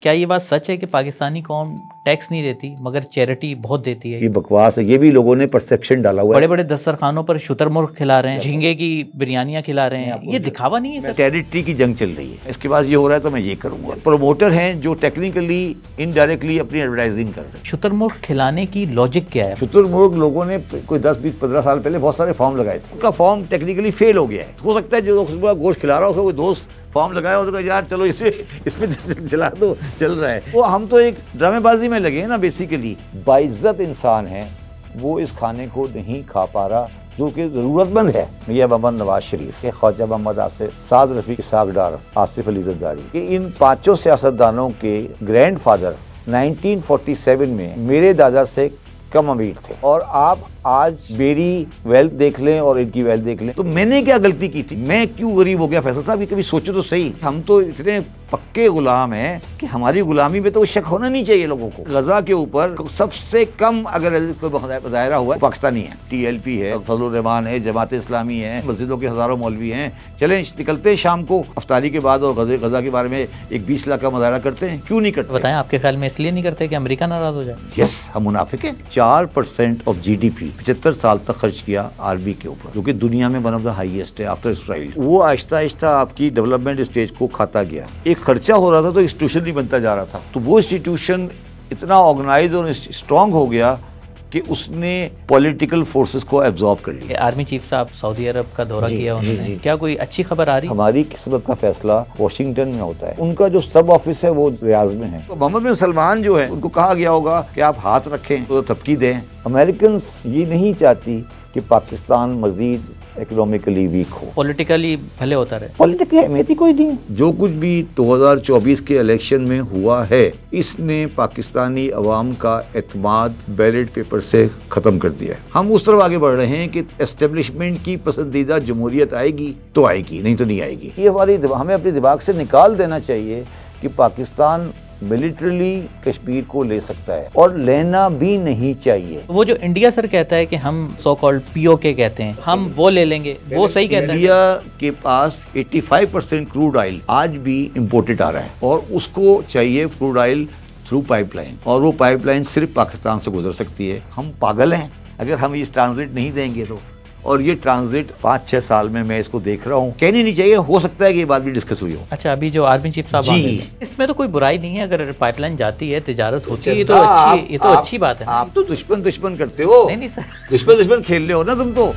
क्या ये बात सच है कि पाकिस्तानी कौम टैक्स नहीं देती मगर चैरिटी बहुत देती है? ये बकवास है, ये भी लोगों ने परसेप्शन डाला हुआ है। बड़े बड़े दस्तरखानों पर शुतुरमुर्ग खिला रहे हैं, झींगे की बिरयानियां खिला रहे हैं, ये दिखावा नहीं है सर? टेरिटरी की जंग चल रही है, इसके बाद ये हो रहा है तो मैं ये करूंगा। प्रोमोटर हैं जो टेक्निकली इनडायरेक्टली अपनी एडवर्टाइजिंग कर रहे हैं। शुतुरमुर्ग खिलाने की लॉजिक क्या है? शुतुरमुर्ग लोगों ने कोई 10, 20, 15 साल पहले बहुत सारे फॉर्म लगाए थे, उनका फॉर्म टेक्निकली फेल हो गया है। हो सकता है जो गोश्त खिला रहा हो कोई दोस्त फॉर्म लगाया हो तो यार चलो इसमें चला दो, चल रहा है। वो हम तो एक ड्रामेबाजी में लगे हैं ना। बेसिकली बाइज्जत इंसान है, वो इस खाने को नहीं खा पा रहा जो कि ज़रूरतमंद है। मियां मोहम्मद नवाज शरीफ के, ख्वाजा मोहम्मद आसिफ, साद रफ़ीक, इसहाक डार, आसिफ अली ज़रदारी कि इन 5 सियासतदानों के ग्रैंडफादर 1947 में मेरे दादा से कम अमीर थे। और आप आज मेरी वेल्थ देख लें और इनकी वेल्थ देख लें, तो मैंने क्या गलती की थी? मैं क्यों गरीब हो गया? फैसल साहब ये कभी सोचो तो सही। हम तो इतने पक्के गुलाम हैं कि हमारी गुलामी में तो शक होना नहीं चाहिए लोगों को। गजा के ऊपर सबसे कम अगर दायरा हुआ है पाकिस्तानी है, TLP है, फजलुर रहमान है, जमात इस्लामी है, मस्जिदों के हजारों मौलवी हैं। चलें निकलते हैं शाम को अफ्तारी के बाद और गजा के बारे में एक 20 लाख का मुजाहरा करते हैं। क्यों नहीं करते? बताएं, आपके ख्याल में इसलिए नहीं करते कि अमेरिका नाराज हो जाए? यस, हम मुनाफिक हैं। 4% ऑफ GDP 75 साल तक खर्च किया आर्मी के ऊपर, जो कि दुनिया में वन ऑफ द हाईएस्ट है आफ्टर इसराइल। वो आहिस्ता आहिस्ता आपकी डेवलपमेंट स्टेज को खाता गया। एक खर्चा हो रहा था तो इंस्टीट्यूशन नहीं बनता जा रहा था, तो वो इंस्टीट्यूशन इतना ऑर्गेनाइज और स्ट्रांग हो गया कि उसने पॉलिटिकल फोर्सेस को एब्जॉर्ब कर लिया। आर्मी चीफ साहब सऊदी अरब का दौरा किया उन्होंने, क्या कोई अच्छी खबर आ रही? हमारी किस्मत का फैसला वॉशिंगटन में होता है, उनका जो सब ऑफिस है वो रियाज में है। तो मोहम्मद बिन सलमान जो है उनको कहा गया होगा कि आप हाथ रखें तो थपकी दें। अमेरिकन ये नहीं चाहती कि पाकिस्तान मजीद इकोनॉमिकली वीक हो, पॉलिटिकली भले होता रहे। पॉलिटिकल अहमियत ही कोई नहीं है। जो कुछ भी 2024 के इलेक्शन में हुआ है, इसने पाकिस्तानी अवाम का एतमाद बैलेट पेपर से ख़त्म कर दिया है। हम उस तरफ आगे बढ़ रहे हैं कि एस्टेब्लिशमेंट की पसंदीदा जमहूरियत आएगी तो आएगी, नहीं तो नहीं आएगी। ये हमें अपने दिमाग से निकाल देना चाहिए कि पाकिस्तान मिलिट्रली कश्मीर को ले सकता है और लेना भी नहीं चाहिए। वो जो इंडिया सर कहता है कि हम सो कॉल्ड POK कहते हैं, हम वो ले लेंगे, वो सही कहता है? इंडिया के पास 85% क्रूड ऑयल आज भी इम्पोर्टेड आ रहा है और उसको चाहिए क्रूड ऑयल थ्रू पाइपलाइन, और वो पाइपलाइन सिर्फ पाकिस्तान से गुजर सकती है। हम पागल हैं अगर हम इस ट्रांजिट नहीं देंगे तो। और ये ट्रांजिट 5-6 साल में मैं इसको देख रहा हूँ, कहनी नहीं चाहिए, हो सकता है कि ये बात भी डिस्कस हुई हो। अच्छा, अभी जो आर्मी चीफ साहब जी, इसमें तो कोई बुराई नहीं है, अगर पाइपलाइन जाती है, तिजारत होती है, ये तो अच्छी बात है। आप तो दुश्मन करते हो। नहीं सर, दुश्मन खेल रहे हो ना तुम तो।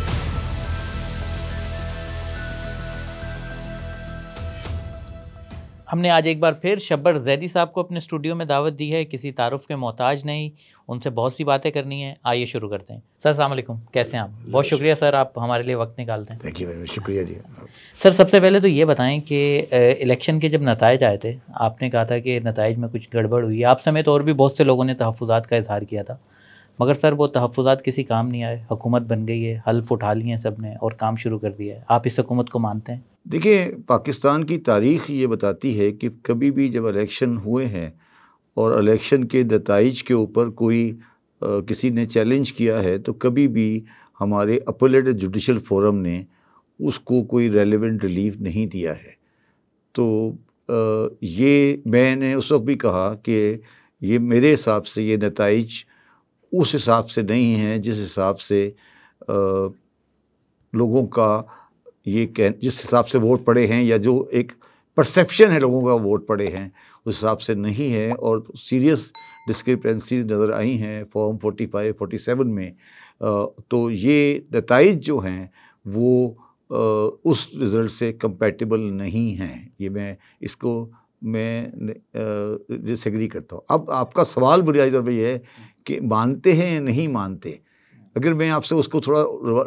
हमने आज एक बार फिर शब्बर जैदी साहब को अपने स्टूडियो में दावत दी है। किसी तारुफ के मोहताज नहीं, उनसे बहुत सी बातें करनी है। आइए शुरू करते हैं। सर अस्सलाम वालेकुम, कैसे हैं आप? बहुत शुक्रिया सर, आप हमारे लिए वक्त निकालते हैं। थैंक यू वेरी मच, शुक्रिया जी। सर सबसे पहले तो ये बताएं कि इलेक्शन के जब नताइज आए थे, आपने कहा था कि नताइज में कुछ गड़बड़ हुई। आप समेत और भी बहुत से लोगों ने तहफ़्फ़ुज़ात का इजहार किया था, मगर सर वो तहफ़्फ़ुज़ात किसी काम नहीं आए। हुकूमत बन गई है, हल्फ उठा लिए हैं सब ने और काम शुरू कर दिया है। आप इस हुकूमत को मानते हैं? देखिए, पाकिस्तान की तारीख़ ये बताती है कि कभी भी जब इलेक्शन हुए हैं और इलेक्शन के नताइज के ऊपर कोई किसी ने चैलेंज किया है, तो कभी भी हमारे अपीलेट जुडिशल फोरम ने उसको कोई रेलेवेंट रिलीफ नहीं दिया है। तो ये मैंने उस वक्त भी कहा कि ये मेरे हिसाब से ये नताइज उस हिसाब से नहीं हैं जिस हिसाब से लोगों का जिस हिसाब से वोट पड़े हैं, या जो एक परसेप्शन है लोगों का वोट पड़े हैं, उस हिसाब से नहीं है। और सीरियस डिस्क्रिपेंसीज नज़र आई हैं फॉर्म 45-47 में। तो ये नताइज जो हैं वो उस रिज़ल्ट से कंपैटिबल नहीं हैं। ये मैं डिसएग्री करता हूँ। अब आपका सवाल बुनियादी तौर पर यह है कि मानते हैं या नहीं मानते। अगर मैं आपसे उसको थोड़ा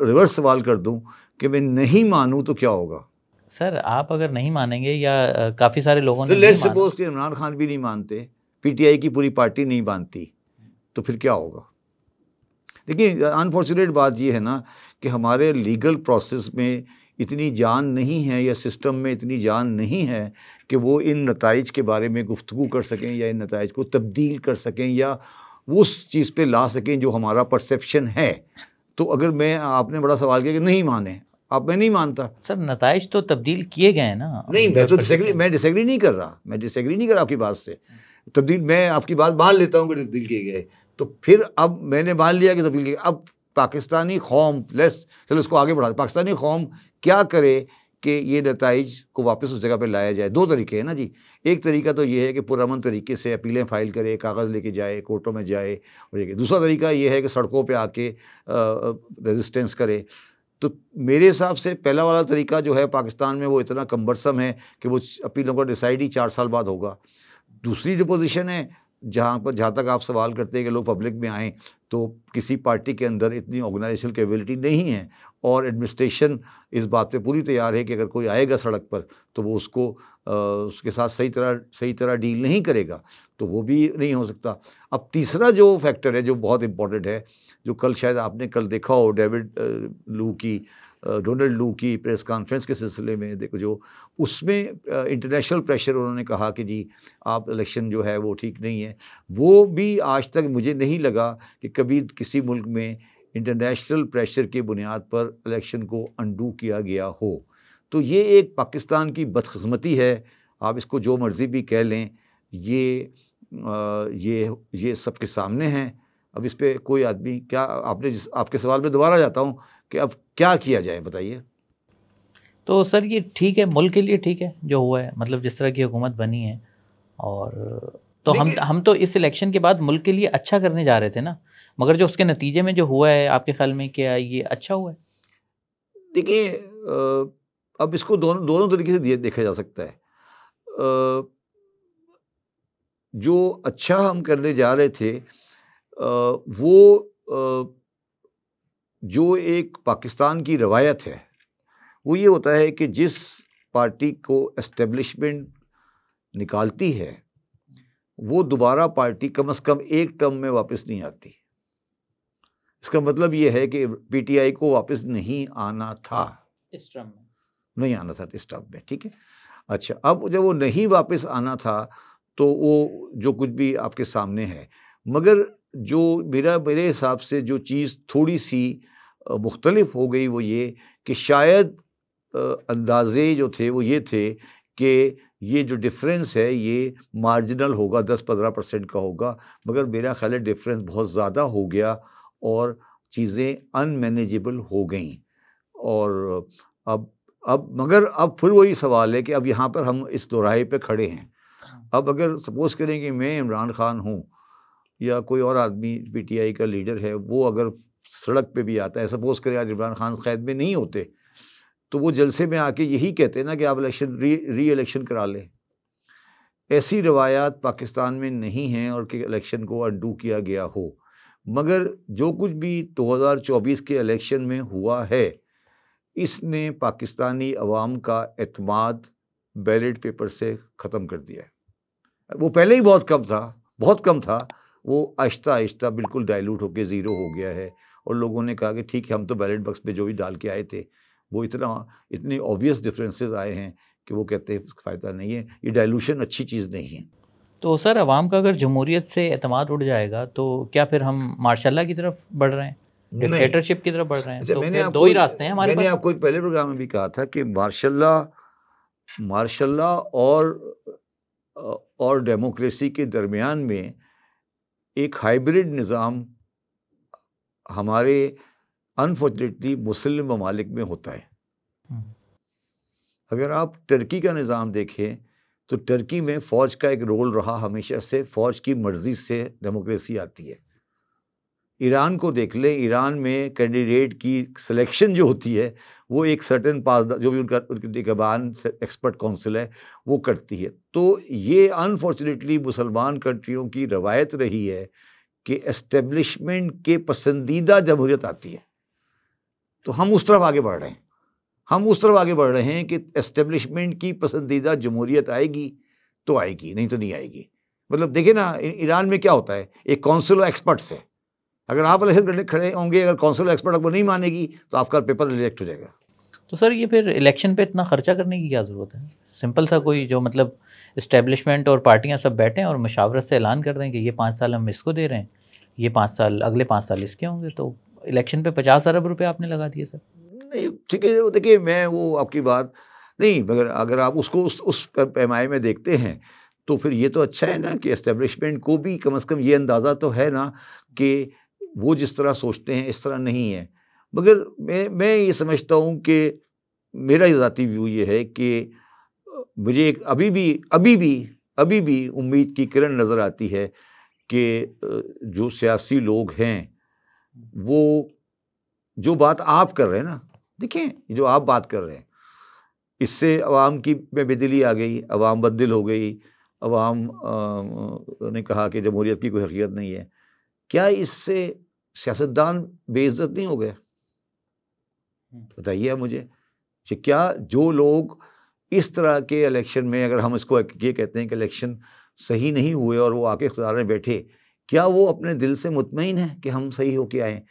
रिवर्स सवाल कर दूं कि मैं नहीं मानूं तो क्या होगा? सर आप अगर नहीं मानेंगे, या काफ़ी सारे लोगों ने लेट्स सपोज कि इमरान खान भी नहीं मानते, PTI की पूरी पार्टी नहीं मानती, तो फिर क्या होगा? देखिए, अनफॉर्चुनेट बात यह है ना कि हमारे लीगल प्रोसेस में इतनी जान नहीं है, या सिस्टम में इतनी जान नहीं है कि वो इन नताइज के बारे में गुफ्तगू कर सकें, या इन नताइज को तब्दील कर सकें, या उस चीज़ पे ला सकें जो हमारा परसेप्शन है। तो अगर आपने बड़ा सवाल किया कि नहीं माने, अब मैं नहीं मानता। सर नताइज तो तब्दील किए गए हैं ना। नहीं, मैं डिसएग्री नहीं कर रहा, आपकी बात से। तब्दील, मैं आपकी बात मान लेता हूँ कि तब्दील किए गए, तो फिर अब मैंने मान लिया कि तब्दील किए, अब पाकिस्तानी कौम, लेस चलो इसको आगे बढ़ा, पाकिस्तानी कौम क्या करे कि ये नताइज को वापस उस जगह पे लाया जाए। दो तरीके हैं ना जी। एक तरीका तो ये है कि पुरअमन तरीके से अपीलें फ़ाइल करे, कागज़ लेके जाए, कोर्टों में जाए, और ये दूसरा तरीका ये है कि सड़कों पे आके रेजिस्टेंस करे। तो मेरे हिसाब से पहला वाला तरीका जो है पाकिस्तान में वो इतना कम्बरसम है कि वो अपीलों का डिसाइड ही 4 साल बाद होगा। दूसरी जो पोजीशन है, जहाँ तक आप सवाल करते हैं कि लोग पब्लिक में आएँ, तो किसी पार्टी के अंदर इतनी ऑर्गेनाइजेशनल कैपेबिलिटी नहीं है, और एडमिनिस्ट्रेशन इस बात पे पूरी तैयार है कि अगर कोई आएगा सड़क पर तो वो उसको उसके साथ सही तरह डील नहीं करेगा, तो वो भी नहीं हो सकता। अब तीसरा जो फैक्टर है जो बहुत इम्पोर्टेंट है, जो कल शायद आपने कल देखा हो डोनाल्ड लू की प्रेस कॉन्फ्रेंस के सिलसिले में, देखो जो उसमें इंटरनेशनल प्रेशर, उन्होंने कहा कि जी आप इलेक्शन जो है वो ठीक नहीं है, वो भी आज तक मुझे नहीं लगा कि कभी किसी मुल्क में इंटरनेशनल प्रेशर की बुनियाद पर इलेक्शन को अनडू किया गया हो। तो ये एक पाकिस्तान की बदकिस्मती है, आप इसको जो मर्ज़ी भी कह लें, ये सबके सामने है। अब इस पे कोई आदमी क्या, आपके सवाल पे दोबारा जाता हूँ कि अब क्या किया जाए, बताइए। तो सर ये ठीक है, मुल्क के लिए ठीक है जो हुआ है, मतलब जिस तरह की हुकूमत बनी है, और तो हम तो इस इलेक्शन के बाद मुल्क के लिए अच्छा करने जा रहे थे ना, मगर जो उसके नतीजे में जो हुआ है, आपके ख्याल में क्या ये अच्छा हुआ है? देखिए, अब इसको दोनों तरीके से देखा जा सकता है। जो अच्छा हम करने जा रहे थे, वो जो एक पाकिस्तान की रवायत है, वो ये होता है कि जिस पार्टी को एस्टेब्लिशमेंट निकालती है, वो दोबारा पार्टी कम से कम एक टर्म में वापस नहीं आती। इसका मतलब ये है कि पीटीआई को वापस नहीं आना था इस टर्म में, नहीं आना था इस टर्म में, ठीक है। अच्छा, अब जब वो नहीं वापस आना था, तो वो जो कुछ भी आपके सामने है, मगर जो मेरे हिसाब से जो चीज़ थोड़ी सी मुख्तलिफ हो गई, वो ये कि शायद अंदाजे जो थे वो ये थे कि ये जो डिफरेंस है ये मार्जिनल होगा, 10-15% का होगा, मगर मेरा ख्याल है डिफरेंस बहुत ज़्यादा हो गया और चीज़ें अनमैनेजेबल हो गई। और अब फिर वही सवाल है कि अब यहाँ पर हम इस दोराहे पे खड़े हैं। अब अगर सपोज़ करें कि मैं इमरान खान हूँ या कोई और आदमी पीटीआई का लीडर है, वो अगर सड़क पे भी आता है, सपोज़ करें आज इमरान खान क़ैद में नहीं होते, तो वो जलसे में आके यही कहते ना कि आप री इलेक्शन करा लें। ऐसी रवायात पाकिस्तान में नहीं हैं और कि इलेक्शन को अनडू किया गया हो, मगर जो कुछ भी 2024 के इलेक्शन में हुआ है, इसने पाकिस्तानी अवाम का एतमाद बैलेट पेपर से ख़त्म कर दिया है। वो पहले ही बहुत कम था, वो आहिस्ता आहिस्ता बिल्कुल डाइल्यूट होकर ज़ीरो हो गया है, और लोगों ने कहा कि ठीक है, हम तो बैलेट बॉक्स में जो भी डाल के आए थे, वो इतने ऑब्वियस डिफरेंसेस आए हैं कि वो कहते हैं फ़ायदा नहीं है, ये डाइल्यूशन अच्छी चीज़ नहीं है। तो सर अवाम का अगर जमहूरियत से एतमाद उड़ जाएगा, तो क्या फिर हम मार्शल्ला की तरफ बढ़ रहे हैं, डिक्टेटरशिप की तरफ बढ़ रहे हैं? अच्छा, तो फिर दो ही रास्ते हैं हमारे पास। मैंने आपको एक पहले प्रोग्राम में भी कहा था कि मार्शल्ला और डेमोक्रेसी के दरमियान में एक हाइब्रिड निज़ाम हमारे अनफॉर्चुनेटली मुस्लिम ममालिक में होता है। अगर आप टर्की का निज़ाम देखें, तो टर्की में फ़ौज का एक रोल रहा हमेशा से, फ़ौज की मर्ज़ी से डेमोक्रेसी आती है। ईरान को देख लें, ईरान में कैंडिडेट की सिलेक्शन जो होती है, वो एक सर्टेन पास जो भी उनकी निगहबान एक्सपर्ट काउंसिल है वो करती है। तो ये अनफॉर्चुनेटली मुसलमान कंट्रियों की रवायत रही है कि एस्टेब्लिशमेंट के पसंदीदा जमहूरियत आती है, तो हम उस तरफ आगे बढ़ रहे हैं कि एस्टेब्लिशमेंट की पसंदीदा जमहूरियत आएगी तो आएगी, नहीं तो नहीं आएगी। मतलब देखिए ना, ईरान में क्या होता है, एक काउंसिल ऑफ एक्सपर्ट्स है, अगर आप इलेक्शन करने खड़े होंगे, अगर काउंसिल ऑफ एक्सपर्ट आपको नहीं मानेगी तो आपका पेपर रिजेक्ट हो जाएगा। तो सर ये फिर इलेक्शन पे इतना खर्चा करने की क्या ज़रूरत है? सिंपल सा कोई जो मतलब इस्टेब्लिशमेंट और पार्टियां सब बैठें और मशावरत से ऐलान कर दें कि ये 5 साल हम इसको दे रहे हैं, ये 5 साल अगले 5 साल इसके होंगे, तो इलेक्शन पे 50 अरब रुपये आपने लगा दिए सर। नहीं, ठीक है, देखिए मैं वो आपकी बात नहीं, मगर अगर आप उसको उस पैमाने में देखते हैं, तो फिर ये तो अच्छा है ना कि एस्टेब्लिशमेंट को भी कम से कम ये अंदाज़ा तो है ना कि वो जिस तरह सोचते हैं इस तरह नहीं है। मगर मैं ये समझता हूँ कि मेरा ज़ाती व्यू ये है कि मुझे एक अभी भी उम्मीद की किरण नज़र आती है कि जो सियासी लोग हैं वो जो बात आप कर रहे हैं ना, देखें जो आप बात कर रहे हैं इससे अवाम की में बेदिली आ गई, अवाम बददिल हो गई, अवाम ने कहा कि जमहूरियत की कोई हकीकत नहीं है। क्या इससे सियासतदान बेइज्जत नहीं हो गए? बताइए आप मुझे कि क्या जो लोग इस तरह के इलेक्शन में, अगर हम इसको ये कहते हैं कि इलेक्शन सही नहीं हुए और वो आके इख्तियार में बैठे, क्या वो अपने दिल से मुतमईन है कि हम सही होके आए?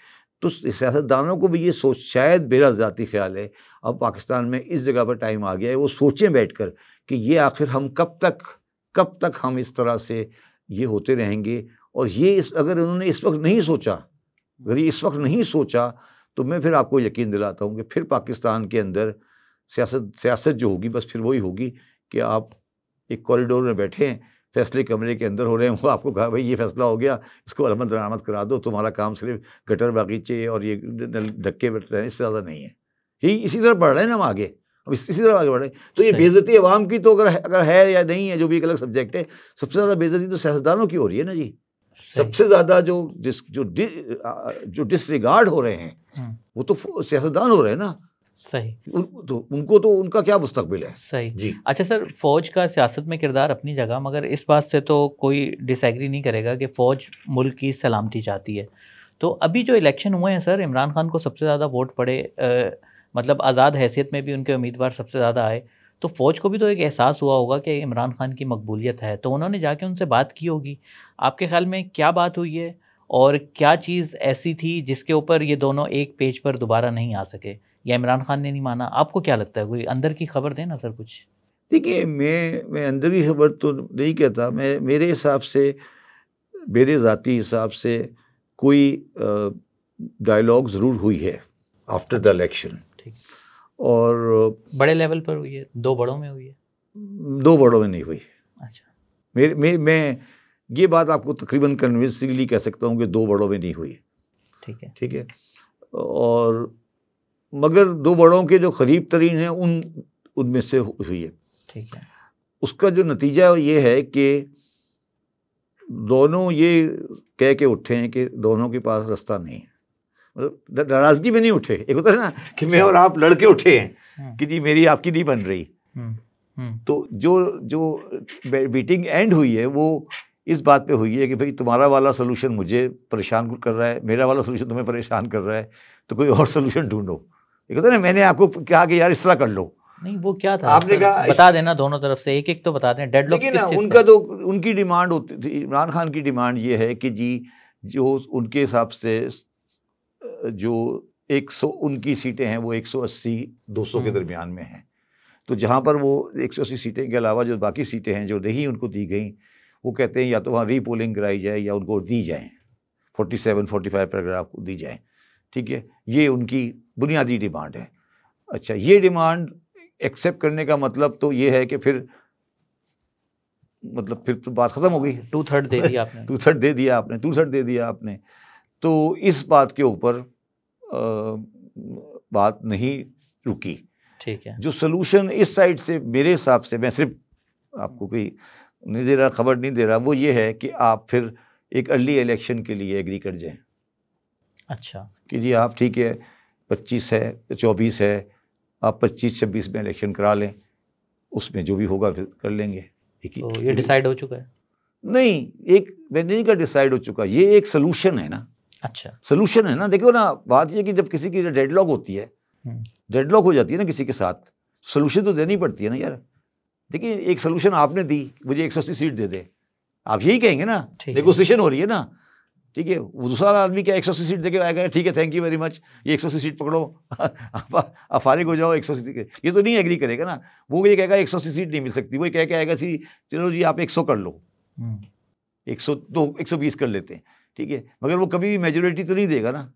तो सियासतदानों को भी ये सोच, शायद मेरा ज़ाती ख्याल है, अब पाकिस्तान में इस जगह पर टाइम आ गया है वो सोचें बैठकर कि ये आखिर हम कब तक हम इस तरह से ये होते रहेंगे। और ये अगर उन्होंने इस वक्त नहीं सोचा, अगर ये इस वक्त नहीं सोचा, तो मैं फिर आपको यकीन दिलाता हूँ कि फिर पाकिस्तान के अंदर सियासत जो होगी बस फिर वही होगी कि आप एक कॉरिडोर में बैठे हैं, फैसले कमरे के अंदर हो रहे हैं, वो आपको कहा भाई ये फैसला हो गया, इसको अमल दरामद करा दो, तुम्हारा काम सिर्फ गटर बागीचे और ये ढक्के बैठ रहे हैं, इससे ज़्यादा नहीं है। यही इसी तरह बढ़ रहे हैं ना हम आगे, अब इसी तरह आगे बढ़ रहे हैं। तो ये बेइज्जती अवाम की तो अगर है या नहीं है, जो भी एक अलग सब्जेक्ट है, सबसे ज़्यादा बेइज्जती तो सियासतदानों की हो रही है ना जी। सबसे ज़्यादा जो डिसरिगार्ड हो रहे हैं वो तो सियासतदान हो रहे हैं ना। सही। तो उनको तो उनका क्या मुस्तकबिल है? सही जी। अच्छा सर, फ़ौज का सियासत में किरदार अपनी जगह, मगर इस बात से तो कोई डिसएग्री नहीं करेगा कि फ़ौज मुल्क की सलामती चाहती है। तो अभी जो इलेक्शन हुए हैं सर, इमरान खान को सबसे ज़्यादा वोट पड़े, मतलब आज़ाद हैसियत में भी उनके उम्मीदवार सबसे ज़्यादा आए, तो फ़ौज को भी तो एक एहसास हुआ होगा कि इमरान खान की मकबूलियत है, तो उन्होंने जाके उनसे बात की होगी। आपके ख्याल में क्या बात हुई है और क्या चीज़ ऐसी थी जिसके ऊपर ये दोनों एक पेज पर दोबारा नहीं आ सके, या इमरान खान ने नहीं माना? आपको क्या लगता है, कोई अंदर की खबर दें ना सर कुछ। देखिए, मैं अंदर की खबर तो नहीं कहता, मेरे हिसाब से, मेरे ज़ाती हिसाब से कोई डायलॉग ज़रूर हुई है आफ्टर द इलेक्शन। ठीक। और बड़े लेवल पर हुई है? दो बड़ों में हुई है? दो बड़ों में नहीं हुई। अच्छा। मैं ये बात आपको तकरीबन कन्विंसिंगली कह सकता हूँ कि दो बड़ों में नहीं हुई। ठीक है। ठीक है। और मगर दो बड़ों के जो करीब तरीन हैं उनमें से हुई है। ठीक है। उसका जो नतीजा ये है कि दोनों ये कह के उठे हैं कि दोनों के पास रास्ता नहीं है। मतलब नाराज़गी में नहीं उठे, एक होता है ना कि मैं और आप लड़के उठे हैं कि जी मेरी आपकी नहीं बन रही। तो जो मीटिंग एंड हुई है वो इस बात पे हुई है कि भाई तुम्हारा वाला सोल्यूशन मुझे परेशान कर रहा है, मेरा वाला सोल्यूशन तुम्हें परेशान कर रहा है, तो कोई और सोल्यूशन ढूंढो। एक होता है ना, मैंने आपको कहा कि यार इस तरह कर लो। नहीं, वो क्या था आपने कहा, बता देना दोनों तरफ से एक एक तो बता दें। डेडलॉक किस चीज़ उनका तो उनकी डिमांड होती थी, इमरान खान की डिमांड ये है कि जी जो उनके हिसाब से जो 100 उनकी सीटें हैं वो 180-200 के दरमियान में हैं। तो जहाँ पर वो 180 सीटें के अलावा जो बाकी सीटें हैं जो नहीं उनको दी गई, वो कहते हैं या तो वहाँ रीपोलिंग कराई जाए या उनको दी जाए, 47-45 पैराग्राफ को दी जाए। ठीक है, ये उनकी बुनियादी डिमांड है। अच्छा, ये डिमांड एक्सेप्ट करने का मतलब तो ये है कि फिर तो बात ख़त्म हो गई। 2/3 दे दिया आपने। 2/3 दे दिया आपने। तो इस बात के ऊपर बात नहीं रुकी। ठीक है। जो सलूशन इस साइड से मेरे हिसाब से, मैं सिर्फ आपको कोई नहीं दे रहा, खबर नहीं दे रहा, वो ये है कि आप फिर एक अर्ली इलेक्शन के लिए एग्री कर जाएं। अच्छा, कि जी आप ठीक है 25 है 24 है, आप 25-26 में इलेक्शन करा लें, उसमें जो भी होगा फिर कर लेंगे। तो ये डिसाइड हो चुका है? नहीं, एक मैंने नहीं कहा डिसाइड हो चुका, ये एक सलूशन है ना। अच्छा, सलूशन है ना। देखो ना, बात ये कि जब किसी की डेडलॉक होती है, डेडलॉक हो जाती है ना किसी के साथ, सलूशन तो देनी पड़ती है ना यार। देखिए, एक सलूशन आपने दी, मुझे 180 सीट दे दे, आप यही कहेंगे ना, नेगोशिएशन हो रही है ना। ठीक है, वो दूसरा आदमी क्या 180 सीट देके आएगा, ठीक है थैंक यू वेरी मच, ये 180 सीट पकड़ो आप फारिग हो जाओ 180 सीट, ये तो नहीं एग्री करेगा ना। वो ये कहेगा 180 सीट नहीं मिल सकती, वो कह के आएगा सी चलो जी आप 100 कर लो, 100 तो 120 कर लेते हैं। ठीक है, मगर वो कभी भी मेजोरिटी तो नहीं देगा ना।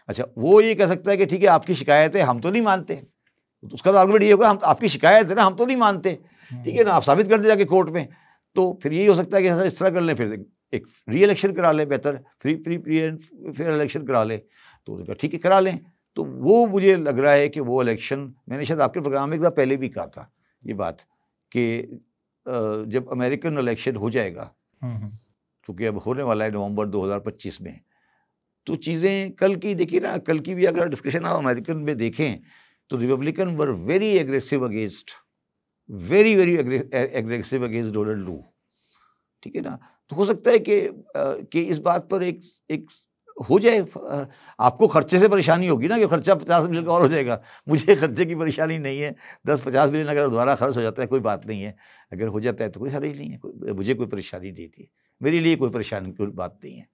अच्छा, वो ये कह सकता है कि ठीक है आपकी शिकायत है, हम तो नहीं मानते, तो उसका तो आर्गुमेंट ये होगा हम आपकी शिकायत है ना, हम तो नहीं मानते। ठीक है ना, आप साबित कर दे जाके कोर्ट में। तो फिर यही हो सकता है कि सर इस तरह कर लें, फिर एक री इलेक्शन करा लें, बेहतर फ्री एंड फेयर इलेक्शन करा लें। तो उसने कहा ठीक है करा लें। तो वो मुझे लग रहा है कि वो इलेक्शन, मैंने शायद आपके प्रोग्राम में एक बार पहले भी कहा था ये बात कि जब अमेरिकन इलेक्शन हो जाएगा, क्योंकि अब होने वाला है नवंबर 2025 में, तो चीज़ें कल की देखिए ना, कल की भी अगर डिस्कशन आप अमेरिकन में देखें तो Republican were very aggressive against, very aggressive against Donald true, ठीक है ना। तो हो सकता है कि इस बात पर एक हो जाए। आपको खर्चे से परेशानी होगी ना कि खर्चा 50 मिलियन का और हो जाएगा, मुझे खर्चे की परेशानी नहीं है। 10-50 मिलियन अगर दोबारा खर्च हो जाता है कोई बात नहीं है, अगर हो जाता है तो कोई हर्ज नहीं है, मुझे कोई परेशानी नहीं थी, मेरे लिए कोई परेशानी की बात नहीं है।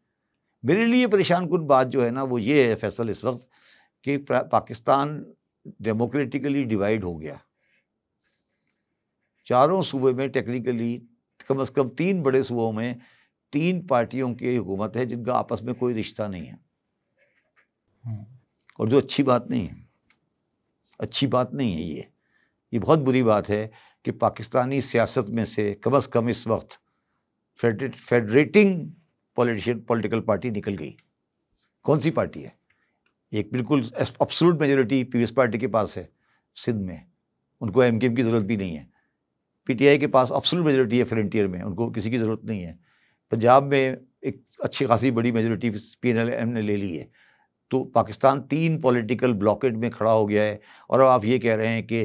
मेरे लिए परेशान कुन बात जो है ना वो ये है फैसल इस वक्त कि पाकिस्तान डेमोक्रेटिकली डिवाइड हो गया। चारों सूबे में टेक्निकली कम से कम 3 बड़े सूबों में 3 पार्टियों की हुकूमत है जिनका आपस में कोई रिश्ता नहीं है, और जो अच्छी बात नहीं है, अच्छी बात नहीं है। ये बहुत बुरी बात है कि पाकिस्तानी सियासत में से कम इस वक्त फेडरेटिंग पॉलिटिकल पार्टी निकल गई। कौन सी पार्टी है? एक बिल्कुल एब्सोल्यूट मेजोरिटी पीपल्स पार्टी के पास है सिंध में, उनको एमकेएम की ज़रूरत भी नहीं है। पीटीआई के पास एब्सोल्यूट मेजोरिटी है फ्रंटियर में, उनको किसी की ज़रूरत नहीं है। पंजाब में एक अच्छी खासी बड़ी मेजोरिटी पीएनएम ने ले ली है। तो पाकिस्तान 3 पॉलिटिकल ब्लॉकेट में खड़ा हो गया है। और अब आप ये कह रहे हैं कि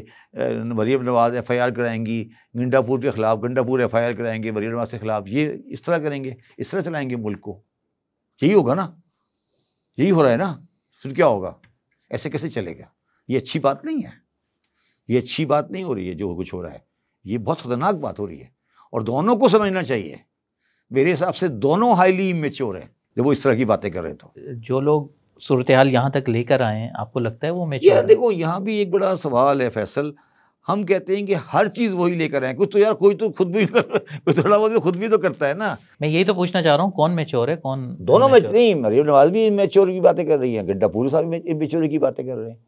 मरीम नवाज़ एफआईआर कराएंगी गंडापुर के ख़िलाफ़, गंडापुर एफआईआर कराएंगे मरीम नवाज़ के ख़िलाफ़, ये इस तरह करेंगे, इस तरह चलाएंगे मुल्क को। यही होगा ना, यही हो रहा है ना, फिर क्या होगा? ऐसे कैसे चलेगा? ये अच्छी बात नहीं है, ये अच्छी बात नहीं हो रही है जो कुछ हो रहा है, ये बहुत ख़तरनाक बात हो रही है। और दोनों को समझना चाहिए, मेरे हिसाब से दोनों हाईली इमेच्योर हैं जब वो इस तरह की बातें कर रहे। तो जो लोग सूरत हाल यहाँ तक लेकर आए हैं, आपको लगता है वो मैच्योर है? देखो यहाँ भी एक बड़ा सवाल है फैसल, हम कहते हैं कि हर चीज़ वही लेकर आए, कुछ तो यार कोई तो खुद भी कोई थोड़ा बहुत खुद भी तो करता है ना। मैं यही तो पूछना चाह रहा हूँ, कौन मैच्योर है, कौन? दोनों में नहीं, मरीम नवाज भी इमेच्योर की बातें कर रही हैं, गंडापुर साहब भी इमेच्योर की बातें कर रहे हैं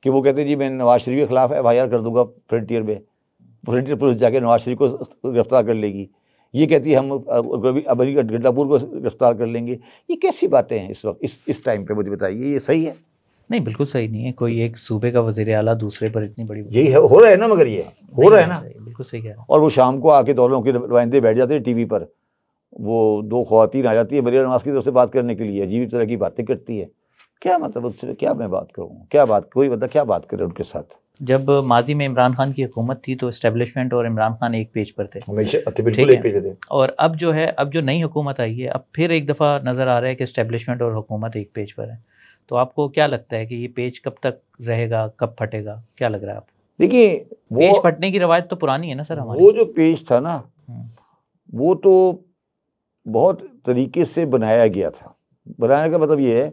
कि वो कहते हैं जी मैं नवाज शरीफ के खिलाफ एफआईआर कर दूंगा फ्रंटियर में, फ्रंटियर पुलिस जाके नवाज शरीफ को गिरफ्तार कर लेगी। ये कहती है हम अभी गंडापुर को गिरफ्तार कर लेंगे। ये कैसी बातें हैं इस वक्त, इस टाइम पे? मुझे बताइए, ये सही है? नहीं, बिल्कुल सही नहीं है। कोई एक सूबे का वज़ीर आला दूसरे पर इतनी बड़ी, यही है, हो रहा है ना, मगर ये हो रहा है ना, बिल्कुल सही कह रहा हूँ। और वो शाम को आके दोनों के नुमाइंदे बैठ जाते हैं टीवी पर, वो 2 ख़वातीन आ जाती है मरीम नवाज़ की तरफ से बात करने के लिए, अजीब तरह की बातें करती है। क्या मतलब उससे क्या मैं बात करूँ, क्या बात, कोई बंदा क्या बात करे उनके साथ? जब माजी में इमरान खान की हुकूमत थी तो एस्टेब्लिशमेंट और इमरान खान एक पेज पर थे, हमेशा बिल्कुल एक पेज थे। और अब जो है, अब जो नई हुकूमत आई है, अब फिर एक दफ़ा नज़र आ रहा है कि एस्टेब्लिशमेंट और हुकूमत एक पेज पर है। तो आपको क्या लगता है कि ये पेज कब तक रहेगा, कब फटेगा, क्या लग रहा है आपको? देखिए, पेज फटने की रवायत तो पुरानी है ना सर हमारी। वो जो पेज था ना, वो तो बहुत तरीके से बनाया गया था। बनाने का मतलब ये है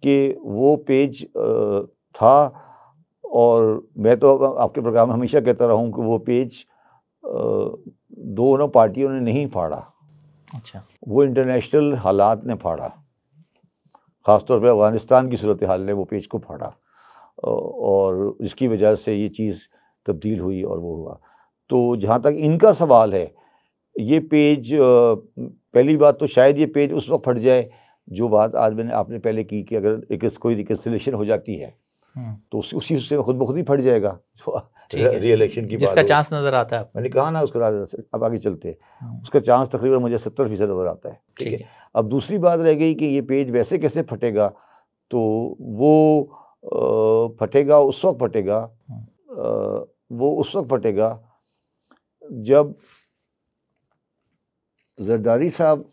कि वो पेज था, और मैं तो आपके प्रोग्राम में हमेशा कहता रहा हूँ कि वो पेज दोनों पार्टियों ने नहीं फाड़ा। अच्छा। वो इंटरनेशनल हालात ने फाड़ा, ख़ासतौर पे अफ़गानिस्तान की सूरत हाल ने वो पेज को फाड़ा, और जिसकी वजह से ये चीज़ तब्दील हुई और वो हुआ। तो जहाँ तक इनका सवाल है, ये पेज, पहली बात तो शायद ये पेज उस वक्त फट जाए जो बात आज आपने पहले की कि अगर कोई रिकन्सिलेशन हो जाती है तो उसी से खुद ब खुद ही फट जाएगा री इलेक्शन की बात, जिसका चांस नज़र आता है। मैंने कहा ना उसका, अब आगे चलते उसका चांस तकरीबन मुझे 70% नज़र आता है। ठीक है, अब दूसरी बात रह गई कि ये पेज वैसे कैसे फटेगा, तो वो फटेगा उस वक्त फटेगा, वो उस वक्त फटेगा जब जरदारी साहब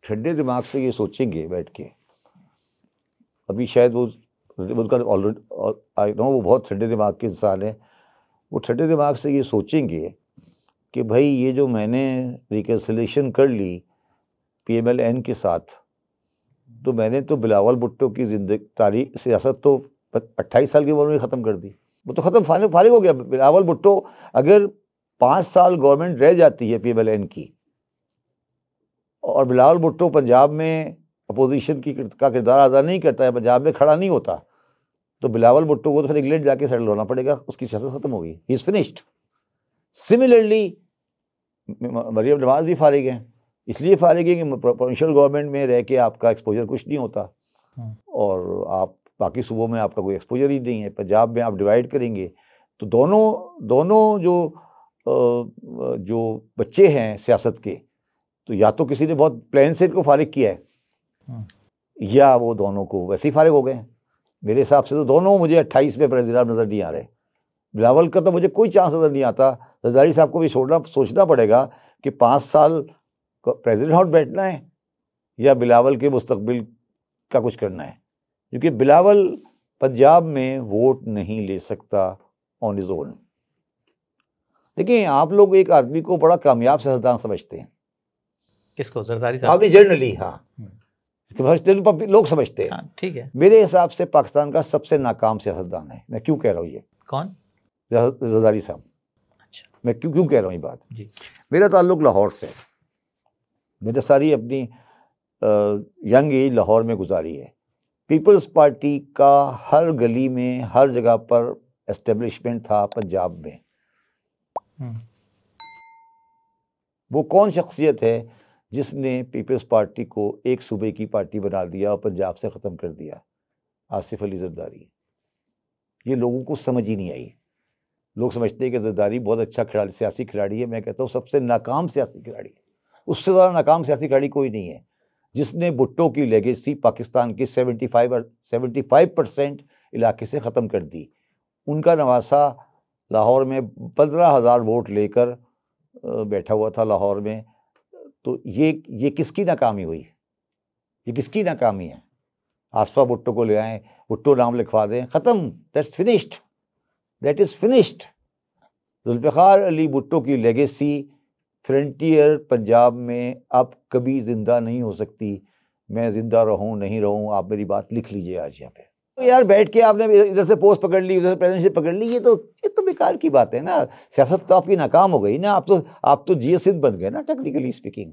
ठंडे दिमाग से ये सोचेंगे बैठ के, अभी शायद वो उनका ऑलरेडी आई नो वो बहुत ठंडे दिमाग के इंसान है, वो ठंडे दिमाग से ये सोचेंगे कि भाई ये जो मैंने रिकन्सिलेशन कर ली PMLN के साथ, तो मैंने तो बिलावल भुट्टो की ज़िंदगी तारीख सियासत तो 28 साल की उम्र में ख़त्म कर दी, वो तो ख़त्म फारिग हो गया। बिलावल भुट्टो अगर 5 साल गवर्नमेंट रह जाती है PMLN की, और बिलावल भुट्टो पंजाब में अपोजिशन का किरदार अदा नहीं करता है, पंजाब में खड़ा नहीं होता, तो बिलावल भुट्टो को तो फिर इंग्लैंड जाके सेटल होना पड़ेगा, उसकी सियासत ख़त्म होगी, he is finished. Similarly Maryam Nawaz भी फारिग हैं, इसलिए फारिग है कि प्रोविंशियल गवर्नमेंट में रह के आपका एक्सपोजर कुछ नहीं होता और आप बाकी सूबों में आपका कोई एक्सपोजर ही नहीं है। पंजाब में आप डिवाइड करेंगे तो दोनों जो बच्चे हैं सियासत के, तो या तो किसी ने बहुत प्लान से इनको फारिग किया है या वो दोनों को वैसे ही फारिग हो गए। मेरे हिसाब से तो दोनों मुझे 28 में प्रेसिडेंट नज़र नहीं आ रहे। बिलावल का तो मुझे कोई चांस नज़र नहीं आता। जरदारी साहब को भी सोचना पड़ेगा कि 5 साल प्रेसिडेंट हाउस बैठना है या बिलावल के मुस्तकबिल का कुछ करना है, क्योंकि बिलावल पंजाब में वोट नहीं ले सकता ऑन हिज ओन। देखिए, आप लोग एक आदमी को बड़ा कामयाब सियासतदान समझते हैं। किसको? जरदारी साहब? आपने जनरली, हाँ, लोग समझते हैं। ठीक है। मेरे हिसाब से पाकिस्तान का सबसे नाकाम सियासतदान है। मैं क्यों कह रहा हूँ ये? कौन? जरदारी साहब। अच्छा। मैं क्यों कह रहा हूँ ये बात? जी। मेरा ताल्लुक लाहौर से, मैंने सारी अपनी यंग एज लाहौर में गुजारी है। पीपल्स पार्टी का हर गली में, हर जगह पर एस्टेब्लिशमेंट था पंजाब में। वो कौन शख्सियत है जिसने पीपल्स पार्टी को एक सूबे की पार्टी बना दिया और पंजाब से ख़त्म कर दिया? आसिफ अली जरदारी। ये लोगों को समझ ही नहीं आई। लोग समझते हैं कि जरदारी बहुत अच्छा खिलाड़ी, सियासी खिलाड़ी है। मैं कहता हूँ सबसे नाकाम सियासी खिलाड़ी, उससे ज़्यादा नाकाम सियासी खिलाड़ी कोई नहीं है। जिसने भुट्टो की लेगेसी पाकिस्तान की 75% इलाके से ख़त्म कर दी। उनका नवासा लाहौर में 15,000 वोट लेकर बैठा हुआ था लाहौर में। तो ये किसकी नाकामी हुई? ये किसकी नाकामी है? आसफा भुट्टो को ले आएँ, भुट्टो नाम लिखवा दें, ख़त्म, that's finished, that is finished. Zulfikar Ali Bhutto की लेगेसी फ्रंटियर पंजाब में अब कभी ज़िंदा नहीं हो सकती। मैं ज़िंदा रहूं नहीं रहूं, आप मेरी बात लिख लीजिए आज यहाँ पे। तो यार बैठ के आपने इधर से पोस्ट पकड़ ली, उधर से प्रेसिडेंटशिप पकड़ ली, ये तो बेकार की बात है ना। सियासत तो आपकी नाकाम हो गई ना। आप तो जीएस सिंध बन गए ना, टेक्निकली स्पीकिंग।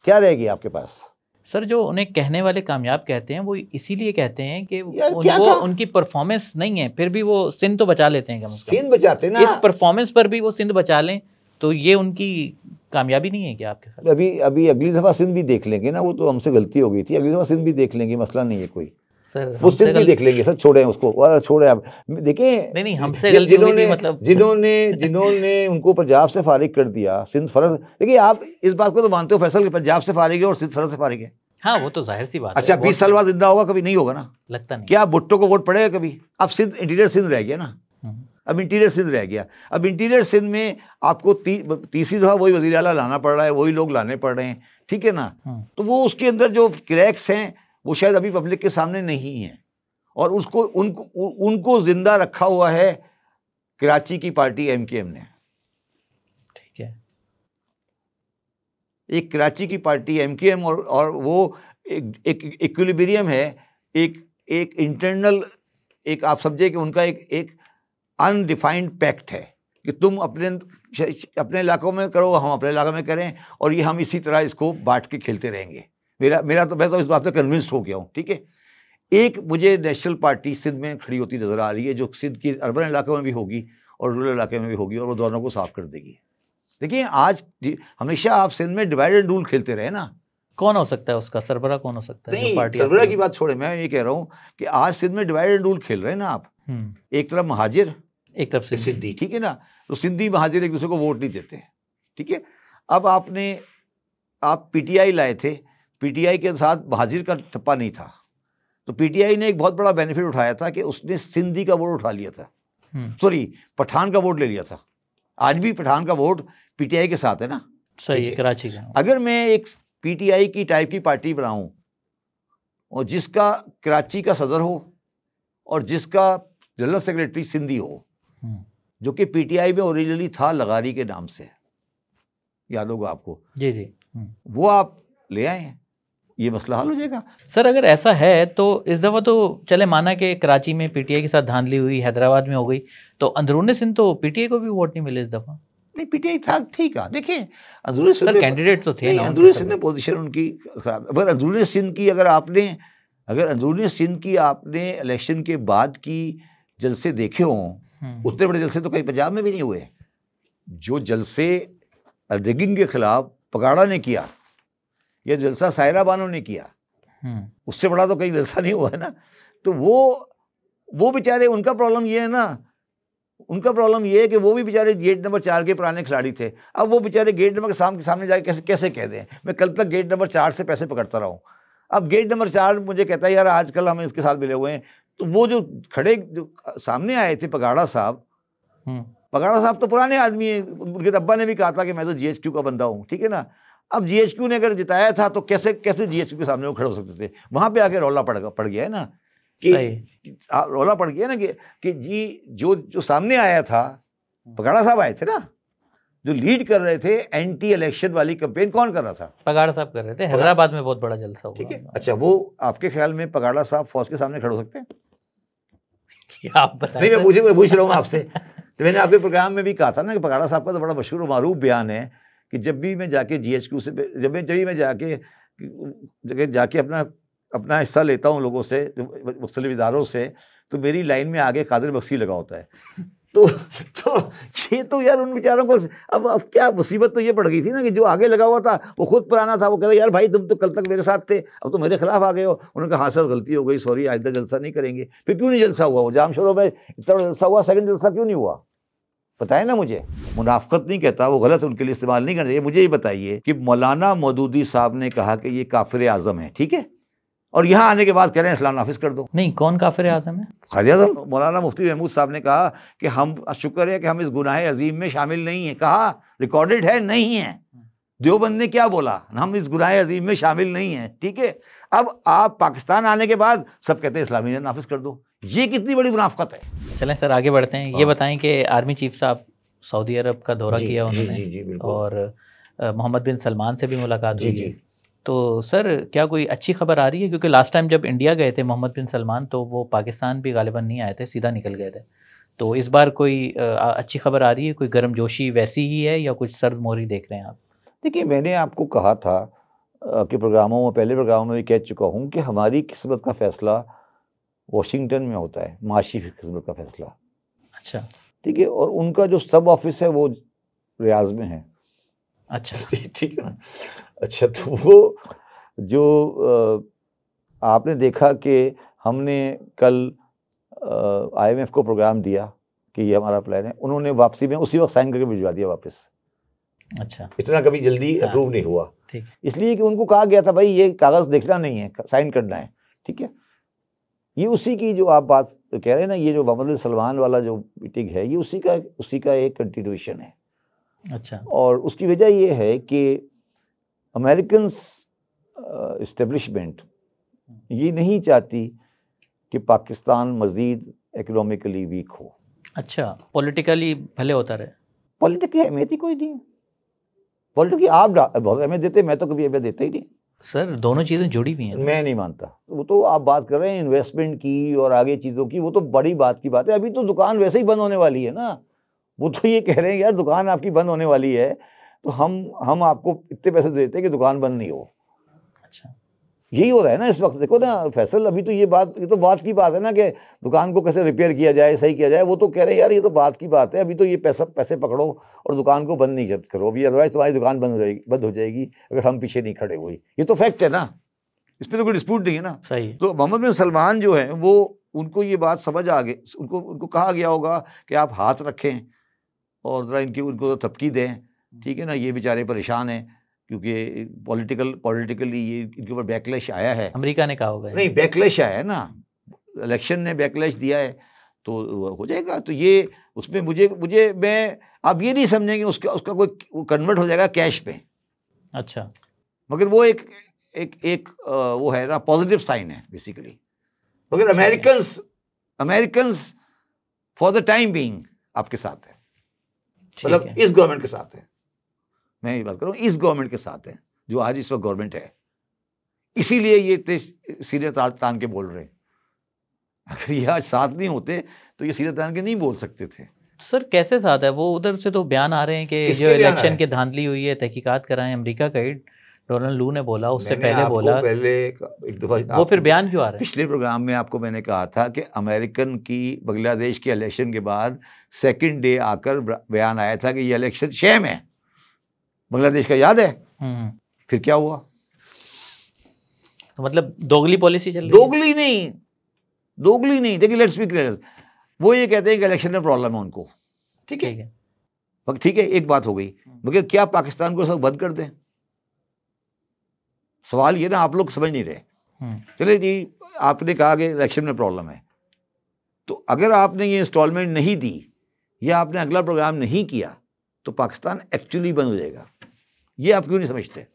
क्या रहेगी आपके पास? सर, जो उन्हें कहने वाले कामयाब कहते हैं वो इसीलिए कहते हैं कि उनको उनकी परफॉर्मेंस नहीं है, फिर भी वो सिंध तो बचा लेते हैं। कम से कम सिंध बचाते ना। इस परफॉर्मेंस पर भी वो सिंध बचा लें तो ये उनकी कामयाबी नहीं है क्या आपके ख्याल? अभी अगली दफ़ा सिंध भी देख लेंगे ना। वो तो हमसे गलती हो गई थी, अगली दफ़ा सिंध भी देख लेंगे, मसला नहीं है कोई। सर वो सिंध भी देख लेंगे। सर छोड़े उसको, छोड़े आप। देखिए, नहीं हमसे गलती हुई थी, मतलब जिन्होंने उनको पंजाब से फारिग कर दिया, सिंध फर्ज। देखिए, आप इस बात को तो मानते हो फैसल कि पंजाब से फारिग है और सिंध फर्ज से फारिग है? हाँ, वो तो जाहिर सी बात है। अच्छा, 20 साल बाद जिंदा होगा? कभी नहीं होगा ना। लगता नहीं। क्या भुट्टो को वोट पड़ेगा कभी? अब सिंध, इंटीरियर सिंध रह गया ना। अब इंटीरियर सिंध रह गया। अब इंटीरियर सिंध में आपको तीसरी दफ़ा वही वज़ीर आला लाना पड़ रहा है, वही लोग लाने पड़ रहे हैं, ठीक है ना। तो वो उसके अंदर जो क्रैक्स हैं वो शायद अभी पब्लिक के सामने नहीं है, और उनको जिंदा रखा हुआ है कराची की पार्टी एमकेएम ने। ठीक है, एक कराची की पार्टी एमकेएम, और वो एक इक्विलिब्रियम है, एक इंटरनल, एक आप समझे कि उनका एक अनडिफाइंड पैक्ट है कि तुम अपने इलाकों में करो, हम अपने इलाके में करें, और ये हम इसी तरह इसको बांट के खेलते रहेंगे। मैं तो इस बात से कन्विंस्ड हो गया हूँ। ठीक है, एक मुझे नेशनल पार्टी सिंध में खड़ी होती नज़र आ रही है, जो सिंध की अर्बन इलाकों में भी होगी और रूरल इलाके में भी होगी, और वो दोनों को साफ कर देगी। देखिए, आज हमेशा आप सिंध में डिवाइड एंड रूल खेलते रहे ना। कौन हो सकता है उसका सरबरा? कौन हो सकता है? नहीं, सरबरा की बात छोड़े, मैं ये कह रहा हूँ कि आज सिंध में डिवाइड एंड रूल खेल रहे हैं ना आप। एक तरफ महाजिर, एक तरफ सिंधी, ठीक है ना। तो सिंधी महाजिर एक दूसरे को वोट नहीं देते, ठीक है। अब आप पीटीआई लाए थे, पीटीआई के साथ महाजिर का ठप्पा नहीं था, तो पीटीआई ने एक बहुत बड़ा बेनिफिट उठाया था कि उसने सिंधी का वोट उठा लिया था, सॉरी पठान का वोट ले लिया था। आज भी पठान का वोट पीटीआई के साथ है ना। सही है, कराची का। अगर मैं एक पीटीआई की टाइप की पार्टी बनाऊं और जिसका कराची का सदर हो और जिसका जनरल सेक्रेटरी सिंधी हो, जो कि पीटीआई में ओरिजिनली था लगारी के नाम से, याद होगा आपको? जी जी। वो आप ले आए हैं, ये मसला हल हो जाएगा। सर, अगर ऐसा है तो इस दफ़ा तो चले माना कि कराची में पीटीआई के साथ धांधली हुई, हैदराबाद में हो गई, तो अंदरूनी सिंध तो पीटीआई को भी वोट नहीं मिले इस दफ़ा। नहीं, पीटीआई था, ठीक है। देखिए, अंदरूनी सिंध सर कैंडिडेट तो थे ना, अंदरूनी सिंध में पोजीशन उनकी खराब। अगर अंदरूनी सिंध की आपने इलेक्शन के बाद की जलसे देखे हों, उतने बड़े जलसे तो कहीं पंजाब में भी नहीं हुए। जो जलसे रिगिंग के खिलाफ पगाड़ा ने किया, ये जलसा सायरा बानो ने किया, उससे बड़ा तो कहीं जलसा नहीं हुआ है ना। तो वो बेचारे, उनका प्रॉब्लम ये है ना, उनका प्रॉब्लम ये है कि वो भी बेचारे गेट नंबर 4 के पुराने खिलाड़ी थे। अब वो बेचारे गेट नंबर के सामने जाके कैसे कह दें, मैं कल तक गेट नंबर 4 से पैसे पकड़ता रहा हूँ, अब गेट नंबर 4 मुझे कहता है यार आजकल हम इसके साथ मिले हुए हैं। तो वो जो खड़े जो सामने आए थे पगाड़ा साहब तो पुराने आदमी है, उनके अब्बा ने भी कहा था कि मैं तो GHQ का बंदा हूँ, ठीक है ना। अब GHQ ने अगर जिताया था तो कैसे GHQ के सामने वो खड़े हो सकते थे। वहां पे आके रौला पड़ गया है ना कि रौला पड़ गया ना कि जी जो सामने आया था, पगाड़ा साहब आए थे ना, जो लीड कर रहे थे एंटी इलेक्शन वाली कैंपेन कौन कर रहा था? पगाड़ा साहब कर रहे थे। हैदराबाद में बहुत बड़ा जलसा हुआ, ठीक है। अच्छा, वो आपके ख्याल में पगाड़ा साहब फौज के सामने खड़े हो सकते हैं? आप बताइए। नहीं, मैं पूछ रहा हूँ आपसे। तो मैंने आपके प्रोग्राम में भी कहा था ना कि पगाड़ा साहब का तो बड़ा मशहूर और मारूफ बयान है कि जब भी मैं जाके GHQ से जब मैं जाके अपना हिस्सा लेता हूँ लोगों से, मुख्तलिफ इदारों से, तो मेरी लाइन में आगे कादिर बख्शी लगा होता है। तो ये तो यार उन बेचारों को अब क्या मुसीबत तो ये पड़ गई थी ना कि जो आगे लगा हुआ था वो खुद पुराना था। वो कहता यार भाई तुम तो कल तक मेरे साथ थे, अब तो मेरे खिलाफ आ गए हो। उन्होंने कहा हाँ सर गलती हो गई, सॉरी, आइंदा जलसा नहीं करेंगे। फिर क्यों नहीं जलसा हुआ? वो जाम शोरों में इतना बड़ा जलसा हुआ, सेकंड जलसा क्यों नहीं हुआ? बताए ना मुझे। मुनाफकत नहीं कहता, वो गलत उनके लिए इस्तेमाल नहीं करना चाहिए। मुझे ये बताइए कि मौलाना मौदूदी साहब ने कहा कि ये काफिर आजम है, ठीक है, और यहाँ आने के बाद कह रहे हैं इस्लाम नाफिज कर दो। नहीं, कौन काफिर आजम है? कादिर आजम। मौलाना मुफ्ती महमूद साहब ने कहा कि हम शुक्र है कि हम इस गुनाह अजीम में शामिल नहीं है। कहा रिकॉर्डेड है, नहीं है। देवबंद ने क्या बोला? हम इस गुनाह अजीम में शामिल नहीं है, ठीक है। अब आप पाकिस्तान आने के बाद सब कहते हैं इस्लामी नाफिज कर दो। ये कितनी बड़ी मुनाफकत है। चलें सर आगे बढ़ते हैं। ये बताएं कि आर्मी चीफ साहब सऊदी अरब का दौरा किया उन्होंने, जी, और मोहम्मद बिन सलमान से भी मुलाकात हुई है। तो सर क्या कोई अच्छी खबर आ रही है? क्योंकि लास्ट टाइम जब इंडिया गए थे मोहम्मद बिन सलमान तो वो पाकिस्तान भी गालिबन नहीं आए थे, सीधा निकल गए थे। तो इस बार कोई अच्छी खबर आ रही है? कोई गर्मजोशी वैसी ही है या कुछ सर्द मोहरी देख रहे हैं आप? देखिए, मैंने आपको कहा था कि प्रोग्रामों में, पहले प्रोग्रामों में भी कह चुका हूँ कि हमारी किस्मत का फैसला वॉशिंगटन में होता है, माशी किस्मत का फैसला। अच्छा, ठीक है। और उनका जो सब ऑफिस है वो रियाज में है। अच्छा, ठीक है ना। अच्छा, तो वो जो आपने देखा कि हमने कल IMF को प्रोग्राम दिया कि ये हमारा प्लान है, उन्होंने वापसी में उसी वक्त साइन करके भिजवा दिया वापस। अच्छा, इतना कभी जल्दी अप्रूव नहीं हुआ, ठीक। इसलिए कि उनको कहा गया था भाई ये कागज़ देखना नहीं है, साइन करना है, ठीक है। ये उसी की जो आप बात कह रहे हैं ना, ये जो मोहम्मद बिन सलमान वाला जो मीटिंग है, ये उसी का एक कंटिन्यूएशन है। अच्छा। और उसकी वजह ये है कि अमेरिकन इस्टेब्लिशमेंट ये नहीं चाहती कि पाकिस्तान मज़ीद इकोनॉमिकली वीक हो। अच्छा, पॉलिटिकली भले होता रहे। पॉलिटिक की अहमियत ही कोई नहीं है। पॉलिटिक की आप बहुत अहमियत देते, मैं तो कभी अहमियत देता ही नहीं। सर दोनों चीज़ें जुड़ी हुई हैं। मैं नहीं मानता। वो तो आप बात कर रहे हैं इन्वेस्टमेंट की और आगे चीज़ों की, वो तो बड़ी बात की बात है। अभी तो दुकान वैसे ही बंद होने वाली है ना। वो तो ये कह रहे हैं यार दुकान आपकी बंद होने वाली है, तो हम आपको इतने पैसे देते हैं कि दुकान बंद नहीं हो। अच्छा, यही हो रहा है ना इस वक्त। देखो ना फैसल, अभी तो ये तो बात की बात है ना कि दुकान को कैसे रिपेयर किया जाए, सही किया जाए। वो तो कह रहे हैं यार ये तो बात की बात है, अभी तो ये पैसे पकड़ो और दुकान को बंद नहीं करो अभी, अदरवाइज तुम्हारी दुकान बंद हो जाएगी अगर हम पीछे नहीं खड़े हुए। ये तो फैक्ट है ना, इस पर तो कोई डिस्प्यूट नहीं है ना। सही। तो मोहम्मद बिन सलमान जो है वो, उनको ये बात समझ आ गई, उनको कहा गया होगा कि आप हाथ रखें और ज़रा उनको थपकी दें, ठीक है ना। ये बेचारे परेशान हैं क्योंकि पॉलिटिकली ये इनके ऊपर बैकलैश आया है। अमेरिका ने कहा होगा। नहीं, बैकलैश आया है ना, इलेक्शन ने बैकलैश दिया है, तो हो जाएगा। तो ये उसमें मुझे मैं आप ये नहीं समझेंगे उसका कोई कन्वर्ट हो जाएगा कैश पे। अच्छा, मगर वो एक वो है ना, पॉजिटिव साइन है बेसिकली। मगर Americans for the time being आपके साथ है, मतलब इस गवर्नमेंट के साथ है। मैं ये बात कर रहा हूँ, इस गवर्नमेंट के साथ है जो आज इस वक्त गवर्नमेंट है। इसीलिए ये सीधे तान के बोल रहे हैं। अगर ये आज साथ नहीं होते तो ये सीधे तान के नहीं बोल सकते थे। सर कैसे साथ है? वो उधर से तो बयान आ रहे हैं कि जो इलेक्शन के धांधली हुई है तहकीकात कराएं। अमेरिका का ही डोनाल्ड लू ने बोला, उससे पहले बोला, पहले एक दफा। वो फिर बयान क्यों आ रहा है? पिछले प्रोग्राम में आपको मैंने कहा था कि अमेरिकन की बांग्लादेश के इलेक्शन के बाद सेकंड डे आकर बयान आया था कि ये इलेक्शन शैम है। बांग्लादेश का याद है? फिर क्या हुआ? तो मतलब दोगली पॉलिसी चल रही है? दोगली नहीं। देखिए, लेट्स बी क्लियर, वो ये कहते हैं कि इलेक्शन में प्रॉब्लम है उनको, ठीक है, एक बात हो गई, मगर क्या पाकिस्तान को सब बंद कर दें? सवाल ये ना, आप लोग समझ नहीं रहे। चले जी, आपने कहा कि इलेक्शन में प्रॉब्लम है, तो अगर आपने ये इंस्टॉलमेंट नहीं दी या आपने अगला प्रोग्राम नहीं किया तो पाकिस्तान एक्चुअली बंद हो जाएगा। ये आप क्यों नहीं समझते?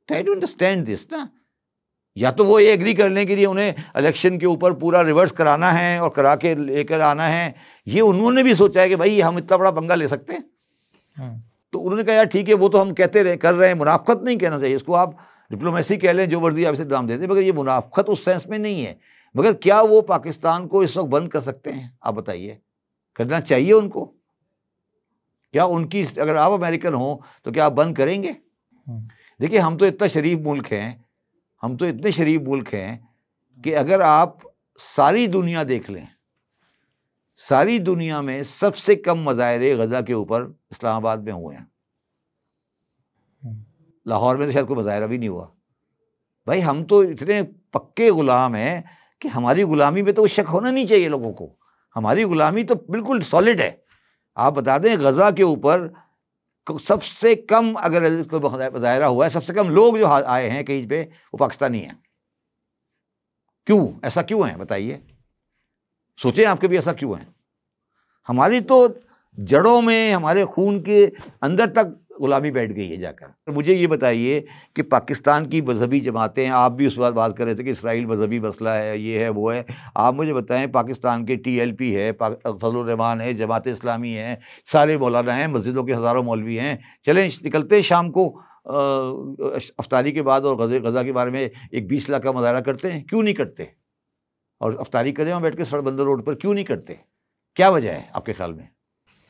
ट्राई टू अंडरस्टैंड दिस ना। या तो वो ये एग्री कर लें कि उन्हें इलेक्शन के ऊपर पूरा रिवर्स कराना है और करा के लेकर आना है, ये उन्होंने भी सोचा है कि भाई हम इतना बड़ा पंगा ले सकते हैं। तो उन्होंने कहा यार ठीक है, वो तो हम कहते रहे कर रहे हैं, मुनाफकत नहीं कहना चाहिए इसको, आप डिप्लोमेसी कह लें, जो वर्दी आप इसे नाम देते हैं, मगर ये मुनाफकत उस सेंस में नहीं है। मगर क्या वो पाकिस्तान को इस वक्त बंद कर सकते हैं? आप बताइए, करना चाहिए उनको? क्या उनकी, अगर आप अमेरिकन हो तो क्या आप बंद करेंगे? देखिए, हम तो इतना शरीफ मुल्क हैं, हम तो इतने शरीफ मुल्क हैं कि अगर आप सारी दुनिया देख लें, सारी दुनिया में सबसे कम मुजाहरे गजा के ऊपर इस्लामाबाद में हुए हैं। लाहौर में तो शायद कोई मुजाहरा भी नहीं हुआ। भाई, हम तो इतने पक्के गुलाम हैं कि हमारी गुलामी में तो शक होना नहीं चाहिए लोगों को। हमारी गुलामी तो बिल्कुल सॉलिड है। आप बता दें, गजा के ऊपर सबसे कम अगर इसको मुजाहरा हुआ है, सबसे कम लोग जो आए हैं कहीं पे, वो पाकिस्तानी हैं। क्यों? ऐसा क्यों है बताइए? सोचें आपके भी ऐसा क्यों है? हमारी तो जड़ों में, हमारे खून के अंदर तक गुलामी बैठ गई है जाकर। मुझे ये बताइए कि पाकिस्तान की मजहबी जमातें, आप भी उस बात कर रहे थे कि इसराइल मजहबी मसला है, ये है वो है, आप मुझे बताएं पाकिस्तान के TLP है, फजलुर रहमान है, जमात इस्लामी है, सारे मौलाना हैं, मस्जिदों के हज़ारों मौलवी हैं। चलें निकलते हैं शाम को अफ्तारी के बाद और गज़ा के बारे में एक 20 लाख का मुजाहरा करते हैं। क्यों नहीं करते? और अफ्तारी करें वहाँ बैठ के सड़क बंदर रोड पर, क्यों नहीं करते? क्या वजह है आपके ख्याल में?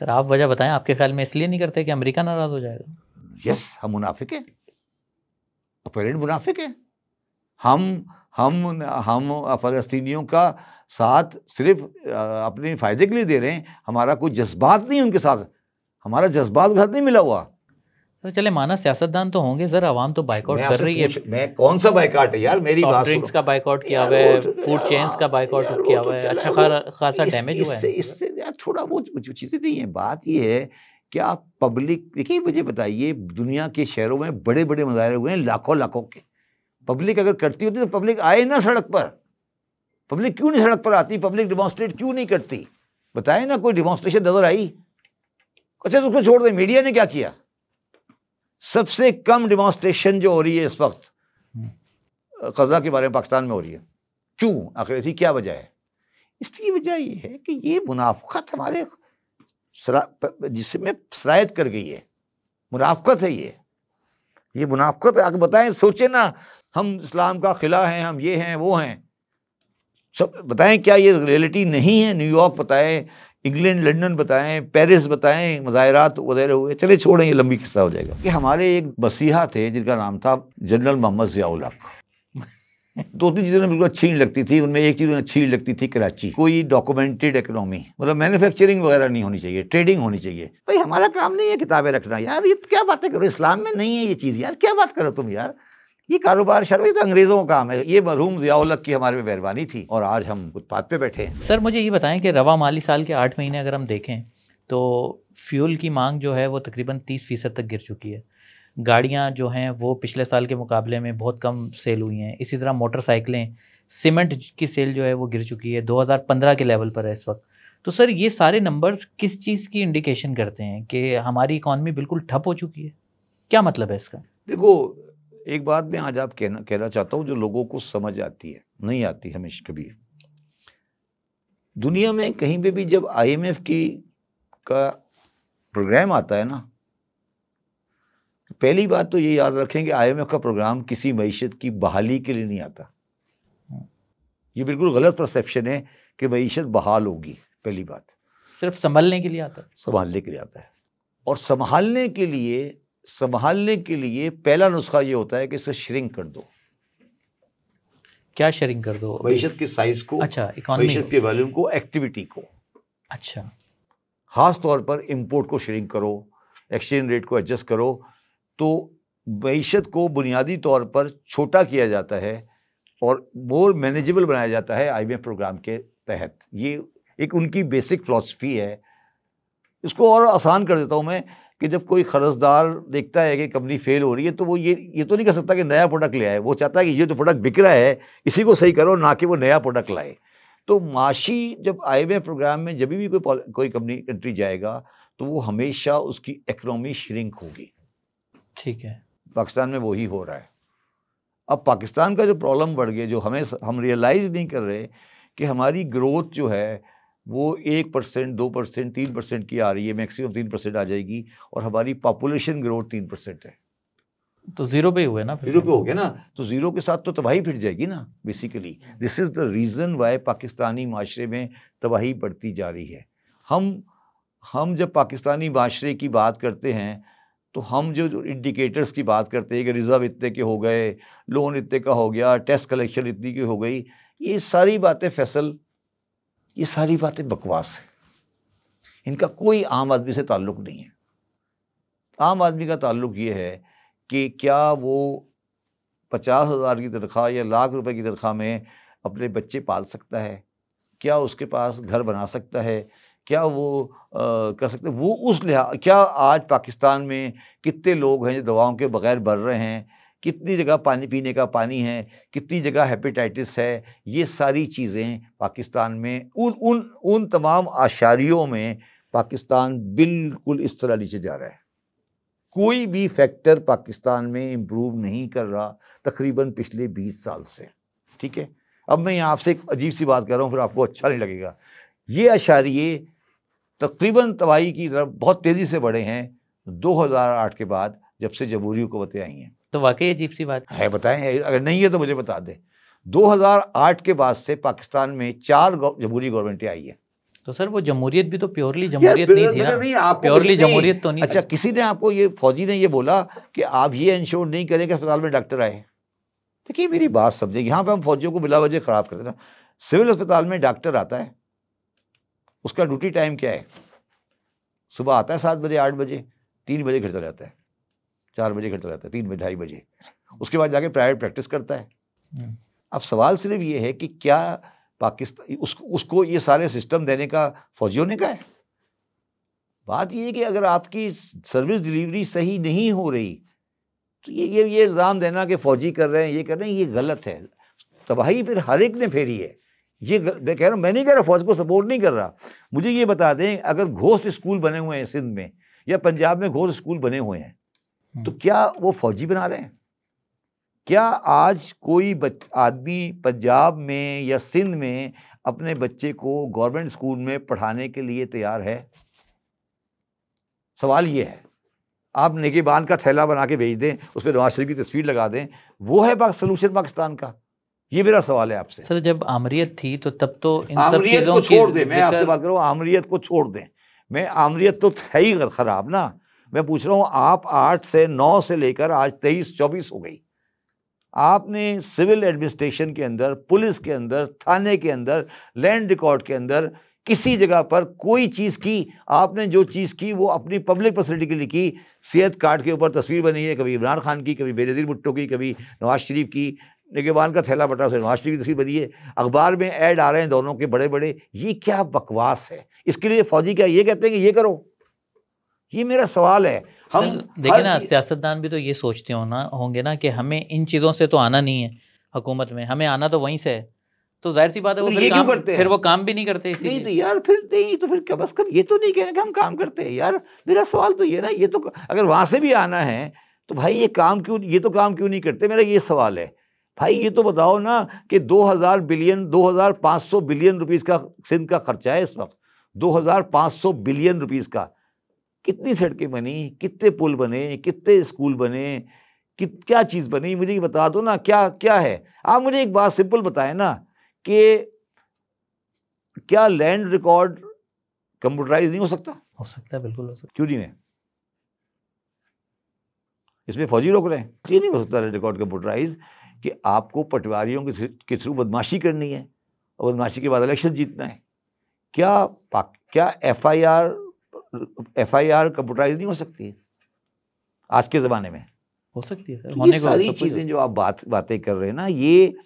सर आप वजह बताएं, आपके ख्याल में इसलिए नहीं करते कि अमेरिका नाराज हो जाएगा? यस, हम मुनाफिक हैं, अपेरेंट मुनाफिक हैं। हम फ़लस्तीनियों का साथ सिर्फ अपने फ़ायदे के लिए दे रहे हैं। हमारा कोई जज्बात नहीं उनके साथ, हमारा जज्बात के साथ नहीं मिला हुआ। सर चले माना सियासतदान तो होंगे सर, आवाम तो बाइकआउट कर रही है। मैं कौन सा बाइकआउट है यार? मेरी बात, ड्रिंक्स का बाइकआउट किया हुआ है, फूड चेन्स का बाइकआउट किया हुआ है, अच्छा खासा डैमेज हुआ है। इससे यार थोड़ा वो चीज़ें नहीं है। बात ये है कि आप पब्लिक, देखिए मुझे बताइए, दुनिया के शहरों में बड़े बड़े मुजाहरे हुए हैं, लाखों के। पब्लिक अगर करती होती तो पब्लिक आए ना सड़क पर। पब्लिक क्यों नहीं सड़क पर आती? पब्लिक डिमॉन्स्ट्रेट क्यों नहीं करती? बताए ना, कोई डिमॉन्स्ट्रेशन नजर आई? अच्छा, तो उसको छोड़ दें, मीडिया ने क्या किया? सबसे कम डिमॉन्स्ट्रेशन जो हो रही है इस वक्त गजा के बारे में पाकिस्तान में हो रही है। क्यों? आखिर ऐसी क्या वजह है? इसकी वजह ये है कि ये मुनाफकत हमारे जिसमें सरायत कर गई है। मुनाफकत है ये मुनाफकत। आप बताएं, सोचे ना, हम इस्लाम का खिला हैं, हम ये हैं वो हैं, सब बताएं, क्या ये रियलिटी नहीं है? न्यूयॉर्क बताएं, इंग्लैंड, लंदन बताएं, पेरिस बताएं, मुज़ाहिरात वगैरह हुए। चले छोड़ें, ये लंबी किस्सा हो जाएगा। कि हमारे एक मसीहा थे जिनका नाम था जनरल मोहम्मद ज़ियाउल हक। दो तीन चीज़ें बिल्कुल अच्छी नहीं लगती थी उनमें। एक चीज़ अच्छी नहीं लगती थी, कराची कोई डॉक्यूमेंटेड इकोनॉमी, मतलब मैन्युफैक्चरिंग वगैरह नहीं होनी चाहिए, ट्रेडिंग होनी चाहिए। भाई हमारा काम नहीं है किताबें रखना यार, ये क्या बातें करो, इस्लाम में नहीं है ये चीज़ यार, क्या बात करो तुम यार, ये कारोबार शर्म, ये तो अंग्रेज़ों का काम है। ये मरहूम ज़ियाउल हक की हमारे में मेहरबानी थी और आज हम फुटपाथ पे बैठे हैं। सर मुझे ये बताएं कि रवा माली साल के 8 महीने अगर हम देखें तो फ्यूल की मांग जो है वो तकरीबन 30% तक गिर चुकी है। गाड़ियां जो हैं वो पिछले साल के मुकाबले में बहुत कम सेल हुई हैं। इसी तरह मोटरसाइकिलें, सीमेंट की सेल जो है वो गिर चुकी है, 2015 के लेवल पर है इस वक्त। तो सर ये सारे नंबर्स किस चीज़ की इंडिकेशन करते हैं कि हमारी इकॉनमी बिल्कुल ठप हो चुकी है? क्या मतलब है इसका? देखो, एक बात मैं आज आप कहना चाहता हूँ जो लोगों को समझ आती है, नहीं आती हमेशा कभी। दुनिया में कहीं पे भी जब IMF का प्रोग्राम आता है ना, पहली बात तो ये याद रखें कि IMF का प्रोग्राम किसी मईशत की बहाली के लिए नहीं आता। ये बिल्कुल गलत परसेप्शन है कि मईशत बहाल होगी। पहली बात, सिर्फ संभलने के लिए आता है। संभालने के लिए आता है। और संभालने के लिए पहला नुस्खा ये होता है कि इसे श्रिंक कर दो। क्या श्रिंक कर दो? मईशत के साइज को, अच्छा, इकोनॉमी, मईशत के वॉल्यूम को, एक्टिविटी को। अच्छा, खास तौर पर इंपोर्ट को श्रिंक करो, एक्सचेंज रेट को एडजस्ट करो, तो मईशत को बुनियादी तौर पर छोटा किया जाता है और मोर मैनेजेबल बनाया जाता है IMF प्रोग्राम के तहत। ये एक उनकी बेसिक फ़िलॉसफी है। इसको और आसान कर देता हूँ मैं कि जब कोई कर्जदार देखता है कि कंपनी फेल हो रही है, तो वो ये तो नहीं कर सकता कि नया प्रोडक्ट ले आए। वो चाहता है कि ये जो प्रोडक्ट बिक रहा है इसी को सही करो, ना कि वो नया प्रोडक्ट लाए। तो माशी जब IMF प्रोग्राम में जब भी कोई कंट्री जाएगा तो वो हमेशा उसकी इकोनॉमी श्रिंक होगी। ठीक है, पाकिस्तान में वही हो रहा है। अब पाकिस्तान का जो प्रॉब्लम बढ़ गया, जो हम रियलाइज़ नहीं कर रहे कि हमारी ग्रोथ जो है वो 1%, 2%, 3% की आ रही है, मैक्सिमम 3% आ जाएगी, और हमारी पॉपुलेशन ग्रोथ 3% है। तो जीरो पे हुए ना, फिर जीरो पे हो गया ना, तो जीरो के साथ तो तबाही फिर जाएगी ना। Basically this is the reason why Pakistani माशरे में तबाही बढ़ती जा रही है। हम जब पाकिस्तानी माशरे की बात करते हैं तो हम जो इंडिकेटर्स की बात करते हैं कि रिज़र्व इतने के हो गए, लोन इतने का हो गया, टैक्स कलेक्शन इतनी की हो गई, ये सारी बातें फैसल, ये सारी बातें बकवास है। इनका कोई आम आदमी से ताल्लुक़ नहीं है। आम आदमी का ताल्लुक़ ये है कि क्या वो 50,000 की तनख्वाह या लाख रुपए की तनख्वाह में अपने बच्चे पाल सकता है? क्या उसके पास घर बना सकता है? क्या वो कर सकते? वो उस लिहाज, क्या आज पाकिस्तान में कितने लोग हैं जो दवाओं के बगैर मर रहे हैं? कितनी जगह पानी पीने का पानी है? कितनी जगह हेपेटाइटिस है? ये सारी चीज़ें पाकिस्तान में उन तमाम आशारियों में पाकिस्तान बिल्कुल इस तरह नीचे जा रहा है। कोई भी फैक्टर पाकिस्तान में इम्प्रूव नहीं कर रहा तकरीबन पिछले 20 साल से। ठीक है, अब मैं यहाँ आपसे एक अजीब सी बात कर रहा हूँ, फिर आपको अच्छा नहीं लगेगा। ये अशारिये तकरीबन तबाही की तरफ बहुत तेज़ी से बढ़े हैं 2008 के बाद, जब से जमहूरी हुकूमतें आई हैं। तो वाकई अजीब सी बात है, बताएं, अगर नहीं है तो मुझे बता दें। 2008 के बाद से पाकिस्तान में 4 जमहूरी गवर्नमेंटें आई हैं। तो सर वो जमहूरियत भी तो प्योरली जमहूरियत नहीं थी ना, प्योरली जमहूरियत तो नहीं। अच्छा, किसी ने आपको ये फौजी ने ये बोला कि आप ये इंश्योर नहीं करें कि अस्पताल में डॉक्टर आए? देखिए मेरी बात समझे, यहाँ पे हम फौजियों को बिला वजह ख़राब करते हैं। सिविल अस्पताल में डॉक्टर आता है, उसका ड्यूटी टाइम क्या है? सुबह आता है 7 बजे 8 बजे, 3 बजे घर चला जाता है, 4 बजे घर चला जाता है, 3 बजे 2:30 बजे, उसके बाद जाके प्राइवेट प्रैक्टिस करता है। अब सवाल सिर्फ ये है कि क्या पाकिस्तान उसको ये सारे सिस्टम देने का फौजियों ने कहा है? बात ये है कि अगर आपकी सर्विस डिलीवरी सही नहीं हो रही तो ये इल्ज़ाम देना कि फ़ौजी कर रहे हैं, ये कर रहे हैं, ये गलत है। तबाही फिर हर एक ने फेरी है। ये मैं कह रहा हूँ, मैं नहीं कह रहा फ़ौज को सपोर्ट नहीं कर रहा। मुझे ये बता दें, अगर घोस्ट स्कूल बने हुए हैं सिंध में या पंजाब में घोस्ट स्कूल बने हुए हैं, तो क्या वो फ़ौजी बना रहे हैं? क्या आज कोई आदमी पंजाब में या सिंध में अपने बच्चे को गवर्नमेंट स्कूल में पढ़ाने के लिए तैयार है? सवाल ये है। आप नेकेबान का थैला बना के भेज दें, उस पर नवाज शरीफ की तस्वीर लगा दें, वो है सोल्यूशन पाकिस्तान का? ये मेरा सवाल है आपसे। सर जब आमरीत थी तो तब तो इन सब आमरीत चीज़ों को की छोड़ दें, मैं आपसे बात कर रहा हूँ, आमरीत को छोड़ दें। मैं आमरीत तो है ही खराब ना। मैं पूछ रहा हूँ, आप 8 से 9 से लेकर आज 23-24 हो गई, आपने सिविल एडमिनिस्ट्रेशन के अंदर, पुलिस के अंदर, थाने के अंदर, लैंड रिकॉर्ड के अंदर किसी जगह पर कोई चीज़ की, आपने जो चीज़ की वो अपनी पब्लिक फैसिलिटी के लिए की। सेहत कार्ड के ऊपर तस्वीर बनी है, कभी इमरान खान की, कभी बेनज़ीर भुट्टो की, कभी नवाज शरीफ की। निगहबान का थैला बटा से नवाज शरीफ की तस्वीर बनी है, अखबार में ऐड आ रहे हैं दोनों के बड़े बड़े। ये क्या बकवास है? इसके लिए फौजी क्या ये कहते हैं कि ये करो? ये मेरा सवाल है। हम देखिए ना, सियासतदान भी तो ये सोचते होंगे ना कि हमें इन चीज़ों से तो आना नहीं है हुकूमत में, हमें आना तो वहीं से है। तो जाहिर सी बात है वो फिर वो काम भी नहीं करते। नहीं तो यार फिर क्या बस ये तो नहीं कहना कि हम काम करते हैं यार। मेरा सवाल तो ये ना, ये तो अगर वहाँ से भी आना है तो भाई ये काम क्यों नहीं करते? मेरा ये सवाल है भाई। ये तो बताओ ना कि 2000 बिलियन 2500 बिलियन रुपीस का सिंध का खर्चा है इस वक्त, 2500 बिलियन रुपीस का। कितनी सड़कें बनी, कितने पुल बने, कितने स्कूल बने, क्या चीज़ बनी? मुझे ये बता दो ना, क्या है? आप मुझे एक बात सिंपल बताएं ना कि क्या लैंड रिकॉर्ड कंप्यूटराइज नहीं हो सकता? हो सकता है, बिल्कुल हो सकता है। क्यों नहीं है? इसमें फौजी रोक रहे हैं। क्यों नहीं हो सकता लैंड रिकॉर्ड कंप्यूटराइज? कि आपको पटवारियों के थ्रू बदमाशी करनी है और बदमाशी के बाद इलेक्शन जीतना है। क्या FIR FIR कंप्यूटराइज नहीं हो सकती आज के ज़माने में? हो सकती है सर, तो होने ये को सारी सब कुछ चीज़ें जो आप बातें कर रहे हैं ना, ये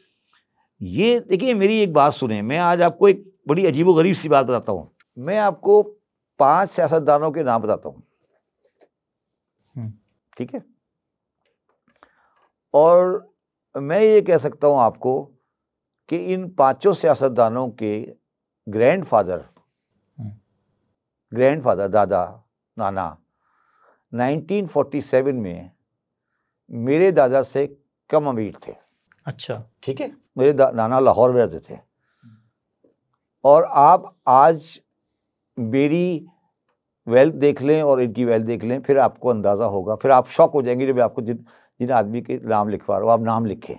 देखिए, मेरी एक बात सुने, मैं आज आपको एक बड़ी अजीबोगरीब सी बात बताता हूँ। मैं आपको 5 सियासतदानों के नाम बताता हूँ, ठीक है? और मैं ये कह सकता हूँ आपको कि इन 5 सियासतदानों के ग्रैंडफादर दादा नाना 1947 में मेरे दादा से कम अमीर थे। अच्छा, ठीक है, मेरे नाना लाहौर में रहते थे। और आप आज मेरी वेल्थ देख लें और इनकी वेल्थ देख लें, फिर आपको अंदाज़ा होगा, फिर आप शॉक हो जाएंगे जब आपको जिन आदमी के नाम लिखवा रहा हूँ। आप नाम लिखें,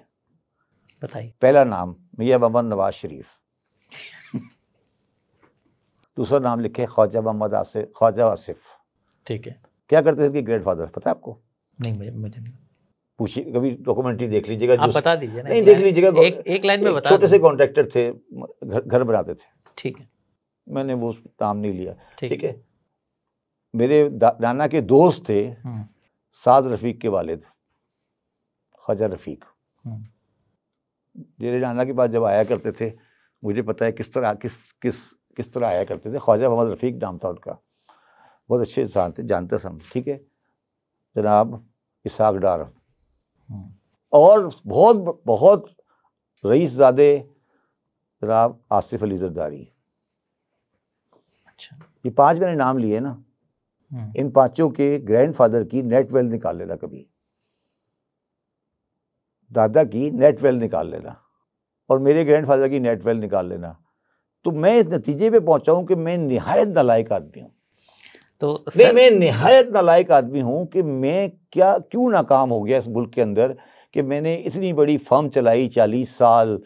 बताइए। पहला नाम मियां मोहम्मद नवाज शरीफ, दूसरा नाम लिखे ख्वाजा आसिफ। ठीक है। क्या करते थे इनके ग्रैंडफादर, पता है आपको? नहीं, मुझे नहीं। पूछिए, कभी डॉक्यूमेंट्री देख लीजिएगा। आप बता दीजिए ना, नहीं, देख लीजिएगा। एक लाइन में बता छोटे से कॉन्ट्रैक्टर थे, घर बनाते थे। ठीक है, मैंने वो नाम नहीं लिया। ठीक है। मेरे नाना के दोस्त थे साद रफीक के वालिद, ख्वाजा रफीक। मेरे नाना के पास जब आया करते थे, मुझे पता है किस तरह आया करते थे। ख्वाजा मोहम्मद रफीक नाम था उनका, बहुत अच्छे इंसान थे, जानते थे हम। ठीक है, जनाब इसहाक डार और बहुत रईसज़ादे जनाब आसिफ अली जरदारी। अच्छा, ये 5 मैंने नाम लिए ना, इन 5 के ग्रैंडफादर की नेट वेल्थ निकाल लेना, कभी दादा की नेट वेल्थ निकाल लेना और मेरे ग्रैंडफादर की नेट वेल्थ निकाल लेना, तो मैं इस नतीजे पे पहुंचा हूं कि मैं निहायत नालायक आदमी हूँ। तो नहीं, मैं निहायत नालायक आदमी हूँ कि मैं क्यों नाकाम हो गया इस मुल्क के अंदर, कि मैंने इतनी बड़ी फर्म चलाई 40 साल,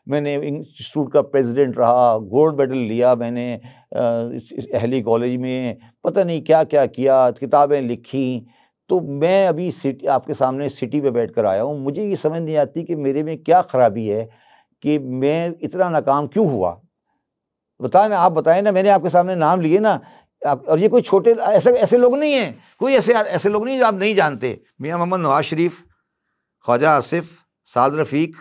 मैंने इंस्टीट्यूट का प्रेसिडेंट रहा, गोल्ड मेडल लिया मैंने अहली कॉलेज में, पता नहीं क्या क्या किया, किताबें लिखी। तो मैं अभी आपके सामने सिटी पे बैठ कर आया हूँ। मुझे ये समझ नहीं आती कि मेरे में क्या ख़राबी है कि मैं इतना नाकाम क्यों हुआ। बताएं ना, आप बताएं ना। मैंने आपके सामने नाम लिए ना, और ये कोई छोटे ऐसे लोग नहीं हैं, कोई ऐसे लोग नहीं जो आप नहीं जानते। मियां मोहम्मद नवाज शरीफ, ख्वाजा आसिफ, साद रफीक,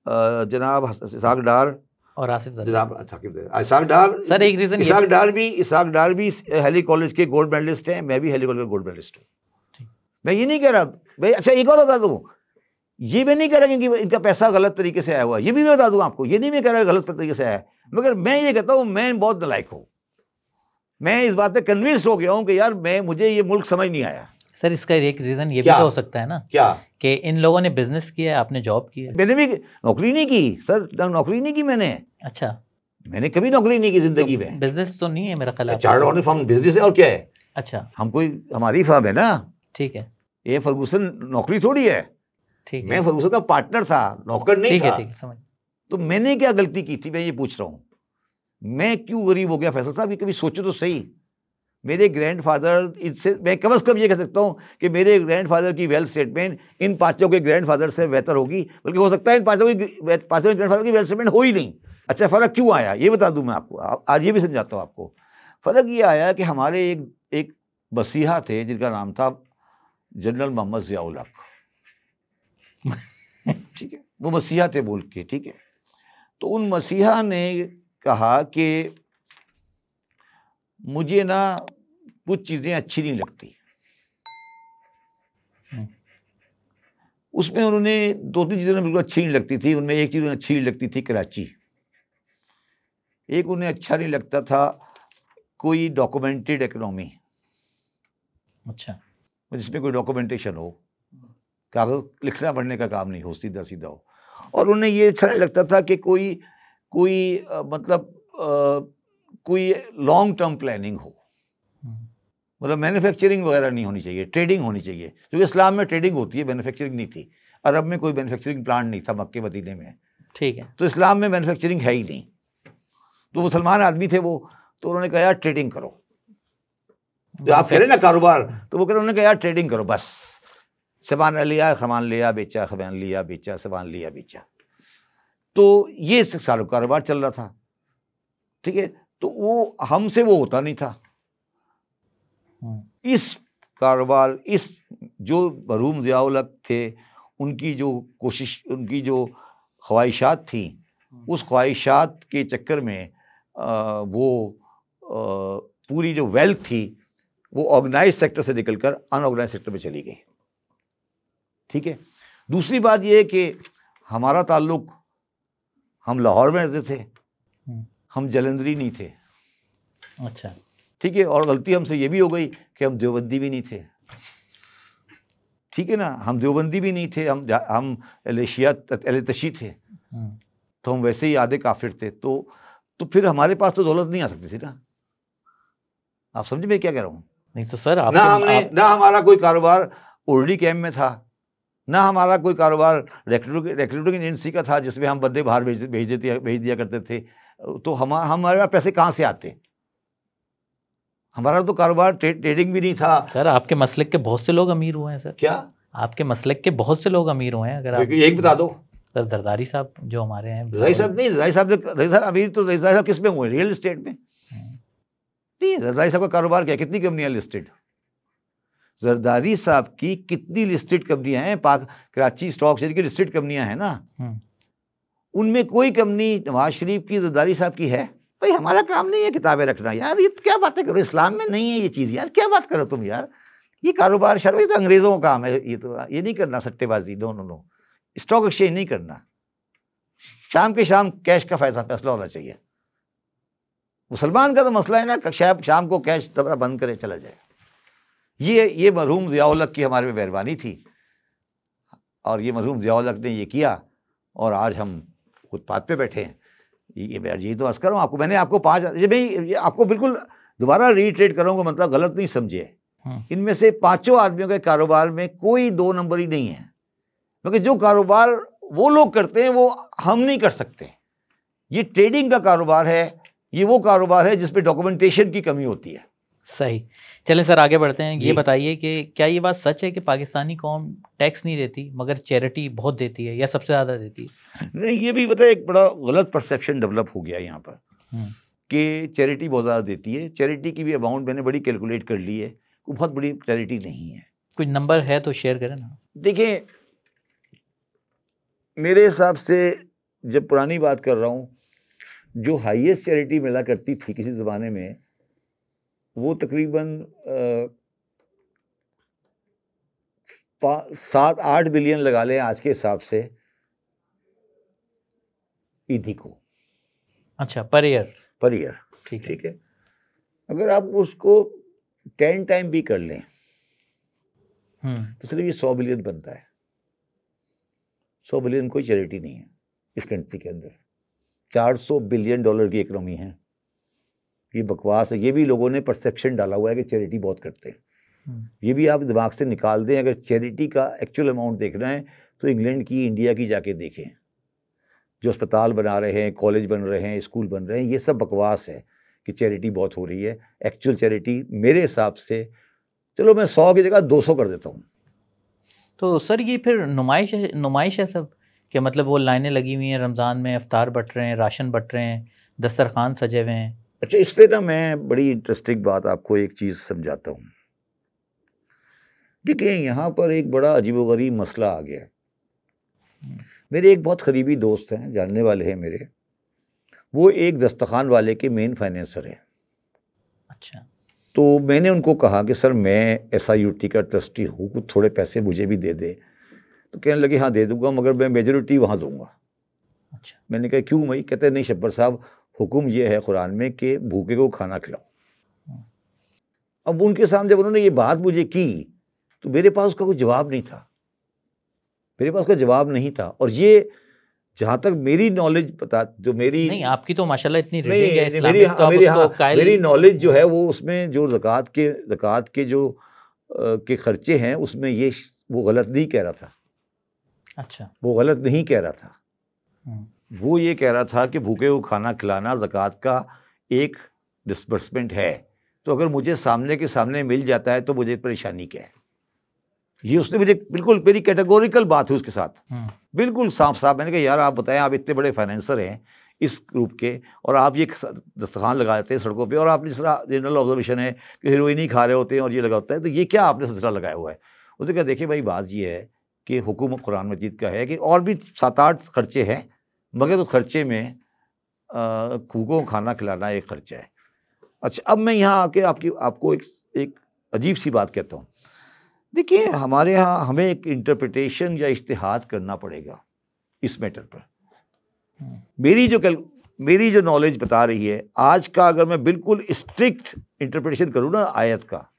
जनाब इसहाक डार और आसिफ जनाब इसहाक डार। सर एक रीजन, इसहाक डार भी हेली कॉलेज के गोल्ड मेडलिस्ट हैं, मैं भी हेली कॉलेज का गोल्ड मेडलिस्ट हूँ। मैं ये नहीं कह रहा भाई। अच्छा, एक और बता दूँ, ये मैं नहीं कह रहा कि इनका पैसा गलत तरीके से आया हुआ, ये भी मैं बता दूँ आपको। ये नहीं मैं कह रहा गलत तरीके से आया, मगर मैं ये कहता हूँ मैं बहुत नालायक हूँ। मैं इस बात पे कन्विंस हो गया हूँ कि यार मुझे ये मुल्क समझ नहीं आया। सर इसका एक रीज़न ये भी तो हो सकता है ना, क्या कि इन लोगों ने बिजनेस किया है, आपने जॉब की है। मैंने भी नौकरी नहीं की सर, नौकरी नहीं की मैंने। अच्छा, मैंने कभी नौकरी नहीं की जिंदगी में। बिजनेस तो नहीं है मेरा ख्याल। चार्टर्ड अकाउंटिंग फर्म बिजनेस है और क्या है। अच्छा, हमारी फर्म है ना। ठीक है, ये फर्गूसन नौकरी थोड़ी है। ठीक है, मैं फर्गूसन का पार्टनर था, नौकर नहीं था। ठीक है, समझ। तो मैंने क्या गलती की थी, मैं ये पूछ रहा हूँ। मैं क्यों गरीब हो गया फैसल साहब, ये कभी सोचो तो सही। मेरे ग्रैंडफादर, इससे मैं कम से कम ये कह सकता हूँ कि मेरे ग्रैंडफादर की वेल्थ स्टेटमेंट इन 5 के ग्रैंडफादर से बेहतर होगी, बल्कि हो सकता है इन 5 के ग्रैंडफादर की वेल्थ स्टेटमेंट हो ही नहीं। अच्छा, फ़र्क क्यों आया ये बता दूं मैं आपको, आज ये भी समझाता हूँ आपको। फ़र्क ये आया कि हमारे एक मसीहा थे जिनका नाम था जनरल मोहम्मद ज़िया-उल हक। ठीक है, वो मसीहा थे बोल के। ठीक है, तो उन मसीहा ने कहा कि मुझे ना कुछ चीज़ें अच्छी नहीं लगती। उसमें उन्होंने 2-3 चीज़ें बिल्कुल अच्छी नहीं लगती थी। उनमें एक चीज़ उन्हें अच्छी नहीं लगती थी, कराची। एक उन्हें अच्छा नहीं लगता था कोई डॉक्यूमेंटेड इकोनॉमी। अच्छा, जिसमें कोई डॉक्यूमेंटेशन हो, कागज लिखना पढ़ने का काम नहीं हो, सीधा सीधा हो। और उन्हें ये अच्छा नहीं लगता था कि कोई लॉन्ग टर्म प्लानिंग हो, मतलब मैन्युफैक्चरिंग वगैरह नहीं होनी चाहिए, ट्रेडिंग होनी चाहिए। क्योंकि इस्लाम में ट्रेडिंग होती है, मैन्युफैक्चरिंग नहीं थी। अरब में कोई मैन्युफैक्चरिंग प्लांट नहीं था, मक्के मदीने में। ठीक है, तो इस्लाम में मैन्युफैक्चरिंग है ही नहीं। तो मुसलमान आदमी थे वो, तो उन्होंने कहा यार ट्रेडिंग करो। तो आप कह रहे ना कारोबार, तो वो कह रहे, उन्होंने कहा यार ट्रेडिंग करो, बस सामान लिया, सामान लिया बेचा, सामान लिया बेचा, सामान लिया बेचा। तो ये सारा कारोबार चल रहा था। ठीक है, तो वो हमसे वो होता नहीं था। इस कारोबार, इस जो मरहूम ज़िया-उल हक थे, उनकी जो कोशिश, उनकी जो ख्वाहिशात थी, उस ख्वाहिशात के चक्कर में वो पूरी जो वेल्थ थी वो ऑर्गेनाइज सेक्टर से निकलकर अनऑर्गेनाइज सेक्टर में चली गई। ठीक है। दूसरी बात ये है कि हमारा ताल्लुक, हम लाहौर में रहते थे, हम जलंधरी नहीं थे। अच्छा। ठीक है। और गलती हमसे ये भी हो गई कि हम देवबंदी भी नहीं थे। ठीक है ना, हम देवबंदी भी नहीं थे, हम एलेतशी थे, तो हम वैसे ही आधे काफिर थे। तो फिर हमारे पास तो दौलत नहीं आ सकती थी ना। आप समझे मैं क्या कह रहा हूँ? नहीं तो सर ना हमारा कोई कारोबार ओरडी कैम्प में था, ना हमारा कोई कारोबार रिक्रूटिंग एजेंसी का था जिसमें हम बंदे बाहर भेज दिया करते थे। तो हमारे पास पैसे कहाँ से आते? हमारा तो कारोबार ट्रेडिंग भी नहीं था। सर आपके मसलक के बहुत से लोग अमीर हुए हैं सर। क्या? आपके मसलक के बहुत से लोग अमीर हुए हैं। अगर आप एक बता दो सर। जरदारी साहब जो हमारे हैं। रज़ाई साहब नहीं, रज़ाई साहब अमीर तो रज़ाई साहब किस में हुए? रियल एस्टेट में। नहीं, जरदारी साहब का कारोबार क्या, कितनी कंपनियां लिस्टेड? जरदारी साहब की कितनी लिस्टेड कंपनियां हैं? कराची स्टॉक एक्सचेंज की लिस्टेड कंपनियां हैं ना, उनमें कोई कंपनी नवाज शरीफ की, जरदारी साहब की है? भाई हमारा काम नहीं है किताबें रखना यार, ये क्या बातें करो, इस्लाम में नहीं है ये चीज़ यार, क्या बात करो तुम यार। ये कारोबार शर्म, ये तो अंग्रेज़ों का काम है, ये नहीं करना सट्टेबाजी। नो, स्टॉक एक्सचेंज नहीं करना। शाम के शाम कैश का फैसला होना चाहिए। मुसलमान का तो मसला है ना, शाम को कैश दबरा बंद करे चला जाए। ये मरहूम ज़िया-उल हक की हमारे में मेहरबानी थी, और ये मरहूम ज़िया-उल हक ने ये किया, और आज हम फुटपाथ पे बैठे हैं। यही तो अर्ज़ कर रहा हूँ आपको। मैंने आपको 5 आपको बिल्कुल दोबारा रीट्रेट करूँगा, मतलब गलत नहीं समझे। इनमें से 5 आदमियों के कारोबार में कोई 2 नंबर ही नहीं है, क्योंकि जो कारोबार वो लोग करते हैं वो हम नहीं कर सकते। ये ट्रेडिंग का कारोबार है, ये वो कारोबार है जिसपे डॉक्यूमेंटेशन की कमी होती है। सही। चलें सर आगे बढ़ते हैं। ये बताइए कि क्या ये बात सच है कि पाकिस्तानी कौम टैक्स नहीं देती मगर चैरिटी बहुत देती है, या सबसे ज़्यादा देती है? नहीं, ये भी पता है, एक बड़ा गलत परसेप्शन डेवलप हो गया यहाँ पर कि चैरिटी बहुत ज़्यादा देती है। चैरिटी की भी अमाउंट मैंने बड़ी कैलकुलेट कर ली है, वो बहुत बड़ी चैरिटी नहीं है। कुछ नंबर है तो शेयर करें ना। देखिए, मेरे हिसाब से, जब पुरानी बात कर रहा हूँ, जो हाईएस्ट चैरिटी मिला करती थी किसी ज़माने में, वो तकरीबन 7-8 बिलियन लगा लें आज के हिसाब से ईदी को। अच्छा, पर ईयर। ठीक है। अगर आप उसको 10 टाइम भी कर लें तो सिर्फ ये 100 बिलियन बनता है। 100 बिलियन कोई चैरिटी नहीं है इस कंट्री के अंदर। 400 बिलियन डॉलर की इकोनॉमी है। ये बकवास है। ये भी लोगों ने परसेप्शन डाला हुआ है कि चैरिटी बहुत करते हैं। ये भी आप दिमाग से निकाल दें। अगर चैरिटी का एक्चुअल अमाउंट देखना है तो इंग्लैंड की, इंडिया की जाके देखें। जो अस्पताल बना रहे हैं, कॉलेज बन रहे हैं, स्कूल बन रहे हैं, ये सब बकवास है कि चैरिटी बहुत हो रही है। एक्चुअल चैरिटी मेरे हिसाब से, चलो मैं 100 की जगह 200 कर देता हूँ। तो सर ये फिर नुमाइश है सब, कि मतलब वो लाइनें लगी हुई हैं, रमज़ान में इफ्तार बट रहे हैं, राशन बट रहे हैं, दस्तरखान सजे हुए हैं। अच्छा, इस पर ना मैं बड़ी इंटरेस्टिंग बात आपको एक चीज़ समझाता हूँ। देखिए, यहाँ पर एक बड़ा अजीबोगरीब मसला आ गया है। मेरे एक बहुत करीबी दोस्त हैं, जानने वाले हैं मेरे, वो एक दस्तरखान वाले के मेन फाइनेंसर हैं। अच्छा। तो मैंने उनको कहा कि सर मैं SIUT का ट्रस्टी हूँ, कुछ थोड़े पैसे मुझे भी दे दे। तो कहने लगे हाँ दे दूँगा, मगर मैं मेजॉरिटी वहाँ दूँगा। अच्छा। मैंने कहा क्यों भाई? कहते नहीं शब्बर साहब, हुक्म ये है कुरान में कि भूखे को खाना खिलाओ। अब उनके सामने जब उन्होंने ये बात मुझे की तो मेरे पास उसका कोई जवाब नहीं था। और ये जहाँ तक मेरी नॉलेज पता, जो मेरी नहीं, आपकी तो माशाल्लाह इतनी रीडिंग है इस्लामिक, तो मेरी नॉलेज जो है वो उसमें जो ज़कात के जो के खर्चे हैं उसमें ये वो गलत नहीं कह रहा था। अच्छा। वो गलत नहीं कह रहा था। वो ये कह रहा था कि भूखे को खाना खिलाना ज़कात का एक डिस्बर्समेंट है, तो अगर मुझे सामने के सामने मिल जाता है तो मुझे परेशानी क्या है। ये उसने मुझे बिल्कुल, मेरी कैटेगोरिकल बात हुई उसके साथ, बिल्कुल साफ साफ। मैंने कहा यार आप बताएं, आप इतने बड़े फाइनेंसर हैं, इस ग्रुप के, और आप ये दस्तरखान लगा देते हैं सड़कों पे, और आपने जिस तरह जनरल ऑब्जर्वेशन है कि हीरोइन ही खा रहे होते हैं और ये लगा होता है, तो ये क्या आपने सिलसिला लगाया हुआ है? उसने कहा देखिए भाई बात ये है कि हुक्म कुरान मजीद का है कि और भी 7-8 खर्चे हैं, मगर तो खर्चे में कुकों को खाना खिलाना एक खर्चा है। अच्छा, अब मैं यहाँ आके आपको एक अजीब सी बात कहता हूँ। देखिए हमारे यहाँ हमें एक इंटरप्रिटेशन या इज्तिहाद करना पड़ेगा इस मैटर पर। मेरी जो नॉलेज बता रही है आज का, अगर मैं बिल्कुल स्ट्रिक्ट इंटरप्रिटेशन करूँ ना आयत का,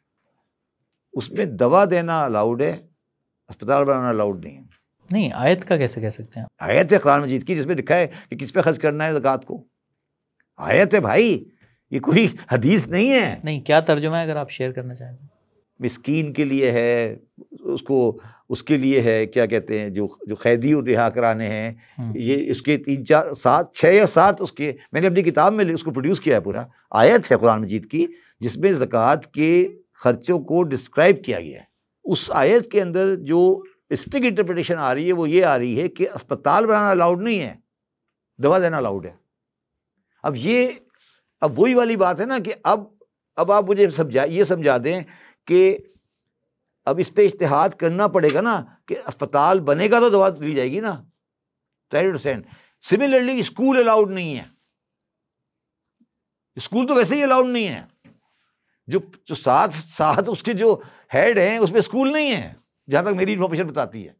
उसमें दवा देना अलाउड है, अस्पताल बनाना अलाउड नहीं है। नहीं, आयत का कैसे कह सकते हैं? आयत है कुरान मजीद की जिसमें लिखा है कि किस पे खर्च करना है ज़कात को। आयत है भाई, ये कोई हदीस नहीं है। नहीं, क्या तर्जुमा है अगर आप शेयर करना चाहें? मिस्कीन के लिए है, उसके लिए है, क्या कहते हैं, जो कैदी रिहा कराने हैं, ये इसके 6 या 7 उसके, मैंने अपनी किताब में उसको प्रोड्यूस किया है पूरा। आयत है कुरान मजीद की जिसमें ज़कात के खर्चों को डिस्क्राइब किया गया है। उस आयत के अंदर जो स्ट्रिक्ट इंटरप्रिटेशन आ रही है वो ये आ रही है कि अस्पताल बनाना अलाउड नहीं है, दवा देना अलाउड है। अब वही वाली बात है ना कि अब आप मुझे ये समझा दें कि अब इस पे इज्तिहाद करना पड़ेगा ना कि अस्पताल बनेगा तो दवा दी जाएगी ना, 100%। सिमिलरली स्कूल अलाउड नहीं है, स्कूल तो वैसे ही अलाउड नहीं है। जो साथ उसके जो हेड हैं उसमें स्कूल नहीं है, जहाँ तक मेरी इन्फॉर्मेशन बताती है,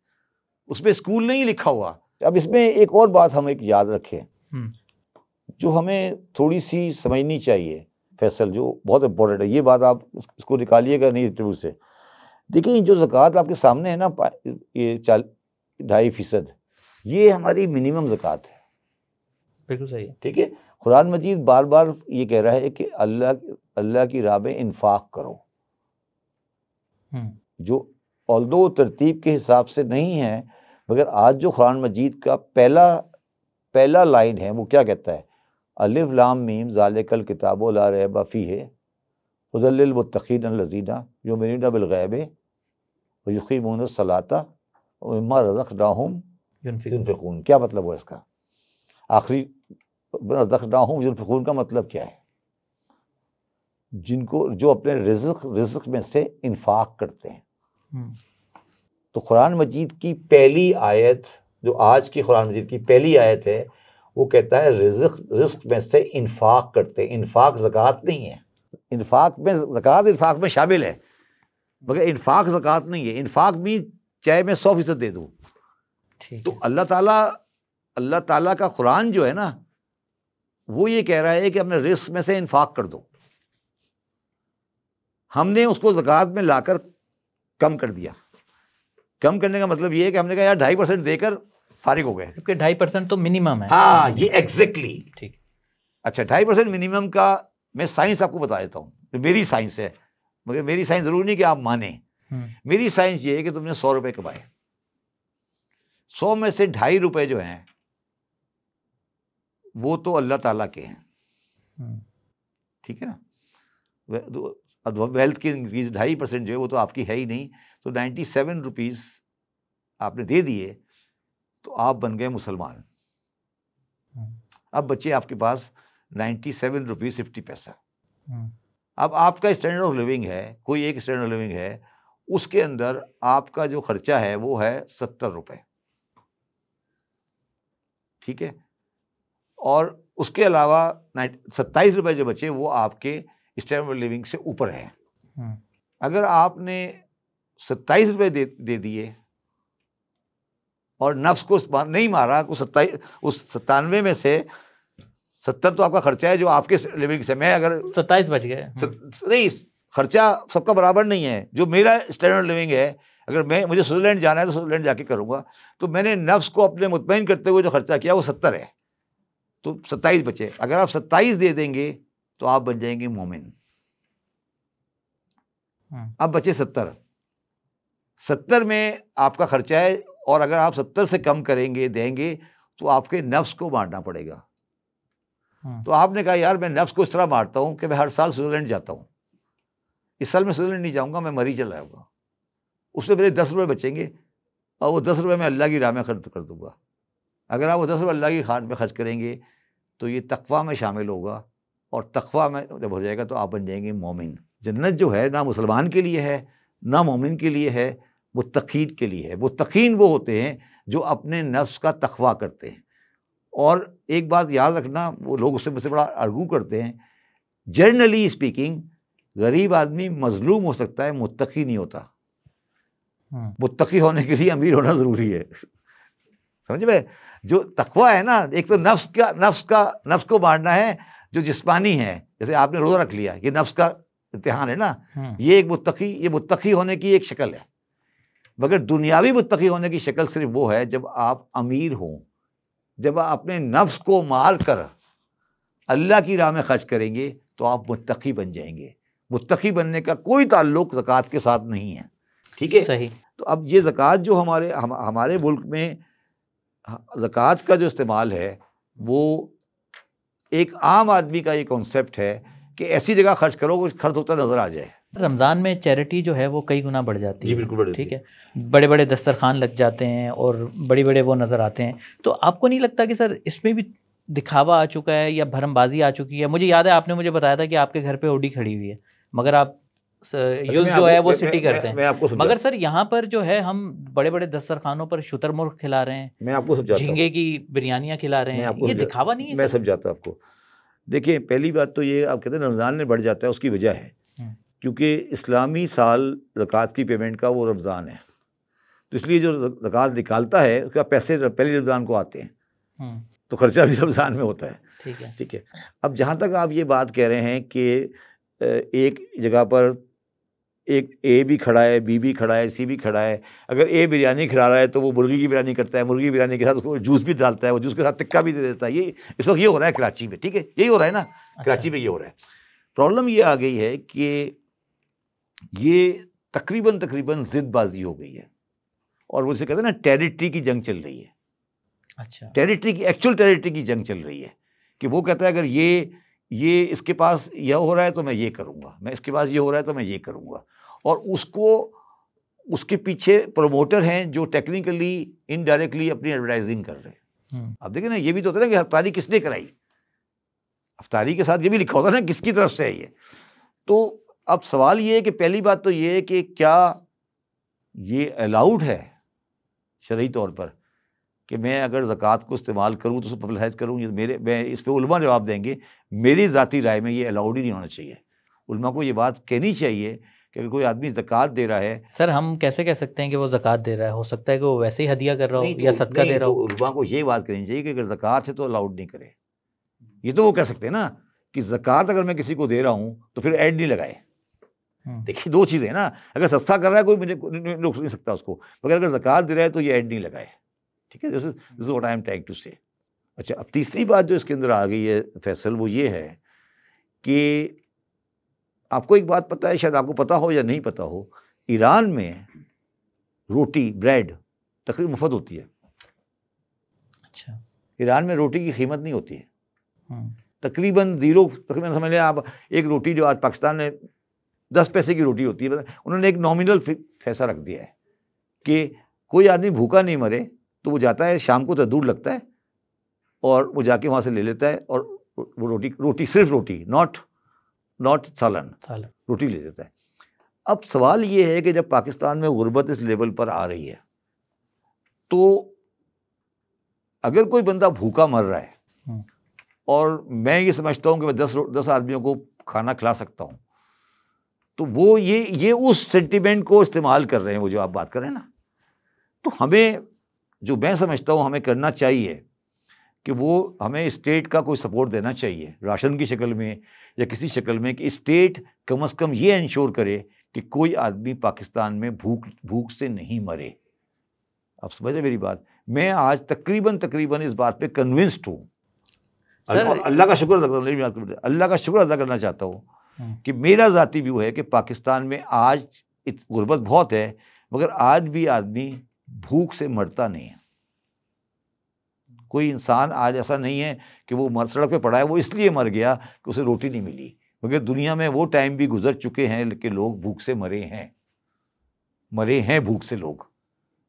उसमें स्कूल नहीं लिखा हुआ। अब इसमें एक और बात हम एक याद रखें जो हमें थोड़ी सी समझनी चाहिए फैसल, जो बहुत इम्पोर्टेंट है। ये बात आप इसको निकालिएगा नहीं इंटरव्यू से। देखिए जो ज़कात आपके सामने है ना, ये 2.5%, ये हमारी मिनिमम ज़कात है। बिल्कुल सही है, ठीक है। कुरान मजीद बार बार ये कह रहा है कि अल्लाह की राह में इन्फाक करो, जो ऑल्दो तरतीब के हिसाब से नहीं है, मगर आज जो कुरान मजीद का पहला लाइन है वो क्या कहता है? अलिफ लाम मीम ज़ालिकल किताबु ला रैब फ़ीहि हुदल लिल मुत्तक़ीन अल्लज़ीना युमिनूना बिल ग़ैबि व युक़ीमूना सलाता व मिम्मा रज़क़नाहुम युनफ़िक़ून। क्या मतलब हुआ इसका? आखिरी रज़क़नाहुम युनफ़िक़ून का मतलब क्या है? जो अपने रिज़्क़ में से इन्फाक करते हैं। तो कुरान मजीद की पहली आयत, जो आज की कुरान मजीद की पहली आयत है, वो कहता है रिज़्क़ में से इन्फाक करते हैं। इन्फाक ज़कात नहीं है। इन्फाक में ज़कात इन्फाक में शामिल है, मगर इन्फाक ज़कात नहीं है। इन्फाक भी चाहे मैं 100% दे दूँ, तो अल्लाह ताला का कुरान जो है ना, वो ये कह रहा है कि अपने रिज़्क़ में से इन्फाक कर दो। हमने उसको ज़कात में लाकर कम कर दिया। कम करने का मतलब ये है कि हमने कहा यार 2.5% देकर फारिग हो गए, क्योंकि 2.5% तो मिनिमम है। हाँ, ये एग्जैक्टली ठीक। अच्छा, 2.5% मिनिमम का मैं साइंस आपको बता देता हूँ, तो मेरी साइंस है, मगर मेरी साइंस जरूरी नहीं कि आप माने। मेरी साइंस ये है कि तुमने 100 रुपए कमाए, 100 में से 2.5 रुपए जो हैं वो तो अल्लाह ताला के हैं। ठीक है ना? वेल्थ की इंक्रीज 2.5% जो है वो तो आपकी है ही नहीं। तो 97 रुपीज़ आपने दे दिए तो आप बन गए मुसलमान। अब बच्चे आपके पास 97 रुपीज़ 50 पैसा। अब आपका स्टैंडर्ड ऑफ लिविंग है, कोई एक स्टैंडर्ड ऑफ लिविंग है, उसके अंदर आपका जो खर्चा है वो है 70 रुपये। ठीक है। और उसके अलावा 27 रुपये जो बचे वो आपके स्टैंडर्ड ऑफ लिविंग से ऊपर है। अगर आपने 27 रुपये दे दिए और नफ्स को नहीं मारा, उस 97 में से 70 तो आपका खर्चा है जो आपके लिविंग से, मैं अगर 27 बच गए, नहीं, खर्चा सबका बराबर नहीं है। जो मेरा स्टैंडर्ड लिविंग है, अगर मुझे स्विट्जरलैंड जाना है तो स्विट्जरलैंड जाके करूँगा, तो मैंने नफ्स को अपने मुतमईन करते हुए जो खर्चा किया वो 70 है, तो 27 बचे। अगर आप 27 दे देंगे तो आप बन जाएंगे मोमिन। अब बचे 70 में आपका खर्चा है, और अगर आप 70 से कम देंगे तो आपके नफ्स को मारना पड़ेगा। तो आपने कहा यार मैं नफ्स को इस तरह मारता हूं कि मैं हर साल स्विट्जरलैंड जाता हूं, इस साल मैं स्विट्जरलैंड नहीं जाऊंगा, मैं मरी चला जाऊंगा। उससे मेरे 10 रुपये बचेंगे और वो 10 रुपये मैं अल्लाह की राह में खर्च कर दूंगा। अगर आप वो 10 रुपये अल्लाह की खात में खर्च करेंगे तो ये तकवा में शामिल होगा, और तकवा में जब हो जाएगा तो आप बन जाएंगे मोमिन। जन्नत जो है ना मुसलमान के लिए है ना मोमिन के लिए है, मुत्तकीन के लिए है। मुत्तकीन वो होते हैं जो अपने नफ्स का तकवा करते हैं। और एक बात याद रखना, वो लोग उससे मुझसे बड़ा आर्गू करते हैं, जनरली स्पीकिंग गरीब आदमी मजलूम हो सकता है, मुत्तकी नहीं होता। मुत्तकी होने के लिए अमीर होना ज़रूरी है, समझ में? जो तकवा है ना, एक तो नफ्स को मारना है जो जिस्मानी है, जैसे आपने रोज़ा रख लिया, ये नफ्स का इम्तिहान है ना, ये मुत्तकी होने की एक शक्ल है। मगर दुनियावी मुत्तकी होने की शक्ल सिर्फ वो है जब आप अमीर हों, जब आप अपने नफ्स को मार कर अल्लाह की राह में खर्च करेंगे तो आप मुत्तकी बन जाएंगे। मुत्तकी बनने का कोई ताल्लुक ज़कात के साथ नहीं है, ठीक है? सही। तो अब ये ज़कात जो हमारे मुल्क में ज़कात का जो इस्तेमाल है, वो एक आम आदमी का ये कॉन्सेप्ट है कि ऐसी जगह खर्च करो कुछ खर्च होता नज़र आ जाए। रमज़ान में चैरिटी जो है वो कई गुना बढ़ जाती है। जी बिल्कुल बढ़, ठीक है, बड़े बड़े दस्तरखान लग जाते हैं और बड़े बड़े वो नज़र आते हैं। तो आपको नहीं लगता कि सर इसमें भी दिखावा आ चुका है या भरमबाजी आ चुकी है? मुझे याद है आपने मुझे बताया था कि आपके घर पे ओडी खड़ी हुई है, मगर आप यूज़ जो है वो सिटी करते हैं। मगर सर यहाँ पर जो है हम बड़े बड़े दस्तरखानों पर शुतरमुर्ग खिला रहे हैं, मैं आपको समझाता हूँ, झींगे की बिरयानियाँ खिला रहे हैं, ये दिखावा नहीं है? मैं समझाता हूँ आपको। देखिए, पहली बात तो ये आप कहते हैं रमज़ान में बढ़ जाता है, उसकी वजह है क्योंकि इस्लामी साल ज़कात की पेमेंट का वो रमज़ान है, तो इसलिए जो ज़कात निकालता है उसका पैसे पहले रमज़ान को आते हैं, तो खर्चा भी रमज़ान में होता है। ठीक है। अब जहाँ तक आप ये बात कह रहे हैं कि एक जगह पर एक ए भी खड़ा है, बी भी खड़ा है, सी भी खड़ा है, अगर ए बिरयानी खिला रहा है तो वो मुर्गी की बिरयानी करता है, मुर्गी की बिरयानी के साथ उसको जूस भी डालता है, वो जूस के साथ टिक्का भी दे देता है। ये इस वक्त ये हो रहा है कराची में, ठीक है, यही हो रहा है ना। अच्छा। कराची में ये हो रहा है। प्रॉब्लम ये आ गई है कि ये तकरीबन ज़िदबाजी हो गई है, और वो जिसे कहते हैं ना टेरिटरी की जंग चल रही है। अच्छा, एक्चुअल टेरिटरी की जंग चल रही है कि वो कहता है अगर ये इसके पास यह हो रहा है तो मैं ये करूँगा, मैं इसके पास ये हो रहा है तो मैं ये करूँगा, और उसके पीछे प्रमोटर हैं जो टेक्निकली इनडायरेक्टली अपनी एडवर्टाइजिंग कर रहे हैं। अब देखिए ना, ये भी तो होता है ना कि अफ्तारी किसने कराई, अफ्तारी के साथ ये भी लिखा होता है ना किसकी तरफ से है ये। तो अब सवाल ये है कि पहली बात तो ये है कि क्या ये अलाउड है शरई तौर पर कि मैं अगर ज़कात को इस्तेमाल करूँ तो उसको पब्लिसाइज करूँ? मैं इस पर उलमा जवाब देंगे। मेरी ज़ाती राय में ये अलाउड ही नहीं होना चाहिए। उलमा को ये बात कहनी चाहिए कि अगर कोई आदमी ज़कात दे रहा है, सर हम कैसे कह सकते हैं कि वो ज़कात दे रहा है? हो सकता है कि वो वैसे ही हदिया कर रहा हो या सदका दे रहा हो। उलमा को ये बात कहनी चाहिए कि अगर ज़कात है तो अलाउड नहीं करे। ये तो वो कह सकते हैं ना कि ज़कात अगर मैं किसी को दे रहा हूँ तो फिर ऐड नहीं लगाए। देखिए, दो चीज़ें ना, अगर सस्ता कर रहा है कोई मुझे रोक नहीं सकता उसको, मगर अगर ज़कात दे रहा है तो ये ऐड नहीं लगाए। ठीक है, this is what I am trying to say. अच्छा, अब तीसरी बात जो इसके अंदर आ गई है फैसल, वो ये है कि आपको एक बात पता है, शायद आपको पता हो या नहीं पता हो, ईरान में रोटी ब्रेड तकरीबन मुफ्त होती है। अच्छा, ईरान में रोटी की कीमत नहीं होती है, तकरीबन ज़ीरो, तकरीबन समझ लें आप, एक रोटी जो आज पाकिस्तान में 10 पैसे की रोटी होती है, उन्होंने एक नॉमिनल फैसला रख दिया है कि कोई आदमी भूखा नहीं मरे तो वो जाता है, शाम को तो दूर लगता है, और वो जाके वहाँ से ले लेता है, और वो रोटी सिर्फ रोटी, नॉट सालन, रोटी ले लेता है। अब सवाल ये है कि जब पाकिस्तान में गुर्बत इस लेवल पर आ रही है, तो अगर कोई बंदा भूखा मर रहा है और मैं ये समझता हूँ कि मैं 10 आदमियों को खाना खिला सकता हूँ, तो वो ये उस सेंटिमेंट को इस्तेमाल कर रहे हैं, वो जो आप बात कर रहे हैं ना। तो हमें, जो मैं समझता हूँ हमें करना चाहिए कि वो हमें स्टेट का कोई सपोर्ट देना चाहिए, राशन की शक्ल में या किसी शक्ल में, कि स्टेट कम से कम ये इंश्योर करे कि कोई आदमी पाकिस्तान में भूख से नहीं मरे। आप समझे मेरी बात? मैं आज तकरीबन इस बात पे कन्विंस्ड हूँ। अल्लाह का शुक्र अदा करना चाहता हूँ कि मेरा ज़ाती व्यू है कि पाकिस्तान में आज गुर्बत बहुत है, मगर आज भी आदमी भूख से मरता नहीं है। कोई इंसान आज ऐसा नहीं है कि वो सड़क पे पड़ा है, वो इसलिए मर गया कि उसे रोटी नहीं मिली, मगर दुनिया में वो टाइम भी गुजर चुके हैं कि लोग भूख से मरे हैं भूख से लोग।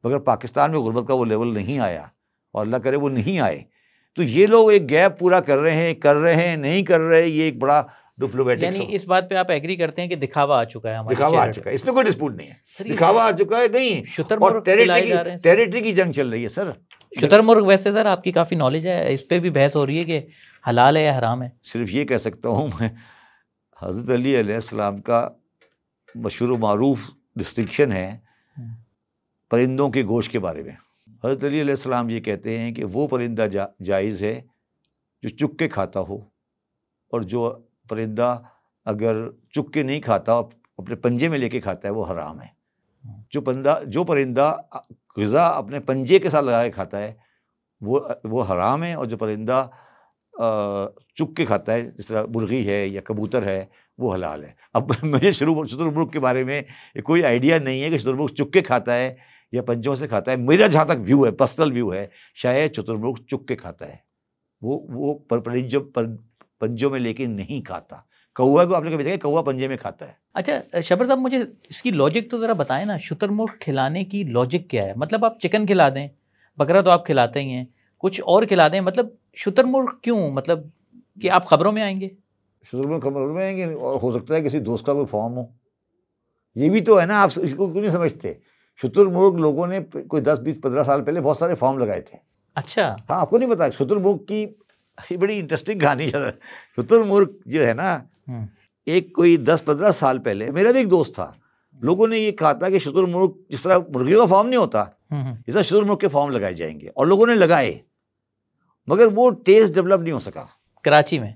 मगर पाकिस्तान में गुर्बत का वो लेवल नहीं आया, और अल्लाह करे वो नहीं आए। तो ये लोग एक गैप पूरा कर रहे हैं नहीं कर रहे, ये एक बड़ा डिप्लोमेटिक। यानी इस बात पे आप एग्री करते हैं कि दिखावा आ चुका है हमारे दिखावा आ चुका है, इसमें कोई डिस्प्यूट नहीं है, दिखावा आ चुका है नहीं। और टेरिटरी की जंग चल रही है सर। शुतुरमुर्ग वैसे सर आपकी काफ़ी नॉलेज है, इस पे भी बहस हो रही है कि हलाल है या हराम है। सिर्फ ये कह सकता हूँ मैं, हज़रत अली अलैहिस्सलाम का मशहूर मारूफ डिस्टिंक्शन है परिंदों के गोश्त के बारे में। हज़रत अली अलैहिस्सलाम ये कहते हैं कि वो परिंदा जायज़ है जो चुग के खाता हो, और जो परिंदा अगर चुग के नहीं खाता, अपने पंजे में लेके खाता है, वो हराम है। जो परिंदा ग़िज़ा अपने पंजे के साथ लगा के खाता है वो हराम है, और जो परिंदा चुग के खाता है, जिस तरह मुर्गी है या कबूतर है, वो हलाल है। अब मुझे शुतुरमुर्ग के बारे में कोई आइडिया नहीं है कि शुतुरमुर्ग चुग के खाता है या पंजों से खाता है। मेरा जहाँ तक व्यू है, पर्सनल व्यू है, शायद शुतुरमुर्ग चुग के खाता है, वो पंजों में लेके नहीं खाता। कौवा को आपने कभी देखा, कौवा पंजे में खाता है। अच्छा शबर साहब, मुझे इसकी लॉजिक तो ज़रा बताएं ना, शुतुरमुर्ग खिलाने की लॉजिक क्या है? मतलब आप चिकन खिला दें, बकरा तो आप खिलाते ही हैं, कुछ और खिला दें, मतलब शुतुरमुर्ग क्यों? मतलब कि आप खबरों में आएंगे, शुतुरमुर्ग खबरों में आएंगे, और हो सकता है किसी दोस्त का कोई फॉर्म हो, ये भी तो है ना। आप इसको क्यों नहीं समझते? शुतुरमुर्ग लोगों ने कोई 10, 20, 15 साल पहले बहुत सारे फॉर्म लगाए थे। अच्छा, हाँ, आपको नहीं पता? शुतुरमुर्ग की बड़ी इंटरेस्टिंग कहानी है। शुतुरमुर्ग जो है ना, एक कोई 10-15 साल पहले मेरा भी एक दोस्त था, लोगों ने ये कहा था कि शुतुरमुर्ग जिस तरह मुर्गियों का फॉर्म नहीं होता, इस तरह शुतुरमुर्ग के फॉर्म लगाए जाएंगे, और लोगों ने लगाए, मगर वो टेस्ट डेवलप नहीं हो सका। कराची में,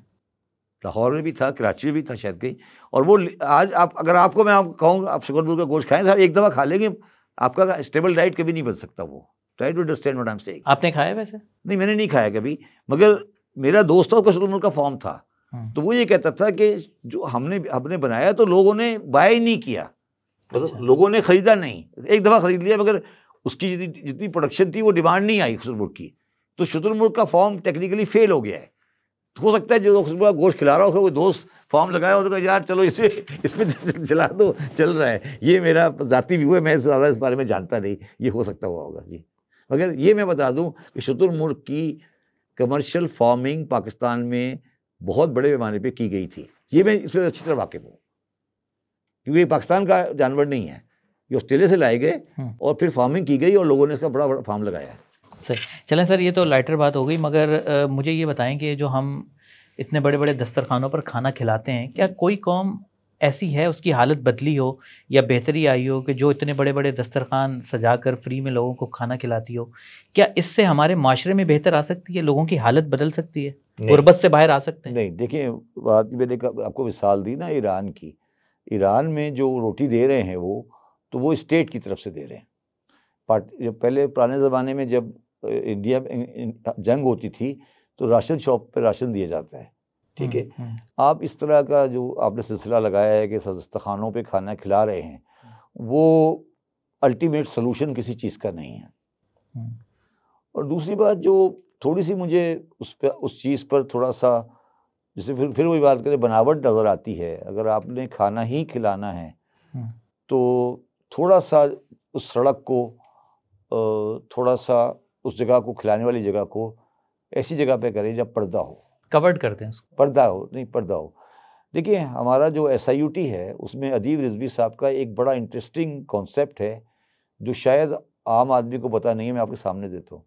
लाहौर में भी था, कराची में भी था शायद कहीं। और वो आज अगर आपको मैं कहूँ आप शुतुरमुर्ग का गोश्त खाएं, साहब एक दफ़ा खा लेंगे, आपका स्टेबल डाइट कभी नहीं बन सकता। वो try to understand what I am saying. आपने खाया वैसे? नहीं, मैंने नहीं खाया कभी, मगर मेरा दोस्तों का शुतुरमुर्ग का फॉर्म था, तो वो ये कहता था कि जो हमने बनाया तो लोगों ने बाय नहीं किया, मतलब लोगों ने ख़रीदा नहीं, एक दफ़ा ख़रीद लिया, मगर उसकी जितनी प्रोडक्शन थी वो डिमांड नहीं आई शुतुरमुर्ग की, तो शुतुरमुर्ग का फॉर्म टेक्निकली फेल हो गया है। हो सकता है जो शुतुरमुर्ग गोश्त खिला रहा हो कोई दोस्त फॉर्म लगाया हो, तो यार चलो इसमें चला दो, चल रहा है। ये मेरा ज़ाती व्यू है, मैं ज़्यादा इस बारे में जानता नहीं, ये हो सकता हुआ होगा जी। मगर ये मैं बता दूं कि शुतुरमुर्ग की कमर्शियल फार्मिंग पाकिस्तान में बहुत बड़े पैमाने पे की गई थी, ये मैं इसमें अच्छी तरह वाकिफ हूँ, क्योंकि ये पाकिस्तान का जानवर नहीं है, ये ऑस्ट्रेलिया से लाए गए और फिर फार्मिंग की गई और लोगों ने इसका बड़ा बड़ा फार्म लगाया है। सही, चलें सर, ये तो लाइटर बात हो गई, मगर मुझे ये बताएं कि जो हम इतने बड़े बड़े दस्तरखानों पर खाना खिलाते हैं, क्या कोई कौम ऐसी है उसकी हालत बदली हो या बेहतरी आई हो कि जो इतने बड़े बड़े दस्तरखान सजा कर फ्री में लोगों को खाना खिलाती हो? क्या इससे हमारे माशरे में बेहतर आ सकती है, लोगों की हालत बदल सकती है, गुर्बत से बाहर आ सकते हैं? नहीं, देखिए बात मैंने आपको मिसाल दी ना ईरान की, ईरान में जो रोटी दे रहे हैं वो स्टेट की तरफ से दे रहे हैं। पहले पुराने ज़माने में जब इंडिया में जंग होती थी तो राशन शॉप पे राशन दिया जाता है, ठीक है। आप इस तरह का जो आपने सिलसिला लगाया है कि दस्तरखानों पे खाना खिला रहे हैं, वो अल्टीमेट सोल्यूशन किसी चीज़ का नहीं है। और दूसरी बात जो थोड़ी सी मुझे उस चीज़ पर थोड़ा सा, जैसे फिर वही बात करें, बनावट नज़र आती है। अगर आपने खाना ही खिलाना है तो थोड़ा सा उस सड़क को, थोड़ा सा उस जगह को, खिलाने वाली जगह को ऐसी जगह पे करें जब पर्दा हो, कवर्ड करते हैं उसको, पर्दा हो। देखिए हमारा जो SIUT है उसमें अदीब रिजवी साहब का एक बड़ा इंटरेस्टिंग कॉन्सेप्ट है जो शायद आम आदमी को पता नहीं है, मैं आपके सामने देता हूँ।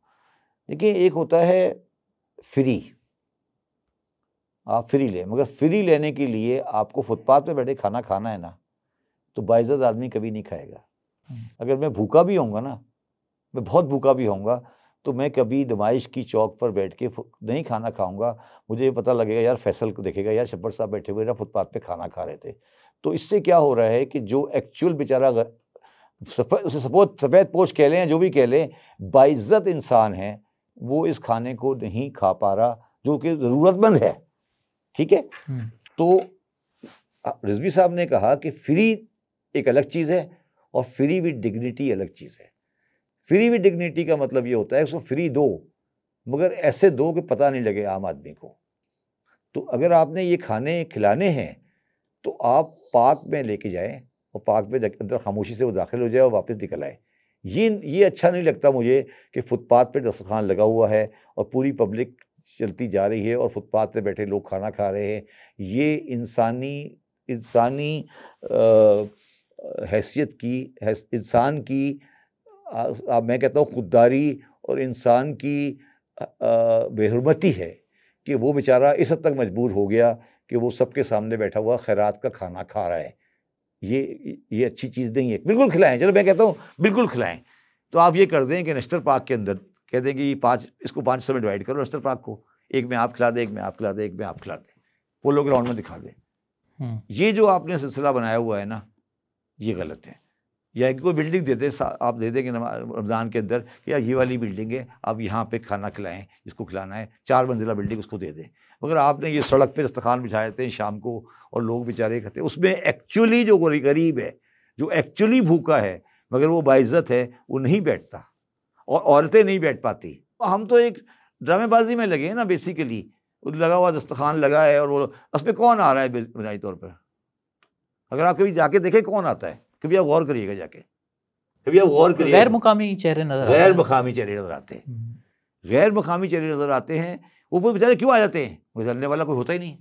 देखिए एक होता है फ्री, आप फ्री लें, मगर फ्री लेने के लिए आपको फुटपाथ पे बैठे खाना खाना है ना, तो बाइज़्ज़त आदमी कभी नहीं खाएगा। अगर मैं भूखा भी होऊंगा ना, मैं बहुत भूखा भी होऊंगा, तो मैं कभी नुमाइश की चौक पर बैठ के नहीं खाना खाऊंगा। मुझे ये पता लगेगा यार फैसल को देखेगा, यार शब्बर साहब बैठे हुए ना फुटपाथ पे खाना खा रहे थे। तो इससे क्या हो रहा है कि जो एक्चुअल बेचारा उसे सफ़ेद पोश कह लें, जो भी कह लें, बाइज़्ज़त इंसान है, वो इस खाने को नहीं खा पा रहा जो कि ज़रूरतमंद है, ठीक है। तो रिजवी साहब ने कहा कि फ्री एक अलग चीज़ है और फ्री विद डिग्निटी अलग चीज़ है। फ्री विद डिग्निटी का मतलब ये होता है उसको फ्री दो, मगर ऐसे दो कि पता नहीं लगे आम आदमी को। तो अगर आपने ये खाने खिलाने हैं तो आप पार्क में लेके जाएं और पार्क में अंदर खामोशी से वो दाखिल हो जाए और वापस निकल आए। ये अच्छा नहीं लगता मुझे कि फुटपाथ पे दस्तरखान लगा हुआ है और पूरी पब्लिक चलती जा रही है और फुटपाथ पे बैठे लोग खाना खा रहे हैं, ये इंसानी हैसियत की इंसान की मैं कहता हूँ खुददारी और इंसान की बेहुरमती है कि वो बेचारा इस हद तक मजबूर हो गया कि वो सबके सामने बैठा हुआ खैरात का खाना खा रहा है। ये अच्छी चीज़ नहीं है। बिल्कुल खिलाएं, चलो मैं कहता हूँ बिल्कुल खिलाएं। तो आप ये कर दें कि नेशनल पार्क के अंदर कह दें कि इसको 5 हिस्सों में डिवाइड करो नेशनल पार्क को, एक में आप खिला दें, एक में आप खिला दें, एक में आप खिला दें, वो लोग ग्राउंड में दिखा दें। ये जो आपने सिलसिला बनाया हुआ है ना, ये गलत है। या कोई बिल्डिंग दे दें, आप दे दें कि रमज़ान के अंदर कि यार ये वाली बिल्डिंग है, आप यहाँ पे खाना खिलाएं, इसको खिलाना है, 4 मंजिला बिल्डिंग उसको दे दें। मगर आपने ये सड़क पे दस्तरखान बिछाए थे शाम को और लोग बेचारे खाते, उसमें एक्चुअली जो गरीब है, जो एक्चुअली भूखा है मगर वो बाइज्जत है, वो नहीं बैठता और औरतें नहीं बैठ पाती। हम तो एक ड्रामेबाजी में लगे हैं ना बेसिकली, लगा हुआ दस्तरखान लगा है और वो उसमें कौन आ रहा है बुनियादी तौर पर। अगर आप कभी जाके देखें कौन आता है, कभी आप गौर करिएगा जाके, कभी आप गौर करिएगा, गैर मुकामी चेहरे नजर आते हैं। गैर मुकामी चेहरे नजर आते हैं। वो बेचारे क्यों आ जाते हैं? वो जानने वाला कोई होता ही नहीं।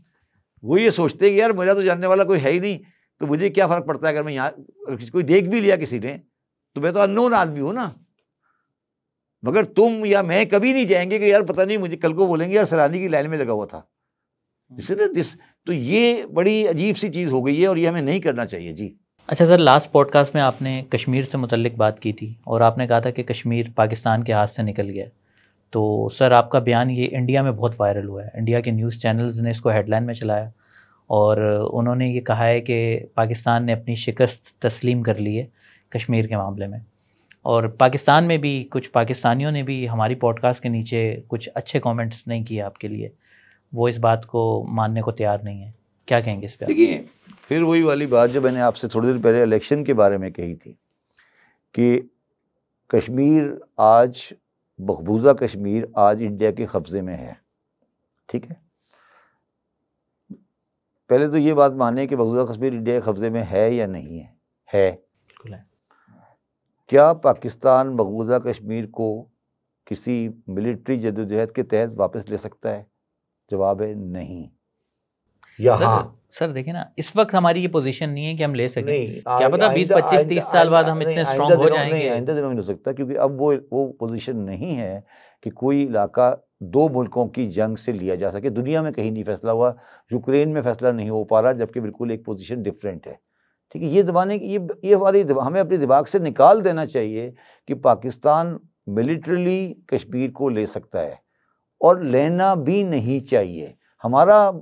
वो ये सोचते हैं कि यार मेरा तो जानने वाला कोई है ही नहीं, तो मुझे क्या फ़र्क पड़ता है अगर मैं यहाँ कोई देख भी लिया किसी ने, तो मैं तो अननोन आदमी हूँ ना। मगर तुम या मैं कभी नहीं जाएंगे कि यार पता नहीं, मुझे कल को बोलेंगे यार सैलानी की लाइन में लगा हुआ था। तो ये बड़ी अजीब सी चीज़ हो गई है और ये हमें नहीं करना चाहिए जी। अच्छा सर, लास्ट पॉडकास्ट में आपने कश्मीर से मुतल्लिक बात की थी और आपने कहा था कि कश्मीर पाकिस्तान के हाथ से निकल गया। तो सर आपका बयान ये इंडिया में बहुत वायरल हुआ है, इंडिया के न्यूज़ चैनल्स ने इसको हेडलाइन में चलाया और उन्होंने ये कहा है कि पाकिस्तान ने अपनी शिकस्त तस्लीम कर ली है कश्मीर के मामले में। और पाकिस्तान में भी कुछ पाकिस्तानियों ने भी हमारी पॉडकास्ट के नीचे कुछ अच्छे कमेंट्स नहीं किए आपके लिए, वो इस बात को मानने को तैयार नहीं है। क्या कहेंगे इस पर? देखिए, फिर वही वाली बात जो मैंने आपसे थोड़ी देर पहले इलेक्शन के बारे में कही थी कि कश्मीर आज, मकबूजा कश्मीर आज इंडिया के कब्ज़े में है। ठीक है, पहले तो ये बात माने कि मकबूजा कश्मीर इंडिया के कब्ज़े में है या नहीं है? है, बिल्कुल है। क्या पाकिस्तान मकबूजा कश्मीर को किसी मिलिट्री जद्दोजहद के तहत वापस ले सकता है? जवाब है नहीं। सर देखिए ना, इस वक्त हमारी ये पोजीशन नहीं है कि हम ले सकें। क्या पता 20, 25, 30 साल बाद हम इतने स्ट्रॉन्ग हो जाएंगे। आइंदा दिनों में नहीं हो सकता, क्योंकि अब वो पोजीशन नहीं है कि कोई इलाका 2 मुल्कों की जंग से लिया जा सके। दुनिया में कहीं नहीं फैसला हुआ, यूक्रेन में फैसला नहीं हो पा रहा, जबकि बिल्कुल एक पोजीशन डिफरेंट है। ठीक है, ये दबाने की ये हमें अपने दिमाग से निकाल देना चाहिए कि पाकिस्तान मिलिट्रली कश्मीर को ले सकता है और लेना भी नहीं चाहिए। हमारा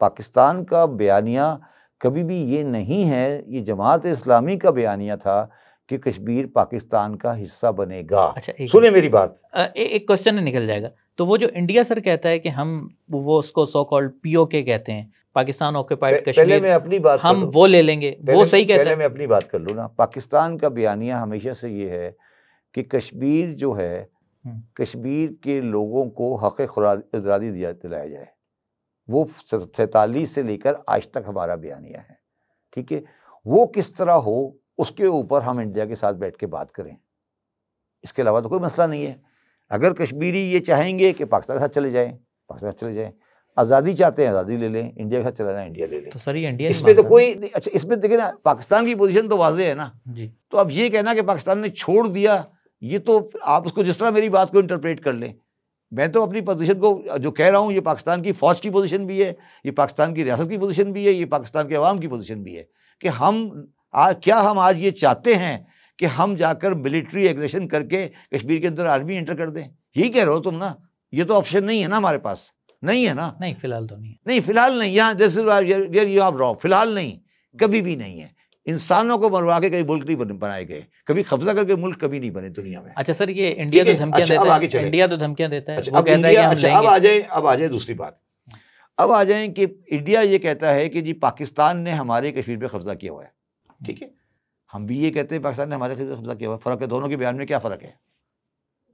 पाकिस्तान का बयानिया कभी भी ये नहीं है, ये जमात इस्लामी का बयानिया था कि कश्मीर पाकिस्तान का हिस्सा बनेगा। अच्छा, सुने मेरी बात, एक क्वेश्चन निकल जाएगा। तो वो जो इंडिया सर कहता है कि हम वो उसको सो कॉल्ड पीओके कहते हैं, पाकिस्तान ऑक्यूपाइड कश्मीर, पहले मैं अपनी बात हम वो ले लेंगे, वो सही कहता है? पहले मैं अपनी बात कर लूँ ना। पाकिस्तान का बयानिया हमेशा से ये है कि कश्मीर जो है, कश्मीर के लोगों को हक़ खुरादी दिलाया जाए। वो 47 से लेकर आज तक हमारा बयानिया है। ठीक है, वो किस तरह हो उसके ऊपर हम इंडिया के साथ बैठ के बात करें, इसके अलावा तो कोई मसला नहीं है। अगर कश्मीरी ये चाहेंगे कि पाकिस्तान के साथ चले जाएं, पाकिस्तान चले जाएं, आज़ादी चाहते हैं आज़ादी ले लें, इंडिया के साथ चलाना है इंडिया ले लें। तो सर ये इंडिया इसमें तो कोई अच्छा, इसमें देखिए ना, पाकिस्तान की पोजीशन तो वाज़ेह है ना जी। तो अब ये कहना कि पाकिस्तान ने छोड़ दिया, ये तो आप उसको जिस तरह मेरी बात को इंटरप्रेट कर लें। मैं तो अपनी पोजीशन को जो कह रहा हूँ, ये पाकिस्तान की फ़ौज की पोजीशन भी है, ये पाकिस्तान की रियासत की पोजीशन भी है, ये पाकिस्तान के अवाम की पोजीशन भी है कि हम आज ये चाहते हैं कि हम जाकर मिलिट्री एग्रेशन करके कश्मीर के अंदर आर्मी एंटर कर दें। यही कह रहे हो तुम ना, ये तो ऑप्शन नहीं है ना हमारे पास, नहीं है ना। नहीं, फिलहाल तो नहीं है। नहीं, फिलहाल नहीं, यहाँ यू आर रॉन्ग, फिलहाल नहीं, कभी भी नहीं है। इंसानों को मरवा के कई मुल्क नहीं बनाए गए, कभी कब्जा करके मुल्क कभी नहीं बने दुनिया में। अच्छा सर, ये इंडिया तो धमकियां देता है, इंडिया तो धमकियां देता है, वो कहता है कि हम लेंगे। अब आ जाए दूसरी बात, अब आ जाए कि इंडिया ये कहता है कि जी पाकिस्तान ने हमारे कश्मीर पे कब्जा किया हुआ है। ठीक है, हम भी ये कहते हैं पाकिस्तान ने हमारे कब्जा किया हुआ है। फ़र्क है दोनों के बयान में, क्या फ़र्क है?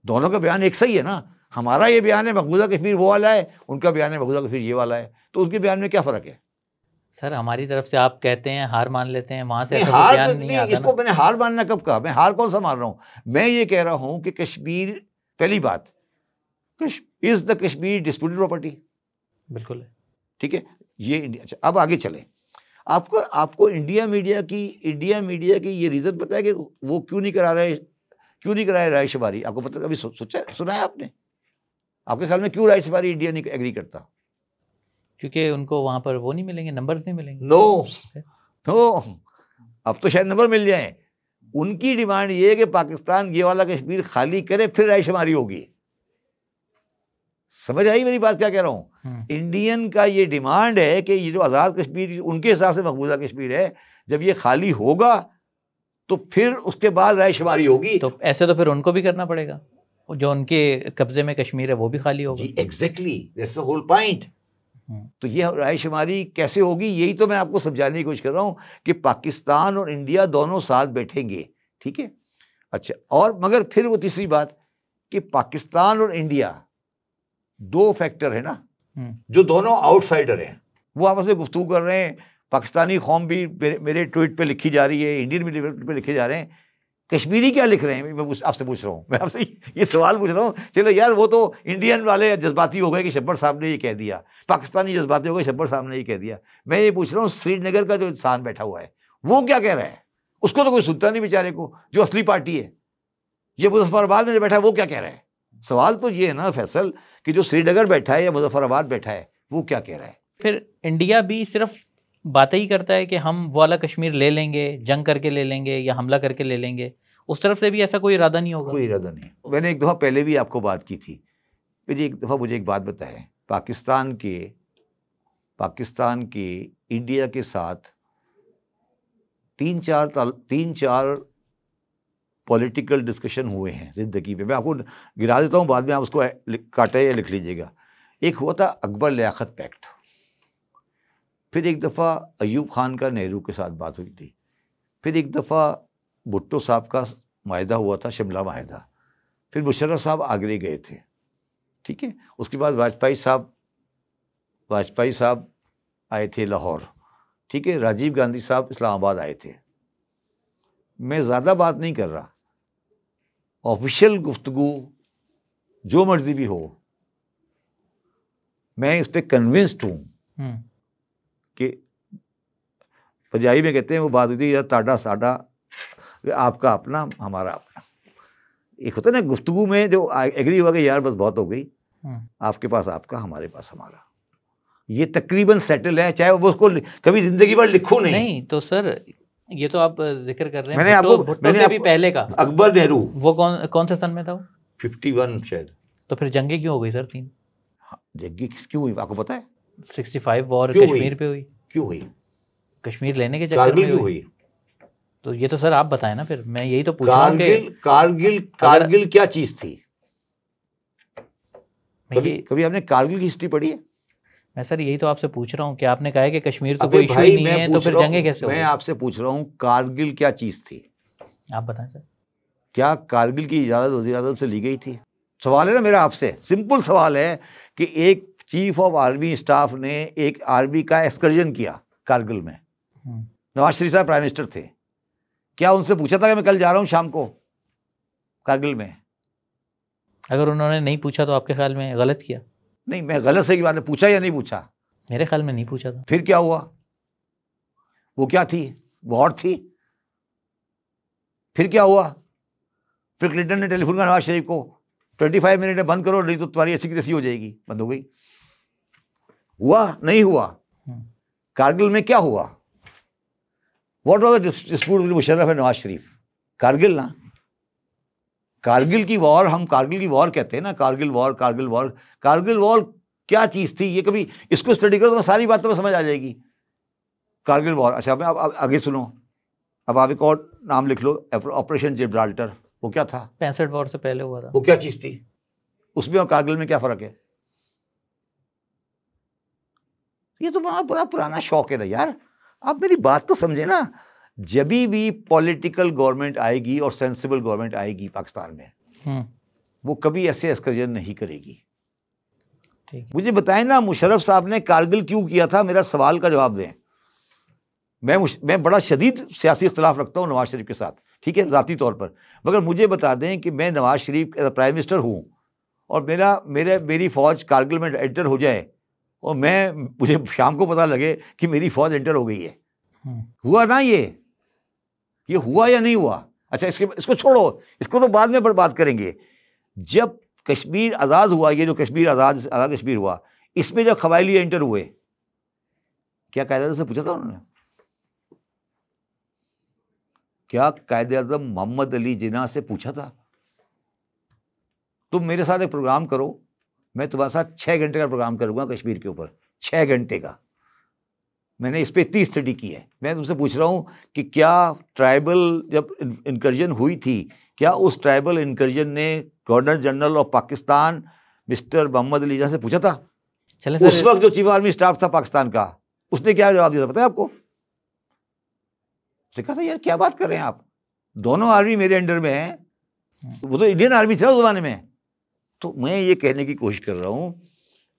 दोनों का बयान एक सही है ना। हमारा ये बयान है मकबूजा कश्मीर वो वाला है, उनका बयान है मकबूजा कश्मीर ये वाला है, तो उनके बयान में क्या फ़र्क है? सर हमारी तरफ से आप कहते हैं हार मान लेते हैं, वहाँ से ऐसा कोई बयान नहीं आता। इसको मैंने हार मानना कब कहा? मैं हार कौन सा मान रहा हूँ? मैं ये कह रहा हूँ कि कश्मीर, पहली बात, is the Kashmir disputed property? बिल्कुल है। ठीक है, ये अच्छा, अब आगे चलें। आपको इंडिया मीडिया की ये रीजन पता है कि वो क्यों नहीं करा रहे रायशुमारी? आपको पता, कभी सुना है आपने? आपके ख्याल में क्यों रायशुमारी इंडिया नहीं एग्री करता? क्योंकि उनको वहां पर वो नहीं मिलेंगे, नंबर्स नहीं मिलेंगे। नो, अब तो शायद नंबर मिल जाए। उनकी डिमांड ये है कि पाकिस्तान ये वाला कश्मीर खाली करे, फिर रायशुमारी होगी। समझ आई मेरी बात क्या कह रहा हूँ? इंडियन का ये डिमांड है कि ये जो आज़ाद कश्मीर उनके हिसाब से मकबूजा कश्मीर है, जब ये खाली होगा तो फिर उसके बाद रायशुमारी होगी। तो ऐसे तो फिर उनको भी करना पड़ेगा, जो उनके कब्जे में कश्मीर है वो भी खाली होगा। Exactly, that's the whole point. तो ये रायशुमारी कैसे होगी, यही तो मैं आपको समझाने की कोशिश कर रहा हूँ कि पाकिस्तान और इंडिया दोनों साथ बैठेंगे, ठीक है। अच्छा, और मगर फिर वो तीसरी बात कि पाकिस्तान और इंडिया दो फैक्टर है ना, जो दोनों आउटसाइडर हैं, वो आपस में गुफ्तगू कर रहे हैं। पाकिस्तानी कौम भी मेरे ट्वीट पे लिखी जा रही है, इंडियन भी ट्वीट पे लिखे जा रहे हैं, कश्मीरी क्या लिख रहे हैं? मैं आपसे पूछ रहा हूँ, मैं आपसे ये सवाल पूछ रहा हूँ। चलो यार, वो तो इंडियन वाले जज्बाती हो गए कि शब्बर साहब ने ये कह दिया, पाकिस्तानी जज्बाती हो गए, शब्बर साहब ने ये कह दिया। मैं ये पूछ रहा हूँ, श्रीनगर का जो इंसान बैठा हुआ है वो क्या कह रहा है? उसको तो कोई सुनता नहीं बेचारे को, जो असली पार्टी है। ये मुजफ्फराबाद में जो बैठा है वो क्या कह रहा है? सवाल तो ये है ना फैसल, कि जो श्रीनगर बैठा है या मुजफ्फराबाद बैठा है वो क्या कह रहा है? फिर इंडिया भी सिर्फ बातें ही करता है कि हम वो वाला कश्मीर ले लेंगे, जंग करके ले लेंगे या हमला करके ले लेंगे, उस तरफ से भी ऐसा कोई इरादा नहीं होगा। कोई इरादा नहीं। मैंने एक दफ़ा पहले भी आपको बात की थी, फिर एक दफ़ा मुझे एक बात बताएं, पाकिस्तान के इंडिया के साथ तीन चार पॉलिटिकल डिस्कशन हुए हैं ज़िंदगी में। मैं आपको गिरा देता हूँ, बाद में आप उसको काटे या लिख लीजिएगा। एक हुआ था अकबर लियाकत पैक्ट, फिर एक दफ़ा अयूब खान का नेहरू के साथ बात हुई थी, फिर एक दफ़ा भुट्टो साहब का माहिदा हुआ था, शिमला माहिदा, फिर मुशर्रफ साहब आगरे गए थे, ठीक है। उसके बाद वाजपेयी साहब आए थे लाहौर, ठीक है। राजीव गांधी साहब इस्लामाबाद आए थे। मैं ज़्यादा बात नहीं कर रहा, ऑफिशियल गुफ्तगू जो मर्जी भी हो, मैं इस पर कन्विंस्ड हूँ कि पंजाबी में कहते हैं वो बात होती है, ताड़ा साड़ा, आपका अपना हमारा अपना। एक होता है ना गुफ्तगू में जो एग्री हुआ कि यार बस बहुत हो गई, आपके पास आपका, हमारे पास हमारा, ये तकरीबन सेटल है, चाहे वो उसको कभी जिंदगी भर लिखो नहीं। तो सर ये तो आप जिक्र कर रहे हैं, मैंने आपको भी पहले का अकबर नेहरू, वो कौन से सन में था वो? 51 शायद। तो फिर जंगे क्यों हो गई सर 3? जंगी क्यों हुई आपको पता है? 65 वॉर कश्मीर पे हुई। क्यों हुई? कश्मीर लेने के चक्कर में हुई। तो ये तो सर आप बताएं ना, फिर मैं यही तो पूछ रहा हूं कि कारगिल क्या चीज थी? कभी आपने कारगिल की हिस्ट्री पढ़ी है? मैं सर यही तो आपसे पूछ रहा हूँ कि आपने कहा है कि कश्मीर तो कोई इशू ही नहीं है, तो फिर जंगे कैसे हो? मैं आपसे पूछ रहा हूँ कारगिल क्या चीज थी, आप बताएं सर। क्या कारगिल की इजाजत वज़ीर आज़म से ली गई थी? सवाल है ना मेरा आपसे, सिंपल सवाल है कि एक चीफ ऑफ आर्मी स्टाफ ने एक आर्मी का एक्सकर्जन किया कारगिल में, नवाज शरीफ साहब प्राइम मिनिस्टर थे, क्या उनसे पूछा था कि मैं कल जा रहा हूँ शाम को कारगिल में? अगर उन्होंने नहीं पूछा तो आपके ख्याल में गलत किया? नहीं, मैं गलत से की बात है, पूछा या नहीं पूछा? मेरे ख्याल में नहीं पूछा था। फिर क्या हुआ? वो क्या थी? वॉर थी। फिर क्या हुआ? फिर क्लिंटन ने टेलीफोन का नवाज शरीफ को 25 मिनट में बंद करो नहीं तो तुम्हारी ऐसी की तैसी हो जाएगी, बंद हो गई। हुआ नहीं हुआ? कारगिल में क्या हुआ? What was the dispute between Musharraf and Nawaz Sharif? Kargil ना, कारगिल की वॉर, हम कारगिल की वॉर कहते हैं ना, कारगिल वॉर क्या चीज थी? ये कभी इसको स्टडी करो तो सारी बातों में समझ आ जाएगी। कारगिल वॉर, अच्छा मैं अब आगे सुनो, अब आप एक और नाम लिख लो, ऑपरेशन जिब्राल्टर, वो क्या था? 65 वॉर से पहले हुआ था। वो क्या चीज थी? उसमें और कारगिल में क्या फर्क है? ये तो बड़ा पुराना शौक है ना यार, आप मेरी बात तो समझे ना। जब भी पॉलिटिकल गवर्नमेंट आएगी और सेंसिबल गवर्नमेंट आएगी पाकिस्तान में, वो कभी ऐसे एक्सकर्जन नहीं करेगी। मुझे बताएं ना, मुशर्रफ साहब ने कारगिल क्यों किया था? मेरा सवाल का जवाब दें। मैं बड़ा शदीद सियासी इख्तिलाफ रखता हूँ नवाज शरीफ के साथ, ठीक है, ज़ाती तौर पर, मगर मुझे बता दें कि मैं नवाज शरीफ प्राइम मिनिस्टर हूँ और मेरी फ़ौज कारगिल में एंटर हो जाए और मुझे शाम को पता लगे कि मेरी फ़ौज एंटर हो गई है। हुआ ना ये हुआ या नहीं हुआ? अच्छा, इसको छोड़ो, इसको तो बाद में बात करेंगे। जब कश्मीर आज़ाद हुआ, ये जो कश्मीर आज़ाद कश्मीर हुआ, इसमें जब कबायली एंटर हुए, क्या कायदे से पूछा था उन्होंने? क्या कायदे आज़म मोहम्मद अली जिन्ना से पूछा था तुम मेरे साथ एक प्रोग्राम करो, मैं तुम्हारे साथ 6 घंटे का प्रोग्राम करूंगा कश्मीर के ऊपर, 6 घंटे का। मैंने इस पे इतनी स्टडी की है। मैं तुमसे पूछ रहा हूँ कि क्या ट्राइबल जब इंकर्जन हुई थी, क्या उस ट्राइबल इंकर्जन ने governor general of Pakistan mister Mohammad Ali Jinnah से पूछा था? उस वक्त जो चीफ आर्मी स्टाफ था पाकिस्तान का, उसने क्या जवाब दिया था पता है आपको? उसने कहा था यार क्या बात कर रहे हैं आप, दोनों आर्मी मेरे अंडर में है। वो तो इंडियन आर्मी था उस जमाने में। तो मैं ये कहने की कोशिश कर रहा हूँ,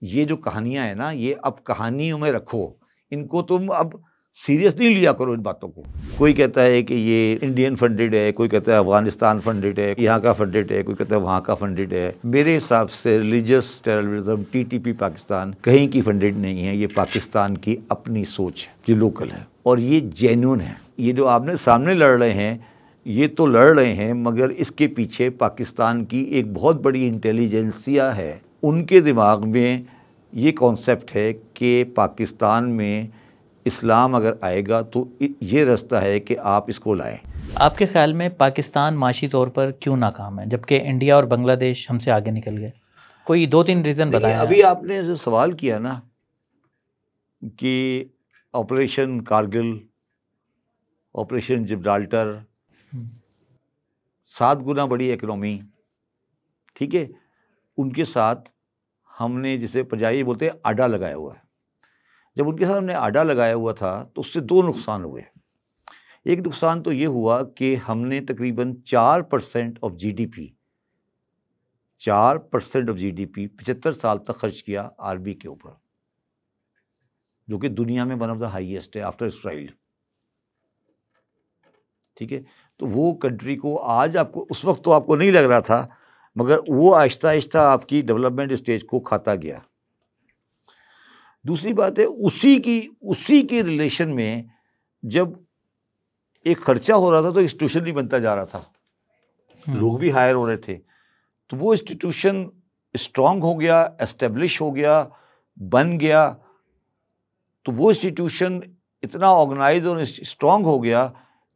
ये जो कहानियां है ना, ये अब कहानियों में रखो, इनको तुम अब सीरियस नहीं लिया करो इन बातों को। कोई कहता है कि ये इंडियन फंडेड है, कोई कहता है अफगानिस्तान फंडेड है, यहाँ का फंडेड है, कोई कहता है वहाँ का फंडेड है। मेरे हिसाब से रिलीजियस टेररिज्म, टीटीपी पाकिस्तान कहीं की फंडेड नहीं है। ये पाकिस्तान की अपनी सोच है, ये लोकल है और ये जेन्युइन है। ये जो आपने सामने लड़ रहे हैं, ये तो लड़ रहे हैं, मगर इसके पीछे पाकिस्तान की एक बहुत बड़ी इंटेलिजेंसिया है। उनके दिमाग में ये कॉन्सेप्ट है कि पाकिस्तान में इस्लाम अगर आएगा तो ये रास्ता है कि आप इसको लाएं। आपके ख्याल में पाकिस्तान माशी तौर पर क्यों नाकाम है, जबकि इंडिया और बांग्लादेश हमसे आगे निकल गए? कोई 2-3 रीज़न बताएं। अभी आपने जो सवाल किया ना कि ऑपरेशन कारगिल, ऑपरेशन जिब्राल्टर, 7 गुना बड़ी इकोनॉमी, ठीक है, उनके साथ हमने, जिसे पंजाबी बोलते हैं, आडा लगाया हुआ है। जब उनके साथ हमने आडा लगाया हुआ था तो उससे 2 नुकसान हुए। एक नुकसान तो ये हुआ कि हमने तकरीबन 4% ऑफ जीडीपी 75 साल तक खर्च किया आर्मी के ऊपर, जो कि दुनिया में वन ऑफ द हाईएस्ट है आफ्टर इसराइल। ठीक है, तो वो कंट्री को आज आपको, उस वक्त तो आपको नहीं लग रहा था, मगर वो आहिस्ता आहिस्ता आपकी डेवलपमेंट स्टेज को खाता गया। दूसरी बात है, उसी की रिलेशन में जब एक खर्चा हो रहा था तो इंस्टीट्यूशन नहीं बनता जा रहा था, लोग भी हायर हो रहे थे, तो वो इंस्टीट्यूशन स्ट्रांग हो गया, एस्टेब्लिश हो गया, बन गया। तो वो इंस्टीट्यूशन इतना ऑर्गेनाइज और स्ट्रांग हो गया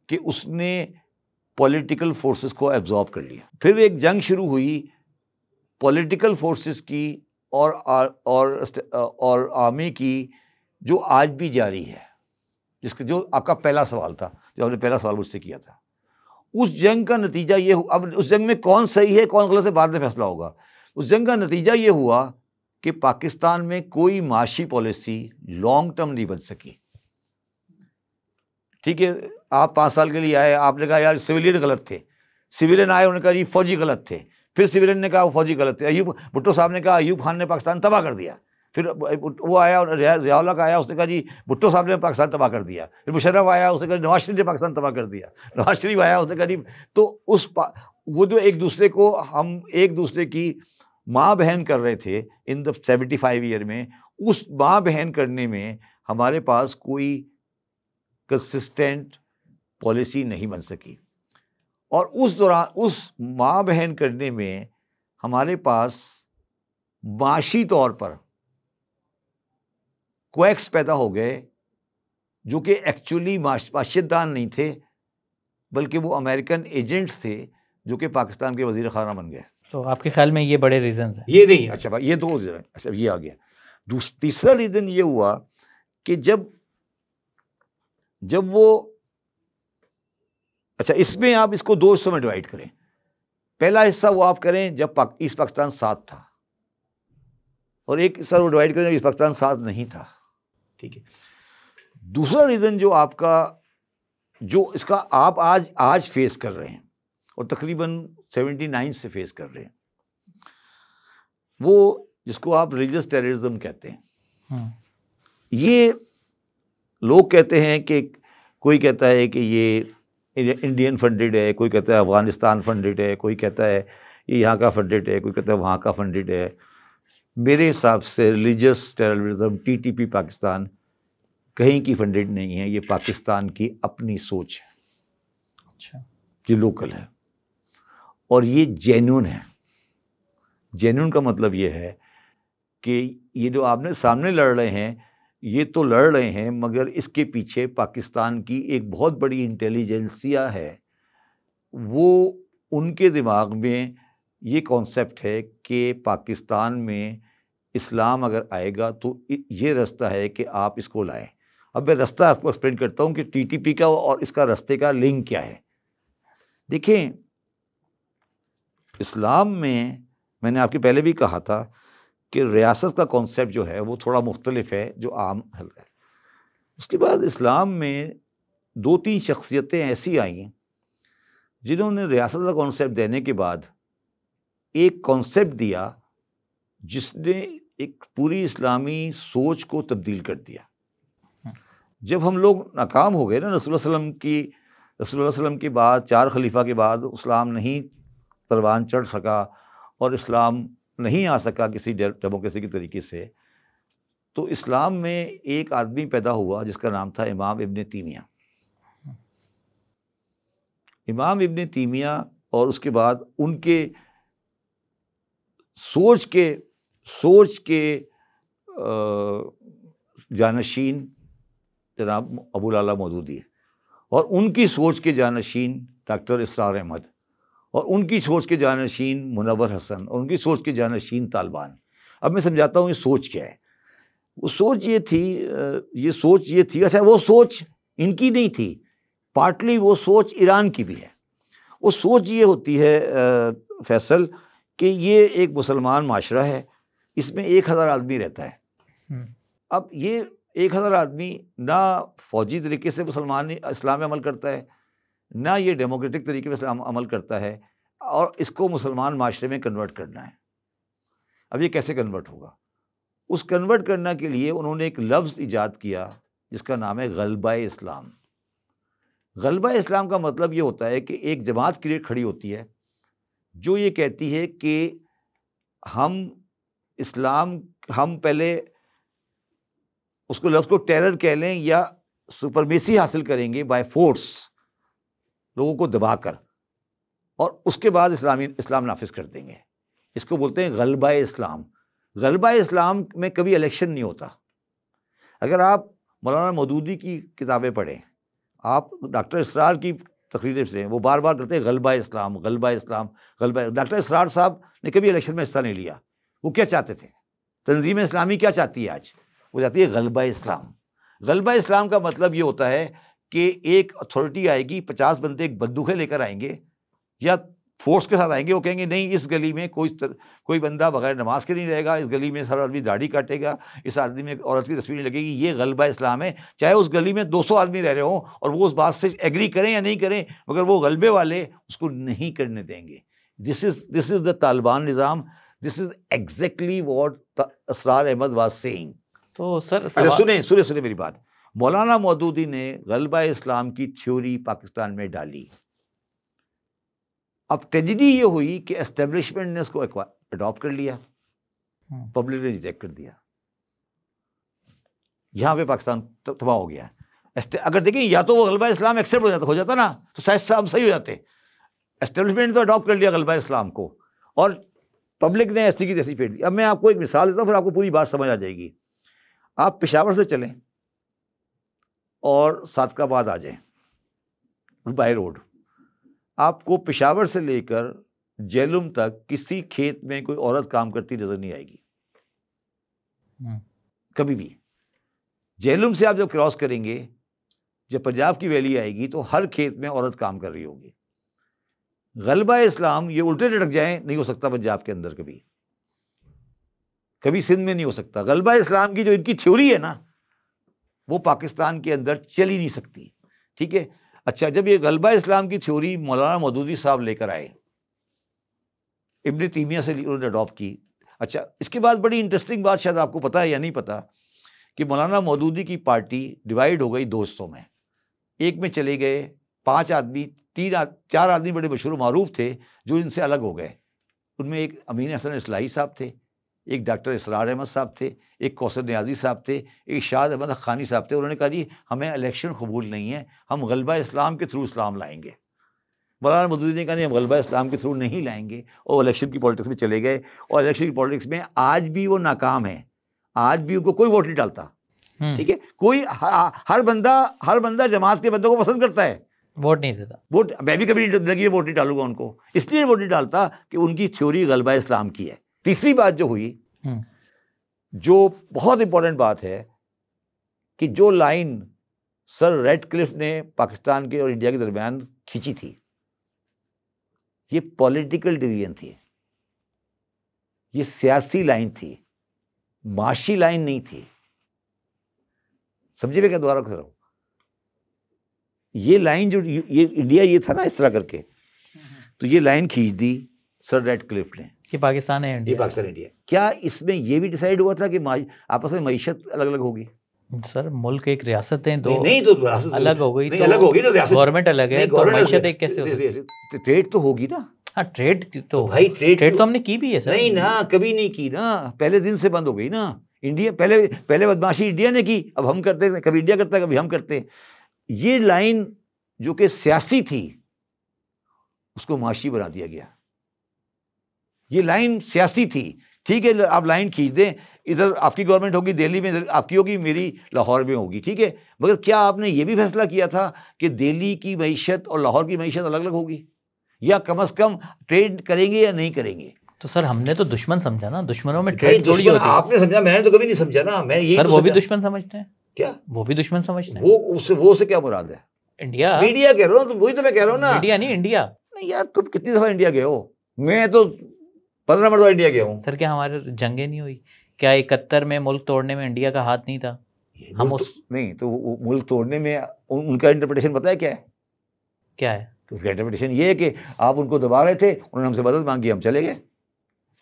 कि उसने पॉलिटिकल फोर्सेस को एब्जॉर्ब कर लिया। फिर एक जंग शुरू हुई पॉलिटिकल फोर्सेस की और आर्मी की, जो आज भी जारी है, जो आपका पहला सवाल था, जो आपने पहला सवाल मुझसे किया था। उस जंग का नतीजा ये, अब उस जंग में कौन सही है कौन गलत है बाद में फैसला होगा। उस जंग का नतीजा ये हुआ कि पाकिस्तान में कोई माशी पॉलिसी लॉन्ग टर्म नहीं बन सकी। ठीक है, आप 5 साल के लिए आए, आपने कहा यार सिविलियन गलत थे, सिविलियन आए, उन्होंने कहा जी फौजी गलत थे, फिर सिविलियन ने कहा वो फौजी गलत थे। अयूब भुट्टो साहब ने कहा अयूब खान ने पाकिस्तान तबाह कर दिया, फिर वो आया और ज़िया-उल हक आया, उसने कहा जी भुट्टो साहब ने पाकिस्तान तबाह कर दिया। फिर मुशर्रफ आया, उसने कहा नवाज शरीफ ने पाकिस्तान तबाह कर दिया। नवाज शरीफ आया, उसने कहा जी, तो वो जो एक दूसरे की माँ बहन कर रहे थे इन द 75 ईयर में, उस माँ बहन करने में हमारे पास कोई कंसिस्टेंट पॉलिसी नहीं बन सकी। और उस दौरान उस माँ बहन करने में हमारे पास माशी तौर पर क्वैक्स पैदा हो गए, जो कि एक्चुअली माशियतदान नहीं थे, बल्कि वो अमेरिकन एजेंट्स थे जो कि पाकिस्तान के वजीर खाना बन गए। तो आपके ख्याल में ये बड़े रीज़न हैं? ये नहीं, अच्छा भाई, ये 2 रीज़न, अच्छा ये आ गया। तीसरा रीज़न ये हुआ कि जब वो, अच्छा इसमें आप इसको 2 हिस्सों में डिवाइड करें। पहला हिस्सा वो आप करें जब ईस्ट पाकिस्तान साथ था, और एक हिस्सा वो डिवाइड करें जब ईस्ट पाकिस्तान साथ नहीं था। ठीक है, दूसरा रीज़न जो आपका, जो इसका आप आज फेस कर रहे हैं और तकरीबन 79 से फेस कर रहे हैं, वो जिसको आप रिलीजियस टेररिज्म कहते हैं। ये लोग कहते हैं कि, कोई कहता है कि ये इंडियन फंडेड है, कोई कहता है अफगानिस्तान फंडेड है, कोई कहता है ये यहाँ का फंडेड है, कोई कहता है वहाँ का फंडेड है। मेरे हिसाब से रिलीजियस टेररिज्म टीटीपी पाकिस्तान कहीं की फंडेड नहीं है, ये पाकिस्तान की अपनी सोच है। अच्छा, ये लोकल है और ये जेन्युइन है। जेन्युइन का मतलब ये है कि ये जो आपने सामने लड़ रहे हैं, ये तो लड़ रहे हैं मगर इसके पीछे पाकिस्तान की एक बहुत बड़ी इंटेलिजेंसिया है। वो उनके दिमाग में ये कॉन्सेप्ट है कि पाकिस्तान में इस्लाम अगर आएगा तो ये रास्ता है कि आप इसको लाएं। अब मैं रास्ता आपको एक्सप्लेन करता हूँ कि टीटीपी का और इसका रास्ते का लिंक क्या है। देखें, इस्लाम में मैंने आपके पहले भी कहा था कि रियासत का कॉन्सेप्ट जो है वो थोड़ा मुख्तलिफ है जो आम है। उसके बाद इस्लाम में 2-3 शख्सियतें ऐसी आई जिन्होंने रियासत का कॉन्सेप्ट देने के बाद एक कॉन्सेप्ट दिया जिसने एक पूरी इस्लामी सोच को तब्दील कर दिया। जब हम लोग नाकाम हो गए ना रसूलुल्लाह सल्लल्लाहु के बाद 4 खलीफा के बाद इस्लाम नहीं परवान चढ़ सका और इस्लाम नहीं आ सका किसी डेमोक्रेसी के तरीके से, तो इस्लाम में एक आदमी पैदा हुआ जिसका नाम था इमाम इब्न तैमिया। इमाम इब्न तैमिया और उसके बाद उनके सोच के जानशीन जनाब अबुल आला मौदूदी और उनकी सोच के जानशीन डॉक्टर इसरार अहमद और उनकी सोच के जानशीन मुनव्वर हसन और उनकी सोच के जानशीन तालिबान। अब मैं समझाता हूँ ये सोच क्या है। वो सोच ये थी, अच्छा वो सोच इनकी नहीं थी, पार्टली वो सोच ईरान की भी है। वो सोच ये होती है फैसल कि ये एक मुसलमान माशरा है, इसमें 1000 आदमी रहता है। अब ये 1000 आदमी ना फौजी तरीके से मुसलमान इस्लाम में अमल करता है, ना ये डेमोक्रेटिक तरीके से इस्लाम अमल करता है, और इसको मुसलमान माशरे में कन्वर्ट करना है। अब ये कैसे कन्वर्ट होगा? उस कन्वर्ट करने के लिए उन्होंने एक लफ्ज़ ईजाद किया जिसका नाम है गलबा इस्लाम। गलबा इस्लाम का मतलब ये होता है कि एक जमात क्रिएट खड़ी होती है जो ये कहती है कि हम पहले उसको लफ्ज़ को टेरर कह लें या सुपरमेसी हासिल करेंगे बाय फोर्स, लोगों को दबाकर, और उसके बाद इस्लाम नाफिज कर देंगे। इसको बोलते हैं गलबा इस्लाम। गलबा इस्लाम में कभी इलेक्शन नहीं होता। अगर आप मौलाना मौदूदी की किताबें पढ़ें, आप डॉक्टर इसरार की तकरीरें सुनें, वो बार बार करते हैं गलबा इस्लाम, गलबा इस्लाम, गलबा। डॉक्टर इसरार साहब ने कभी इलेक्शन में हिस्सा नहीं लिया। वो क्या चाहते थे? तंजीम इस्लामी क्या चाहती है आज? वो चाहती है गलबा इस्लाम। गलबा इस्लाम का मतलब ये होता है कि एक अथॉरिटी आएगी, 50 बंदे एक बंदूकें लेकर आएंगे या फोर्स के साथ आएंगे। वो कहेंगे नहीं, इस गली में कोई बंदा बगैर नमाज के नहीं रहेगा, इस गली में हर आदमी दाढ़ी काटेगा, इस आदमी में औरत की तस्वीर नहीं लगेगी। ये गलबा इस्लाम है। चाहे उस गली में 200 आदमी रह रहे हों और वो उस बात से एग्री करें या नहीं करें, मगर वो गलबे वाले उसको नहीं करने देंगे। दिस इज द तालिबान निज़ाम। This is exactly what Israr Ahmed was saying. तो सर सुने मेरी बात। मौलाना मौदूदी ने गलबा इस्लाम की थ्योरी पाकिस्तान में डाली। अब ट्रेजेडी ये हुई कि एस्टेब्लिशमेंट ने उसको अडॉप्ट कर लिया, पब्लिक ने रिजेक्ट कर दिया। यहां पे पाकिस्तान तबाह हो गया। अगर देखें, या तो वो गलबा इस्लाम एक्सेप्ट हो जाता ना, तो शायद सब सही हो जाते। एस्टेब्लिशमेंट ने तो अडॉप्ट कर लिया गलबा इस्लाम को और पब्लिक ने ऐसी की तैसी फेंक दी। अब मैं आपको एक मिसाल देता हूँ, फिर आपको पूरी बात समझ आ जाएगी। आप पेशावर से चलें और सादकाबाद आ जाएं बाय रोड, आपको पेशावर से लेकर जेलुम तक किसी खेत में कोई औरत काम करती नजर नहीं आएगी कभी भी। जेलुम से आप जब क्रॉस करेंगे, जब पंजाब की वैली आएगी, तो हर खेत में औरत काम कर रही होगी। गलबा इस्लाम ये उल्टे लटक जाए, नहीं हो सकता पंजाब के अंदर, कभी सिंध में नहीं हो सकता। गलबा इस्लाम की जो इनकी थ्योरी है ना, वो पाकिस्तान के अंदर चल ही नहीं सकती। ठीक है, अच्छा, जब ये गलबा इस्लाम की थ्योरी मौलाना मौदूदी साहब लेकर आए, इब्न तैमिया से उन्होंने अडॉप्ट की। अच्छा, इसके बाद बड़ी इंटरेस्टिंग बात, शायद आपको पता है या नहीं पता, कि मौलाना मौदूदी की पार्टी डिवाइड हो गई 2 हिस्सों में। एक में चले गए 5 आदमी, 4 आदमी बड़े मशहूर मारूफ थे जो इनसे अलग हो गए, उनमें एक अमीन हसन इस्लाही साहब थे, एक डॉक्टर इसरार अहमद साहब थे, एक कौसर नियाजी साहब थे, एक शाद अहमद खानी साहब थे। उन्होंने कहा जी हमें इलेक्शन कबूल नहीं है, हम गलबा इस्लाम के थ्रू इस्लाम लाएंगे। मौलाना मौदूदी ने कहा नहीं, हम गलबा इस्लाम के थ्रू नहीं लाएंगे, और इलेक्शन की पॉलिटिक्स में चले गए। और इलेक्शन की पॉलिटिक्स में आज भी वो नाकाम है, आज भी उनको कोई वोट नहीं डालता। ठीक है, कोई हर बंदा जमात के बंदों को पसंद करता है, वोट नहीं देता। वोट मैं भी कभी लगी वोट नहीं डालूंगा उनको, इसलिए वोट नहीं डालता कि उनकी थ्योरी गलबा इस्लाम की है। तीसरी बात जो हुई, जो बहुत इंपॉर्टेंट बात है, कि जो लाइन सर रेडक्लिफ ने पाकिस्तान के और इंडिया के दरमियान खींची थी, ये पॉलिटिकल डिवीजन थी, ये सियासी लाइन थी, माशी लाइन नहीं थी। समझे मैं क्या दोबारा कर रहा हूं? ये लाइन जो ये इंडिया ये था ना इस तरह करके, तो ये लाइन खींच दी सर रेडक्लिफ ने कि पाकिस्तान है इंडिया, ये पाकिस्तान इंडिया। क्या इसमें ये भी डिसाइड हुआ था कि आपस में मईशत अलग अलग होगी? सर मुल्क एक रियासतें दो नहीं तो रियासत अलग हो गई, नहीं, अलग होगी तो रियासत, गवर्नमेंट अलग है तो मईशत एक कैसे हो सकती है? ट्रेड तो होगी ना। हाँ ट्रेड तो भाई ट्रेड तो हमने की भी है सर। नहीं ना, कभी नहीं की ना, पहले दिन से बंद हो गई ना। इंडिया पहले बदमाशी इंडिया ने की, अब हम करते हैं, कभी इंडिया करता है कभी हम करते हैं। ये लाइन जो कि सियासी थी उसको माशी बना दिया गया। ये लाइन सियासी थी, ठीक है, आप लाइन खींच दें, इधर आपकी गवर्नमेंट होगी दिल्ली में, इधर आपकी होगी, मेरी लाहौर में होगी, ठीक है, मगर क्या आपने ये भी फैसला किया था कि दिल्ली की मईशत और लाहौर की मईशत अलग अलग होगी, या कम से कम ट्रेड करेंगे या नहीं करेंगे? तो सर हमने तो दुश्मन समझा ना, दुश्मनों में ट्रेड थोड़ी होती है। आपने समझा, मैंने तो कभी नहीं समझा ना। मैं ये सर वो भी दुश्मन समझते हैं क्या? वो भी दुश्मन समझते हैं। वो से क्या मुराद है? इंडिया, मीडिया कह रहा हूँ, तो वही तो मैं कह रहा हूँ ना। मीडिया नहीं, इंडिया नहीं यार, तुम कितनी दफा इंडिया गए हो? मैं तो 15 मरतबा इंडिया गया हूँ। सर क्या हमारे जंगें नहीं हुई? क्या 71 में मुल्क तोड़ने में इंडिया का हाथ नहीं था? हम उस नहीं तो मुल्क तोड़ने में उनका इंटरप्रिटेशन पता है क्या है? क्या है उसका इंटरप्रिटेशन ये है कि आप उनको दबा रहे थे, उन्होंने हमसे मदद मांगी, हम चले गए।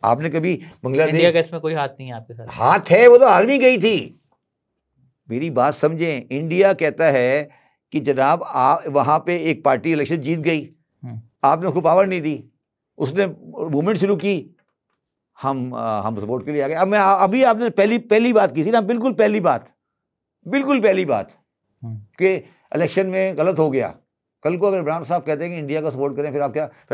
आपने कभी बांग्लादेश, इंडिया का इसमें कोई हाथ नहीं है आपके साथ? हाथ है, वो तो आर्मी गई थी। मेरी बात समझें, इंडिया कहता है कि जनाब वहां पे एक पार्टी इलेक्शन जीत गई, आपने उसको पावर नहीं दी, उसने मूवमेंट शुरू की, हम सपोर्ट के लिए आ गए। अब मैं अभी आपने पहली बात की थी ना, बिल्कुल पहली बात कि इलेक्शन में गलत हो गया। कल को अगर इमरान साहब कहते हैं कि इंडिया का सपोर्ट करें, फिर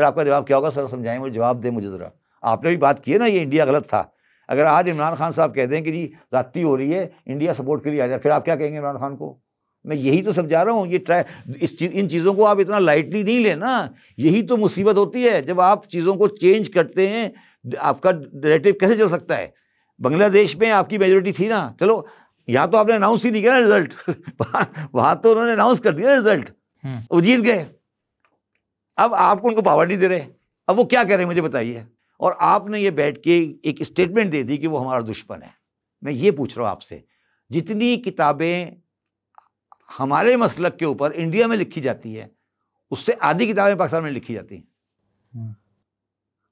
आपका जवाब क्या होगा? सर समझाएं मुझे, जवाब दें मुझे ज़रा। आपने भी बात की है ना, ये इंडिया गलत था। अगर आज इमरान खान साहब कहते हैं कि जी रात्रि हो रही है, इंडिया सपोर्ट के लिए आ जाए, फिर आप क्या कहेंगे इमरान खान को? मैं यही तो समझा रहा हूँ। इन चीज़ों को आप इतना लाइटली नहीं लेना। यही तो मुसीबत होती है जब आप चीज़ों को चेंज करते हैं। आपका नैरेटिव कैसे चल सकता है? बांग्लादेश में आपकी मेजोरिटी थी ना, चलो यहाँ तो आपने अनाउंस ही नहीं किया रिजल्ट वहाँ तो उन्होंने अनाउंस कर दिया रिजल्ट, वो जीत गए। अब आपको उनको पावर नहीं दे रहे, अब वो क्या कह रहे हैं मुझे बताइए? और आपने ये बैठ के एक स्टेटमेंट दे दी कि वो हमारा दुश्मन है। मैं ये पूछ रहा हूँ आपसे, जितनी किताबें हमारे मसलक के ऊपर इंडिया में लिखी जाती है, उससे आधी किताबें पाकिस्तान में लिखी जाती हैं।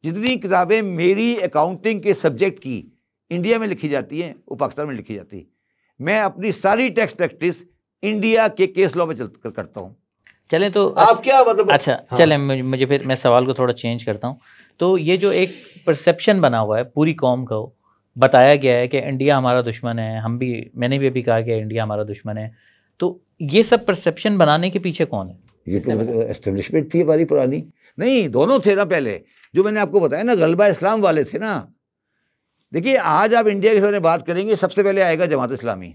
जितनी किताबें मेरी अकाउंटिंग के सब्जेक्ट की इंडिया में लिखी जाती हैं, वो पाकिस्तान में लिखी जाती है। मैं अपनी सारी टैक्स प्रैक्टिस इंडिया के केस लॉ में करता हूँ। चले तो आप क्या मतलब? अच्छा हाँ। चले मुझे फिर मैं सवाल को थोड़ा चेंज करता हूँ। तो ये जो एक परसेप्शन बना हुआ है पूरी कौम को, बताया गया है कि इंडिया हमारा दुश्मन है, मैंने भी अभी कहा कि इंडिया हमारा दुश्मन है, तो ये सब परसेप्शन बनाने के पीछे कौन है? ये तो एस्टेब्लिशमेंट थी हमारी पुरानी। नहीं, दोनों थे ना। पहले जो मैंने आपको बताया ना, गलबा इस्लाम वाले थे ना। देखिए आज आप इंडिया के बारे में बात करेंगे, सबसे पहले आएगा जमात इस्लामी।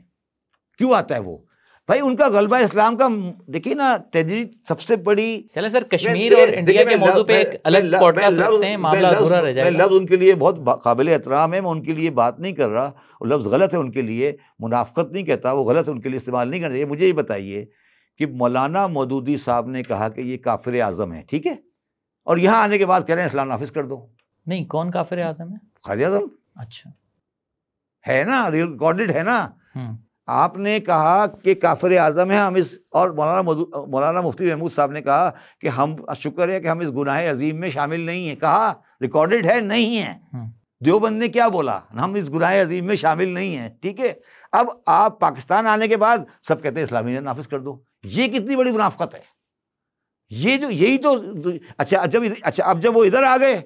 क्यों आता है वो? भाई उनका गलबा इस्लाम का, देखिए ना, ट्रेजेडी सबसे बड़ी। चले सर, कश्मीर और इंडिया के मौजू पे एक अलग पॉडकास्ट रखते हैं, मामला अधूरा रह जाएगा। लफ्ज़ उनके लिए बहुत काबिल एहतराम है, मैं उनके लिए बात नहीं कर रहा, वो लफ्ज़ गलत है उनके लिए, मुनाफकत नहीं कहता, वो गलत है, उनके लिए इस्तेमाल नहीं करना चाहिए। मुझे ये बताइए कि मौलाना मौदूदी साहब ने कहा कि ये काफिर आज़म है, ठीक है, और यहाँ आने के बाद कह रहे हैं इस्लाम नाफिज कर दो। नहीं, कौन काफिर आज़म है? कायद आज़म। अच्छा, है ना, रिकॉर्डेड है ना। आपने कहा कि काफिर आज़म है हम इस, और मौलाना मुफ्ती महमूद साहब ने कहा कि हम शुक्र है कि हम इस गुनाह अजीम में शामिल नहीं है। कहा, रिकॉर्डेड है, नहीं है। देवबंद ने क्या बोला? हम इस गुनाह अजीम में शामिल नहीं है, ठीक है। अब आप पाकिस्तान आने के बाद सब कहते हैं इस्लामी नाफिज कर दो। ये कितनी बड़ी मुनाफकत है? ये जो यही तो अच्छा अब जब वो इधर आ गए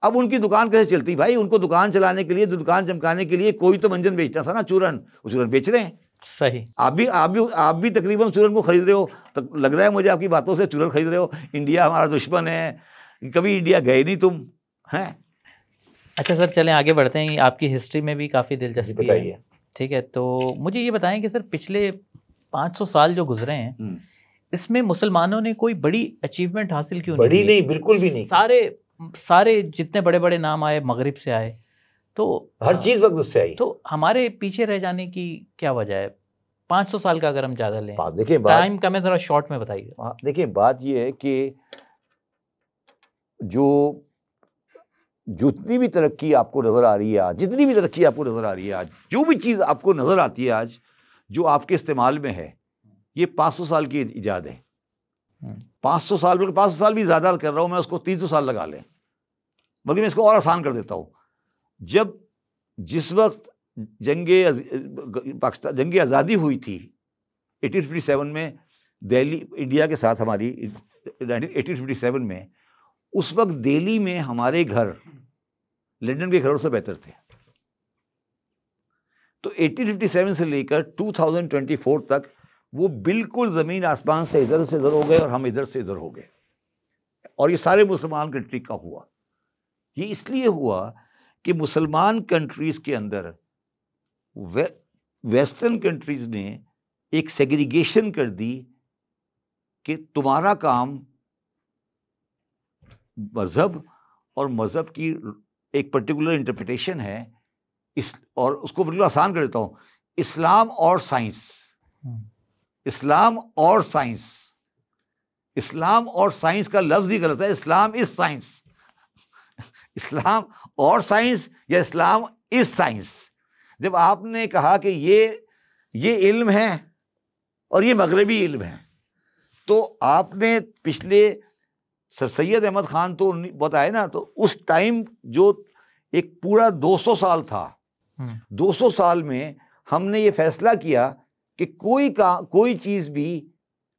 अब उनकी दुकान कैसे चलती भाई? उनको दुकान चलाने के लिए, दुकान चमकाने के लिए कोई तो मंजन बेचना था ना, चूरन। वो चूरन बेच रहे हैं। सही। आप भी तकरीबन चूरन को खरीद रहे हो। तो लग रहा है मुझे आपकी बातों से चूरन खरीद रहे हो। इंडिया हमारा दुश्मन है, कभी इंडिया गए नहीं तुम, हैं? अच्छा सर, चलें आगे बढ़ते हैं। आपकी हिस्ट्री में भी काफ़ी दिलचस्पी है, ठीक है। तो मुझे ये बताएं कि सर पिछले 500 साल जो गुजरे हैं, इसमें मुसलमानों ने कोई बड़ी अचीवमेंट हासिल क्यों नहीं? बड़ी नहीं, बिल्कुल भी नहीं। सारे जितने बड़े बड़े नाम आए मगरिब से आए, तो हर चीज़ वक्त से आई। तो हमारे पीछे रह जाने की क्या वजह है? 500 साल का अगर हम ज़्यादा लें, देखिए टाइम कम है, थोड़ा शॉर्ट में बताइए। देखिए बात ये है कि जो जितनी भी तरक्की आपको नज़र आ रही है आज, जितनी भी तरक्की आपको नज़र आ रही है आज, जो भी चीज़ आपको नज़र आती है आज जो आपके इस्तेमाल में है, ये 500 साल की इजाद है। 500 साल, बल्कि 500 साल भी ज़्यादा कर रहा हूँ मैं, उसको 300 साल लगा लें, बल्कि मैं इसको और आसान कर देता हूँ। जिस वक्त जंग आज़ादी हुई थी 1857 में, दिल्ली इंडिया के साथ हमारी 1857 में, उस वक्त दिल्ली में हमारे घर लंदन के घरों से बेहतर थे। तो 1857 से लेकर 2024 तक वो बिल्कुल ज़मीन आसमान से इधर से इधर हो गए और हम इधर से इधर हो गए। और ये सारे मुसलमान कंट्री का हुआ। ये इसलिए हुआ कि मुसलमान कंट्रीज़ के अंदर वेस्टर्न कंट्रीज़ ने एक सेग्रीगेशन कर दी कि तुम्हारा काम मज़हब और मज़हब की एक पर्टिकुलर इंटरप्रिटेशन है, और उसको बिल्कुल आसान कर देता हूँ, इस्लाम और साइंस। इस्लाम और साइंस, इस्लाम और साइंस का लफ्ज़ ही गलत है। Islam is science. इस्लाम और साइंस या इस्लाम इज साइंस। जब आपने कहा कि ये इल्म है और ये मगरबी इल्म है, तो आपने पिछले सर सैयद अहमद ख़ान तो बताए ना, तो उस टाइम जो एक पूरा 200 साल था, 200 साल में हमने ये फैसला किया कि कोई चीज़ भी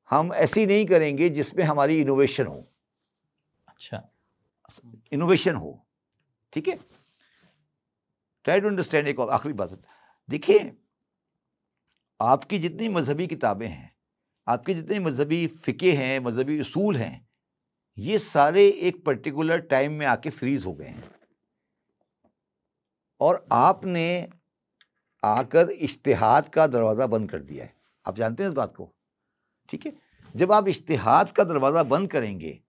हम ऐसी नहीं करेंगे जिसमें हमारी इनोवेशन हो। अच्छा, इनोवेशन हो, ठीक है। Try to understand. एक और आखिरी बात, देखिए आपकी जितनी मजहबी किताबें हैं, आपके जितने मजहबी फ़िक़े हैं, मजहबी उसूल हैं, ये सारे एक पर्टिकुलर टाइम में आके फ्रीज हो गए हैं, और आपने आकर इज्तिहाद का दरवाज़ा बंद कर दिया है। आप जानते हैं इस बात को, ठीक है। जब आप इज्तिहाद का दरवाज़ा बंद करेंगे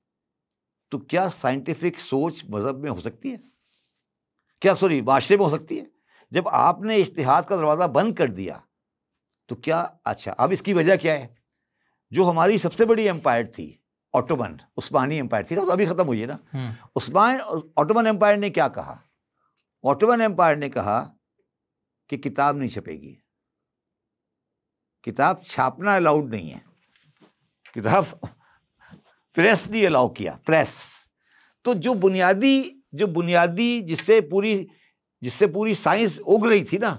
तो क्या साइंटिफिक सोच मज़हब में हो सकती है? क्या माशरे में हो सकती है? जब आपने इज्तिहाद का दरवाज़ा बंद कर दिया तो क्या, अच्छा अब इसकी वजह क्या है? जो हमारी सबसे बड़ी एम्पायर थी, उस्मानी एम्पायर थी ना, तो अभी ख़त्म हुई है ना। ऑटोमन एम्पायर ने क्या कहा? ऑटोमन एम्पायर ने कहा कि किताब नहीं छपेगी, किताब छापना अलाउड नहीं है, किताब प्रेस नहीं अलाउ किया, प्रेस। तो जो बुनियादी जिससे पूरी साइंस उग रही थी ना,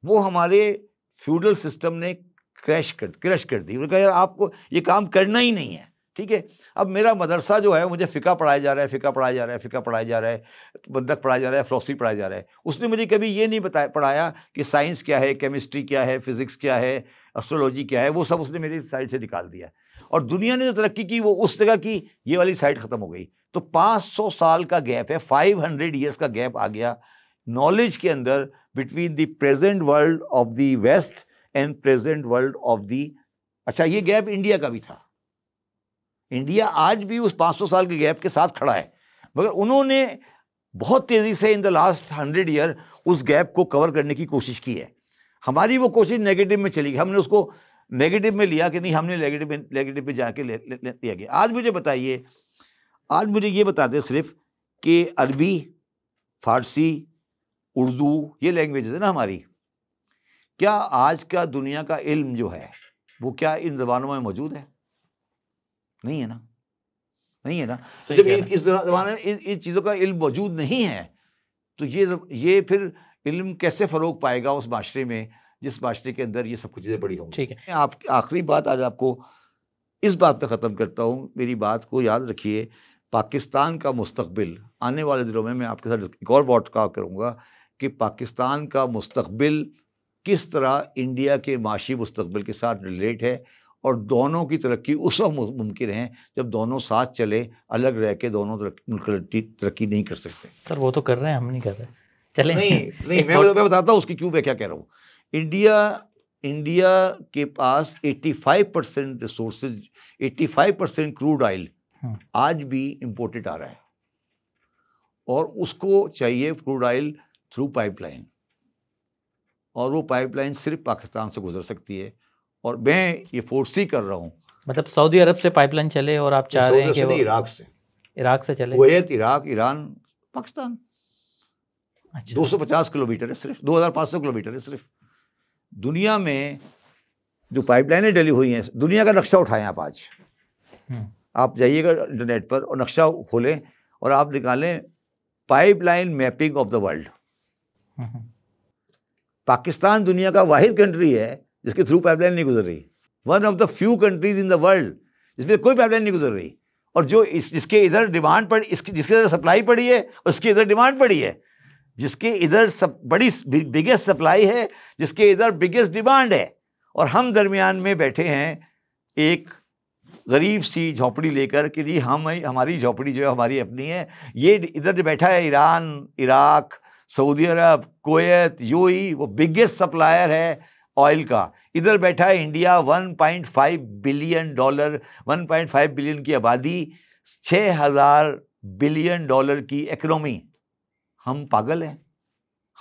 वो हमारे फ्यूडल सिस्टम ने क्रश कर दी। उन्होंने कहा यार आपको ये काम करना ही नहीं है, ठीक है। अब मेरा मदरसा जो है, मुझे फ़िक़ा पढ़ाया जा रहा है, फ़िक़ा पढ़ाया जा रहा है, बंदक पढ़ाया जा रहा है, फ़िलॉसफी पढ़ाया जा रहा है। उसने मुझे कभी ये नहीं पढ़ाया कि साइंस क्या है, केमिस्ट्री क्या है, फिज़िक्स क्या है, एस्ट्रोलॉजी क्या है। वो सब उसने मेरी साइड से निकाल दिया। और दुनिया ने जो तरक्की की वो उस जगह की, ये वाली साइड ख़त्म हो गई। तो 500 साल का गैप है, 500 ईयर्स का गैप आ गया नॉलेज के अंदर, between the present world of the west and present world of the, अच्छा ये गैप इंडिया का भी था। इंडिया आज भी उस 500 साल के गैप के साथ खड़ा है, मगर उन्होंने बहुत तेज़ी से इन द लास्ट 100 ईयर उस गैप को कवर करने की कोशिश की है। हमारी वो कोशिश नेगेटिव में चली गई, हमने उसको नेगेटिव में लिया कि नहीं, हमने नेगेटिव में जाके लिया गया। आज मुझे बताइए, आज मुझे ये बता दें सिर्फ कि अरबी, फ़ारसी, उर्दू, ये लैंग्वेजेस है ना हमारी, क्या आज का दुनिया का इल्म जो है वो क्या इन ज़बानों में मौजूद है? नहीं है ना, नहीं है ना। जब इस ज़माने में इन चीज़ों का इल्म मौजूद नहीं है, तो ये फिर इल्म कैसे फ़रोग पाएगा उस माशरे में जिस माशरे के अंदर ये सब कुछ चीज़ें बड़ी होंगी। ठीक है। आप आखिरी बात आज आपको इस बात पे ख़त्म करता हूँ, मेरी बात को याद रखिए। पाकिस्तान का मुस्तकबिल आने वाले दिनों में मैं आपके साथ एक और पॉडकास्ट करूँगा कि पाकिस्तान का मुस्तकबिल किस तरह इंडिया के माशी मुस्तकबिल के साथ रिलेट है, और दोनों की तरक्की उस वक्त मुमकिन है जब दोनों साथ चले, अलग रह के दोनों तरक्की नहीं कर सकते। सर वो तो कर रहे हैं, हम नहीं कर रहे। चले नहीं मैं बताता हूँ उसकी क्यों व्याख्या कह रहा हूँ। इंडिया के पास 85% रिसोर्सेज, 85% क्रूड ऑयल आज भी इंपोर्टेड आ रहा है, और उसको चाहिए क्रूड ऑयल थ्रू पाइपलाइन, और वो पाइपलाइन सिर्फ पाकिस्तान से गुजर सकती है। और मैं ये फोर्सी कर रहा हूँ, मतलब सऊदी अरब से पाइपलाइन चले और आप चाह रहे हैं कि वो इराक से चले, कुवैत, इराक, ईरान, पाकिस्तान। अच्छा। 250 किलोमीटर है, सिर्फ 2500 किलोमीटर है सिर्फ। दुनिया में जो पाइपलाइनें डली हुई हैं, दुनिया का नक्शा उठाएं आप आज, आप जाइएगा इंटरनेट पर और नक्शा खोलें और आप निकालें pipeline mapping of the world. Pakistan दुनिया का वाहिद कंट्री है जिसके थ्रू पाइपलाइन नहीं गुजर रही, one of the few countries in the world जिसमें कोई पाइपलाइन नहीं गुजर रही। और जो जिसके इधर डिमांड पड़ी, जिसके इधर सप्लाई पड़ी है, उसकी इधर डिमांड पड़ी है, जिसके इधर बड़ी बिगेस्ट सप्लाई है, जिसके इधर बिगेस्ट डिमांड है, और हम दरमियान में बैठे हैं एक गरीब सी झोपड़ी लेकर कि जी हमारी झोपड़ी जो है हमारी अपनी है। ये इधर जो बैठा है ईरान, इराक, सऊदी अरब, कुवैत, यूएई, वो बिगेस्ट सप्लायर है ऑयल का। इधर बैठा है इंडिया, 1.5 बिलियन डॉलर, 1.5 बिलियन की आबादी, 6000 बिलियन डॉलर की इकोनॉमी। हम पागल हैं,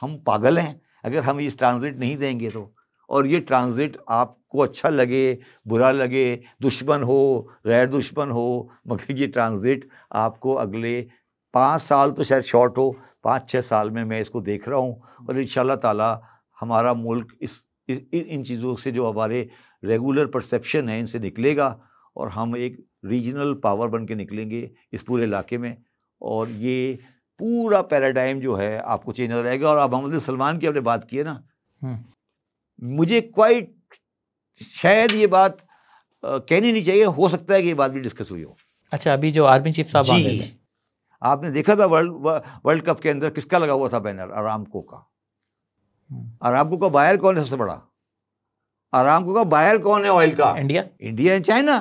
हम पागल हैं अगर हम इस ट्रांजिट नहीं देंगे तो। और ये ट्रांजिट आपको अच्छा लगे, बुरा लगे, दुश्मन हो, गैर दुश्मन हो, मगर ये ट्रांजिट आपको अगले 5 साल तो शायद शॉर्ट हो, 5-6 साल में मैं इसको देख रहा हूँ। और इंशाल्लाह ताला हमारा मुल्क इन चीज़ों से, जो हमारे रेगुलर परसेप्शन है, इनसे निकलेगा और हम एक रीजनल पावर बन के निकलेंगे इस पूरे इलाके में। और ये पूरा पैराडाइम जो है आपको चेंज हो जाएगा। और अब मोहम्मद सलमान की आपने बात की है ना, मुझे क्वाइट शायद ये बात कहनी नहीं चाहिए, हो सकता है कि ये बात भी डिस्कस हुई हो। अच्छा, अभी जो आर्मी चीफ साहब आए थे, आपने देखा था वर्ल्ड कप के अंदर किसका लगा हुआ था बैनर? अरामको का। अरामको का बायर कौन है सबसे बड़ा? अरामको का बायर कौन है ऑयल का? India and China.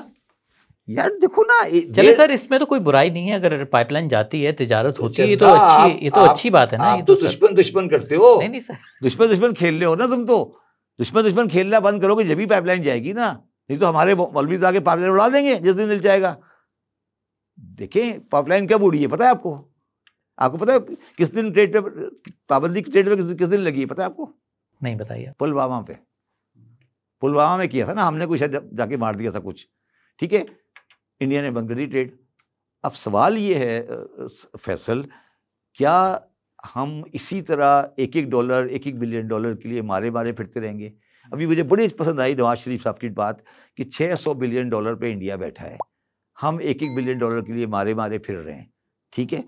यार देखो ना, चले सर, इसमें तो कोई बुराई नहीं है, अगर पाइपलाइन जाती है, तिजारत होती है, ये तो अच्छी बात है ना। ये तो दुश्मन करते हो। नहीं सर, दुश्मन खेल रहे हो ना तुम तो। दुश्मन खेलना बंद करोगे जब भी पाइपलाइन जाएगी ना, नहीं तो हमारे मौलवी आके पाइपलाइन उड़ा देंगे जिस दिन मिल जाएगा। देखें पाइपलाइन कब उड़ी है पता है आपको? आपको पता है किस दिन ट्रेड पे पाबंदी ट्रेड पे किस दिन लगी है पता है आपको? नहीं बताइए। पुलवामा में किया था ना हमने, कुछ जाके मार दिया था कुछ, ठीक है, इंडिया ने बंद कर दी ट्रेड। अब सवाल ये है फैसल, क्या हम इसी तरह $1 बिलियन के लिए मारे फिरते रहेंगे? अभी मुझे बड़ी पसंद आई नवाज शरीफ साहब की बात कि $600 बिलियन पे इंडिया बैठा है, हम $1 बिलियन के लिए मारे फिर रहे हैं, ठीक है।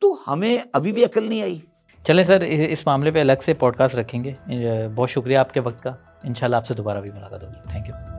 तो हमें अभी भी अकल नहीं आई। चले सर, इस मामले पे अलग से पॉडकास्ट रखेंगे। बहुत शुक्रिया आपके वक्त का। इंशाल्लाह आपसे दोबारा भी मुलाकात होगी। Thank you.